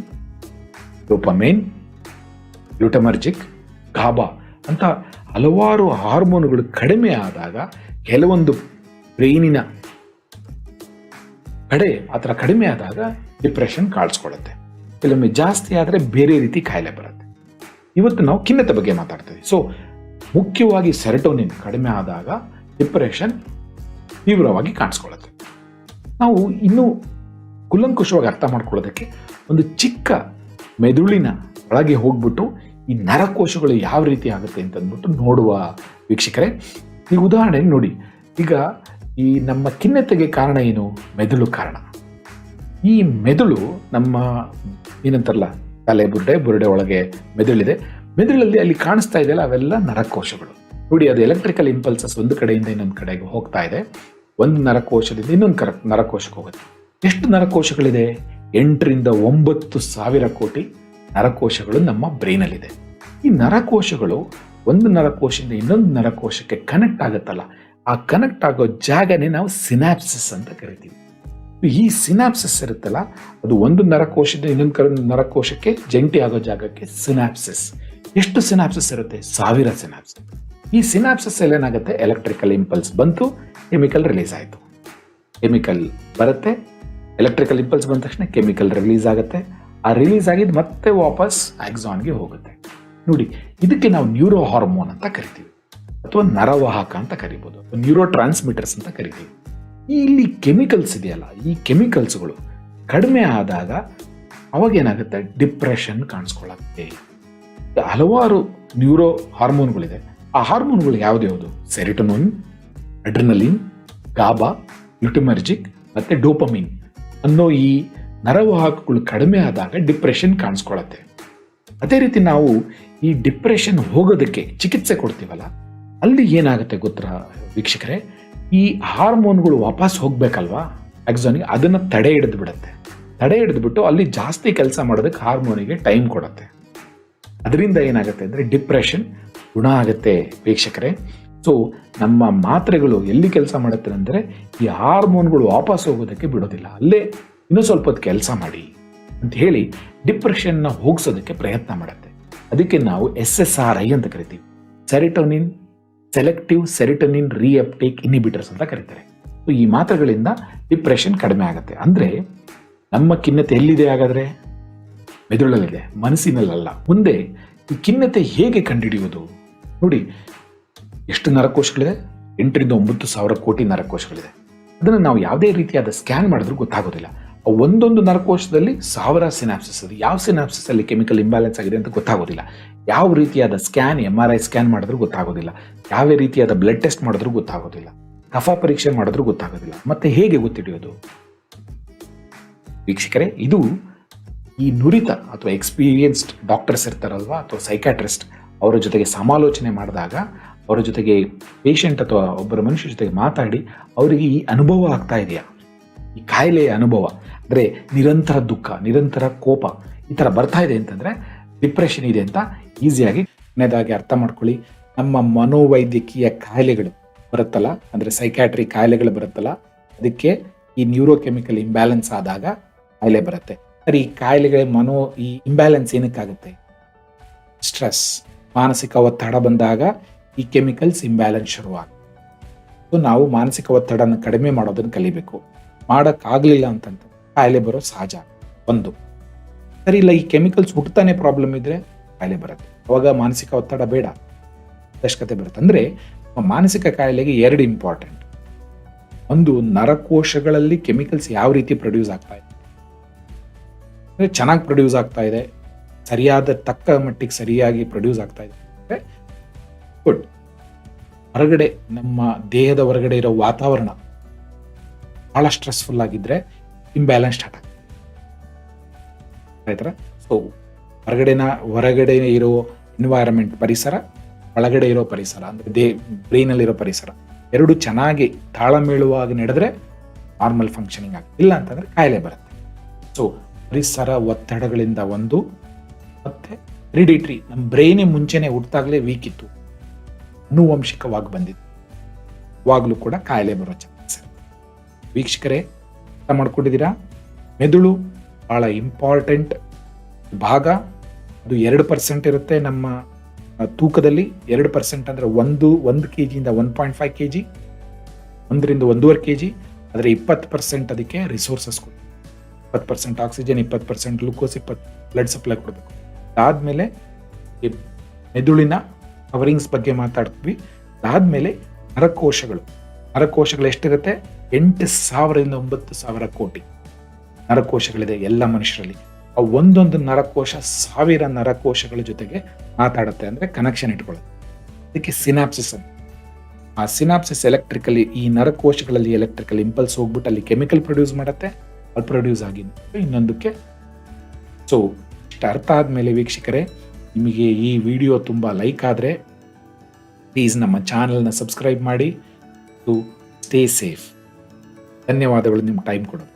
ಡೋಪಮೈನ್, ಗ್ಲುಟಮರ್ಜಿಕ್, ಗಾಬಾ ಅಂತ ಹಲವಾರು ಹಾರ್ಮೋನುಗಳು ಕಡಿಮೆ ಆದಾಗ ಕೆಲವೊಂದು ಬ್ರೈನಿನ ಕಡೆ ಆ ಥರ ಕಡಿಮೆ ಆದಾಗ ಡಿಪ್ರೆಷನ್ ಕಾಣಿಸ್ಕೊಳ್ಳುತ್ತೆ. ಕೆಲವೊಮ್ಮೆ ಜಾಸ್ತಿ ಆದರೆ ಬೇರೆ ರೀತಿ ಕಾಯಿಲೆ ಬರುತ್ತೆ. ಇವತ್ತು ನಾವು ಖಿನ್ನತೆ ಬಗ್ಗೆ ಮಾತಾಡ್ತೀವಿ. ಸೊ ಮುಖ್ಯವಾಗಿ ಸೆರೆಟೋನಿನ್ ಕಡಿಮೆ ಆದಾಗ ಡಿಪ್ರೆಷನ್ ತೀವ್ರವಾಗಿ ಕಾಣಿಸ್ಕೊಳ್ಳುತ್ತೆ. ನಾವು ಇನ್ನೂ ಕುಲಂಕುಷವಾಗಿ ಅರ್ಥ ಮಾಡ್ಕೊಳ್ಳೋದಕ್ಕೆ ಒಂದು ಚಿಕ್ಕ ಮೆದುಳಿನ ಒಳಗೆ ಹೋಗ್ಬಿಟ್ಟು ಈ ನರಕೋಶಗಳು ಯಾವ ರೀತಿ ಆಗುತ್ತೆ ಅಂತ ಅಂದ್ಬಿಟ್ಟು ನೋಡುವ ವೀಕ್ಷಕರೇ. ಈ ಉದಾಹರಣೆ ನೋಡಿ, ಈಗ ಈ ನಮ್ಮ ಖಿನ್ನತೆಗೆ ಕಾರಣ ಏನು? ಮೆದುಳು ಕಾರಣ. ಈ ಮೆದುಳು ನಮ್ಮ ಏನಂತಾರಲ್ಲ, ತಲೆ ಬುರುಡೆ ಒಳಗೆ ಮೆದುಳಿದೆ. ಮೆದುಳಲ್ಲಿ ಅಲ್ಲಿ ಕಾಣಿಸ್ತಾ ಇದೆಯಲ್ಲ, ಅವೆಲ್ಲ ನರಕೋಶಗಳು. ನೋಡಿ, ಅದು ಎಲೆಕ್ಟ್ರಿಕಲ್ ಇಂಪಲ್ಸಸ್ ಒಂದು ಕಡೆಯಿಂದ ಇನ್ನೊಂದು ಕಡೆಗೆ ಹೋಗ್ತಾ ಇದೆ. ಒಂದು ನರಕೋಶದಿಂದ ಇನ್ನೊಂದು ನರಕೋಶಕ್ಕೆ ಹೋಗುತ್ತೆ. ಎಷ್ಟು ನರಕೋಶಗಳಿದೆ? 8ರಿಂದ 9,000 ಕೋಟಿ ನರಕೋಶಗಳು ನಮ್ಮ ಬ್ರೈನಲ್ಲಿದೆ. ಈ ನರಕೋಶಗಳು ಒಂದು ನರಕೋಶದಿಂದ ಇನ್ನೊಂದು ನರಕೋಶಕ್ಕೆ ಕನೆಕ್ಟ್ ಆಗುತ್ತಲ್ಲ, ಆ ಕನೆಕ್ಟ್ ಆಗೋ ಜಾಗನೇ ನಾವು ಸಿನಾಪ್ಸಿಸ್ ಅಂತ ಕರಿತೀವಿ. ಈ ಸಿನಾಪ್ಸಿಸ್ ಇರುತ್ತಲ್ಲ, ಅದು ಒಂದು ನರಕೋಶದಿಂದ ಇನ್ನೊಂದು ನರಕೋಶಕ್ಕೆ ಜಂಟಿ ಆಗೋ ಜಾಗಕ್ಕೆ ಸಿನಾಪ್ಸಿಸ್. ಎಷ್ಟು ಸಿನಾಪ್ಸಿಸ್ ಇರುತ್ತೆ? 1000 ಸಿನಾಪ್ಸಿಸ್. ಈ ಸಿನಾಪ್ಸಿಸ್ ಅಲ್ಲಿ ಏನಾಗುತ್ತೆ? ಎಲೆಕ್ಟ್ರಿಕಲ್ ಇಂಪಲ್ಸ್ ಬಂತು, ಕೆಮಿಕಲ್ ರಿಲೀಸ್ ಆಯಿತು. ಕೆಮಿಕಲ್ ಬರುತ್ತೆ, ಎಲೆಕ್ಟ್ರಿಕಲ್ ಇಂಪಲ್ಸ್ ಬಂದ ತಕ್ಷಣ ಕೆಮಿಕಲ್ ರಿಲೀಸ್ ಆಗುತ್ತೆ. ಆ ರಿಲೀಸ್ ಆಗಿದ್ದು ಮತ್ತೆ ವಾಪಸ್ ಆಕ್ಸಾನ್ಗೆ ಹೋಗುತ್ತೆ. ನೋಡಿ, ಇದಕ್ಕೆ ನಾವು ನ್ಯೂರೋ ಹಾರ್ಮೋನ್ ಅಂತ ಕರಿತೀವಿ, ಅಥವಾ ನರವಾಹಕ ಅಂತ ಕರಿಬೋದು, ನ್ಯೂರೋ ಟ್ರಾನ್ಸ್ಮಿಟರ್ಸ್ ಅಂತ ಕರಿತೀವಿ. ಇಲ್ಲಿ ಕೆಮಿಕಲ್ಸ್ ಇದೆಯಲ್ಲ, ಈ ಕೆಮಿಕಲ್ಸ್ಗಳು ಕಡಿಮೆ ಆದಾಗ ಅವಾಗ ಏನಾಗುತ್ತೆ? ಡಿಪ್ರೆಷನ್ ಕಾಣಿಸ್ಕೊಳ್ಳುತ್ತೆ. ಹಲವಾರು ನ್ಯೂರೋ ಹಾರ್ಮೋನ್ಗಳಿದೆ. ಆ ಹಾರ್ಮೋನ್ಗಳು ಯಾವ್ದು? ಸೆರೆಟೋನಿನ್, ಅಡ್ರಿನಲಿನ್, ಗಾಬಾ, ಗ್ಲುಟಮರ್ಜಿಕ್ ಮತ್ತೆ ಡೋಪಮಿನ್ ಅನ್ನೋ ಈ ನರವಾಹಕಗಳು ಕಡಿಮೆ ಆದಾಗ ಡಿಪ್ರೆಷನ್ ಕಾಣಿಸ್ಕೊಳ್ಳುತ್ತೆ. ಅದೇ ರೀತಿ ನಾವು ಈ ಡಿಪ್ರೆಷನ್ ಹೋಗೋದಕ್ಕೆ ಚಿಕಿತ್ಸೆ ಕೊಡ್ತೀವಲ್ಲ, ಅಲ್ಲಿ ಏನಾಗುತ್ತೆ ಗೊತ್ತಾ ವೀಕ್ಷಕರೇ? ಈ ಹಾರ್ಮೋನ್ಗಳು ವಾಪಸ್ ಹೋಗ್ಬೇಕಲ್ವಾ ಆಕ್ಸಾನಿಗೆ, ಅದನ್ನ ತಡೆ ಹಿಡಿದು ಬಿಡುತ್ತೆ. ತಡೆ ಹಿಡಿದ್ಬಿಟ್ಟು ಅಲ್ಲಿ ಜಾಸ್ತಿ ಕೆಲಸ ಮಾಡೋದಕ್ಕೆ ಹಾರ್ಮೋನಿಗೆ ಟೈಮ್ ಕೊಡುತ್ತೆ. ಅದರಿಂದ ಏನಾಗುತ್ತೆ ಅಂದರೆ ಡಿಪ್ರೆಷನ್ ಗುಣ ಆಗುತ್ತೆ ವೀಕ್ಷಕರೇ. ಸೊ ನಮ್ಮ ಮಾತ್ರೆಗಳು ಎಲ್ಲಿ ಕೆಲಸ ಮಾಡುತ್ತೆ ಅಂದರೆ, ಈ ಹಾರ್ಮೋನ್ಗಳು ವಾಪಸ್ ಹೋಗೋದಕ್ಕೆ ಬಿಡೋದಿಲ್ಲ, ಅಲ್ಲೇ ಇನ್ನೂ ಸ್ವಲ್ಪ ಹೊತ್ತು ಕೆಲಸ ಮಾಡಿ ಅಂತ ಹೇಳಿ ಡಿಪ್ರೆಷನ್ನ ಹೋಗಿಸೋದಕ್ಕೆ ಪ್ರಯತ್ನ ಮಾಡುತ್ತೆ. ಅದಕ್ಕೆ ನಾವು SSRI ಅಂತ ಕರಿತೀವಿ, ಸೆರೆಟೋನಿನ್ ಸೆಲೆಕ್ಟಿವ್ ಸೆರೆಟೋನಿನ್ ರೀಅಪ್ಟೇಕ್ ಇನ್ಹಿಬಿಟರ್ಸ್ ಅಂತ ಕರೀತಾರೆ. ಸೊ ಈ ಮಾತ್ರೆಗಳಿಂದ ಡಿಪ್ರೆಷನ್ ಕಡಿಮೆ ಆಗುತ್ತೆ. ಅಂದರೆ ನಮ್ಮ ಖಿನ್ನತೆ ಎಲ್ಲಿದೆ ಹಾಗಾದರೆ? ಮೆದುಳಲ್ಲಿದೆ, ಮನಸ್ಸಿನಲ್ಲ. ಮುಂದೆ ಈ ಖಿನ್ನತೆ ಹೇಗೆ ಕಂಡುಹಿಡಿಯೋದು? ನೋಡಿ, ಎಷ್ಟು ನರಕೋಶಗಳಿದೆ? 8ರಿಂದ 9,000 ಕೋಟಿ ನರಕೋಶಗಳಿದೆ. ಅದನ್ನು ನಾವು ಯಾವುದೇ ರೀತಿಯಾದ ಸ್ಕ್ಯಾನ್ ಮಾಡಿದ್ರೂ ಗೊತ್ತಾಗೋದಿಲ್ಲ. ಒಂದೊಂದು ನರಕೋಶದಲ್ಲಿ 1000 ಸಿನಾಪ್ಸಿಸ್ ಇದೆ. ಯಾವ ಸಿನಾಪ್ಸಿಸ್ ಅಲ್ಲಿ ಕೆಮಿಕಲ್ ಇಂಬ್ಯಾಲೆನ್ಸ್ ಆಗಿದೆ ಅಂತ ಗೊತ್ತಾಗೋದಿಲ್ಲ. ಯಾವ ರೀತಿಯಾದ ಸ್ಕ್ಯಾನ್, MRI ಸ್ಕ್ಯಾನ್ ಮಾಡಿದ್ರೂ ಗೊತ್ತಾಗೋದಿಲ್ಲ. ಯಾವ ರೀತಿಯಾದ ಬ್ಲಡ್ ಟೆಸ್ಟ್ ಮಾಡಿದ್ರೂ ಗೊತ್ತಾಗೋದಿಲ್ಲ. ಕಫ ಪರೀಕ್ಷೆ ಮಾಡಿದ್ರೂ ಗೊತ್ತಾಗೋದಿಲ್ಲ. ಮತ್ತೆ ಹೇಗೆ ಗೊತ್ತಿಡಿಯೋದು ವೀಕ್ಷಕರೇ? ಇದು ಈ ನುರಿತ ಅಥವಾ ಎಕ್ಸ್ಪೀರಿಯನ್ಸ್ಡ್ ಡಾಕ್ಟರ್ಸ್ ಇರ್ತಾರಲ್ವಾ, ಅಥವಾ ಸೈಕ್ಯಾಟ್ರಿಸ್ಟ್, ಅವರ ಜೊತೆಗೆ ಸಮಾಲೋಚನೆ ಮಾಡಿದಾಗ, ಅವರ ಜೊತೆಗೆ ಪೇಷಂಟ್ ಅಥವಾ ಒಬ್ಬರ ಮನುಷ್ಯ ಜೊತೆಗೆ ಮಾತಾಡಿ ಅವರಿಗೆ ಈ ಅನುಭವ ಆಗ್ತಾ ಇದೆಯಾ, ಈ ಕಾಯಿಲೆಯ ಅನುಭವ ಅಂದರೆ ನಿರಂತರ ದುಃಖ, ನಿರಂತರ ಕೋಪ ಈ ಥರ ಬರ್ತಾ ಇದೆ ಅಂತಂದರೆ ಡಿಪ್ರೆಷನ್ ಇದೆ ಅಂತ ಈಸಿಯಾಗಿ ಕೊನೆಯದಾಗಿ ಅರ್ಥ ಮಾಡ್ಕೊಳ್ಳಿ. ನಮ್ಮ ಮನೋವೈದ್ಯಕೀಯ ಕಾಯಿಲೆಗಳು ಬರುತ್ತಲ್ಲ, ಅಂದರೆ ಸೈಕ್ಯಾಟ್ರಿ ಕಾಯಿಲೆಗಳು ಬರುತ್ತಲ್ಲ, ಅದಕ್ಕೆ ಈ ನ್ಯೂರೋಕೆಮಿಕಲ್ ಇಂಬ್ಯಾಲೆನ್ಸ್ ಆದಾಗ ಕಾಯಿಲೆ ಬರುತ್ತೆ. ಸರಿ, ಈ ಕಾಯಿಲೆಗಳ ಈ ಇಂಬ್ಯಾಲೆನ್ಸ್ ಏನಕ್ಕಾಗುತ್ತೆ? ಸ್ಟ್ರೆಸ್, ಮಾನಸಿಕ ಒತ್ತಡ ಬಂದಾಗ ಈ ಕೆಮಿಕಲ್ಸ್ ಇಂಬ್ಯಾಲೆನ್ಸ್ ಶುರುವಾಗುತ್ತೆ. ಸೊ ನಾವು ಮಾನಸಿಕ ಒತ್ತಡನ ಕಡಿಮೆ ಮಾಡೋದನ್ನು ಕಲಿಬೇಕು. ಮಾಡೋಕ್ಕಾಗಲಿಲ್ಲ ಅಂತಂತ ಕಾಯಿಲೆ ಬರೋ ಸಹಜ. ಒಂದು ಸರಿ ಇಲ್ಲ, ಈ ಕೆಮಿಕಲ್ಸ್ ಹುಟ್ಟತಾನೆ ಪ್ರಾಬ್ಲಮ್ ಇದ್ರೆ ಕಾಯಿಲೆ ಬರುತ್ತೆ. ಅವಾಗ ಮಾನಸಿಕ ಒತ್ತಡ ಬೇಡ, ಅವಶ್ಯಕತೆ ಬರುತ್ತೆ. ಅಂದರೆ ಮಾನಸಿಕ ಕಾಯಿಲೆಗೆ 2 ಇಂಪಾರ್ಟೆಂಟ್. ಒಂದು, ನರಕೋಶಗಳಲ್ಲಿ ಕೆಮಿಕಲ್ಸ್ ಯಾವ ರೀತಿ ಪ್ರೊಡ್ಯೂಸ್ ಆಗ್ತಾ ಇದೆ, ಅಂದರೆ ಚೆನ್ನಾಗಿ ಪ್ರೊಡ್ಯೂಸ್ ಆಗ್ತಾ ಇದೆ, ಸರಿಯಾದ ತಕ್ಕ ಮಟ್ಟಿಗೆ ಸರಿಯಾಗಿ ಪ್ರೊಡ್ಯೂಸ್ ಆಗ್ತಾ ಇದೆ ಅಂದರೆ ಗುಡ್. ಹೊರಗಡೆ ನಮ್ಮ ದೇಹದ ಹೊರಗಡೆ ಇರೋ ವಾತಾವರಣ ಬಹಳ ಸ್ಟ್ರೆಸ್ಫುಲ್ ಆಗಿದ್ರೆ ಇಂಬ್ಯಾಲೆನ್ಸ್ ಸ್ಟಾರ್ಟ್ ಆಗುತ್ತೆ ಆಯ್ತರ. ಸೊ ಹೊರಗಡೆ ಇರೋ ಎನ್ವೈರನ್ಮೆಂಟ್, ಪರಿಸರ, ಒಳಗಡೆ ಇರೋ ಪರಿಸರ ಅಂದರೆ ಬ್ರೈನಲ್ಲಿರೋ ಪರಿಸರ ಎರಡು ಚೆನ್ನಾಗಿ ತಾಳಮೇಳುವಾಗಿ ನಡೆದ್ರೆ ನಾರ್ಮಲ್ ಫಂಕ್ಷನಿಂಗ್ ಆಗುತ್ತೆ. ಇಲ್ಲ ಅಂತಂದ್ರೆ ಕಾಯಿಲೆ ಬರುತ್ತೆ. ಸೊ ಪರಿಸರ ಒತ್ತಡಗಳಿಂದ ಒಂದು, ಮತ್ತೆ ಹೆರಿಡಿಟ್ರಿ, ನಮ್ಮ ಬ್ರೈನೇ ಮುಂಚೆನೆ ಹುಟ್ಟಾಗಲೇ ವೀಕ್ ಇತ್ತು, ಆನುವಂಶಿಕವಾಗಿ ಬಂದಿತ್ತು, ಅವಾಗಲೂ ಕೂಡ ಕಾಯಿಲೆ ಬರೋ ಚಾನ್ಸ್. ವೀಕ್ಷಕರೇ, ಅರ್ಥ ಮಾಡ್ಕೊಂಡಿದ್ದೀರಾ? ಮೆದುಳು ಬಹಳ ಇಂಪಾರ್ಟೆಂಟ್ ಭಾಗ. ಅದು 2% ಇರುತ್ತೆ ನಮ್ಮ ತೂಕದಲ್ಲಿ. 2% ಅಂದರೆ ಒಂದು ಕೆ ಜಿಯಿಂದ 1.5 kg, 1.5 kg. ಆದರೆ 20% ಅದಕ್ಕೆ ರಿಸೋರ್ಸಸ್ ಕೊಡ್ಬೇಕು. 20% ಆಕ್ಸಿಜನ್, 20% ಗ್ಲೂಕೋಸ್, 20% ಬ್ಲಡ್ ಸಪ್ಲೈ ಕೊಡಬೇಕು. ಅದಾದಮೇಲೆ ಮೆದುಳಿನ ಕವರಿಂಗ್ಸ್ ಬಗ್ಗೆ ಮಾತಾಡ್ತೀವಿ. ಅದಾದಮೇಲೆ ನರಕೋಶಗಳು ಎಷ್ಟಿರುತ್ತೆ? 8,000ರಿಂದ 9,000 ಕೋಟಿ ನರಕೋಶಗಳಿದೆ ಎಲ್ಲ ಮನುಷ್ಯರಲ್ಲಿ. ಆ ಒಂದೊಂದು ನರಕೋಶ 1000 ನರಕೋಶಗಳ ಜೊತೆಗೆ ಮಾತಾಡುತ್ತೆ, ಅಂದರೆ ಕನೆಕ್ಷನ್ ಇಟ್ಕೊಳ್ಳುತ್ತೆ. ಅದಕ್ಕೆ ಸಿನಾಪ್ಸಿಸ್ ಅಂತ. ಆ ಸಿನಾಪ್ಸಿಸ್ ಎಲೆಕ್ಟ್ರಿಕಲಿ, ಈ ನರಕೋಶಗಳಲ್ಲಿ ಎಲೆಕ್ಟ್ರಿಕಲ್ ಇಂಪಲ್ಸ್ ಹೋಗ್ಬಿಟ್ಟು ಅಲ್ಲಿ ಕೆಮಿಕಲ್ ಪ್ರೊಡ್ಯೂಸ್ ಮಾಡುತ್ತೆ. ಅಲ್ಲಿ ಪ್ರೊಡ್ಯೂಸ್ ಆಗಿ ಇನ್ನೊಂದಕ್ಕೆ. ಸೊ ಇಷ್ಟು ಅರ್ಥ ಆದಮೇಲೆ ವೀಕ್ಷಕರೇ, ನಿಮಗೆ ಈ ವಿಡಿಯೋ ತುಂಬ ಲೈಕ್ ಆದರೆ ಪ್ಲೀಸ್ ನಮ್ಮ ಚಾನಲ್ನ ಸಬ್ಸ್ಕ್ರೈಬ್ ಮಾಡಿ. To stay safe. ಧನ್ಯವಾದಗಳು ನಿಮ್ಮ ಟೈಮ್ ಕೊಡೋದು.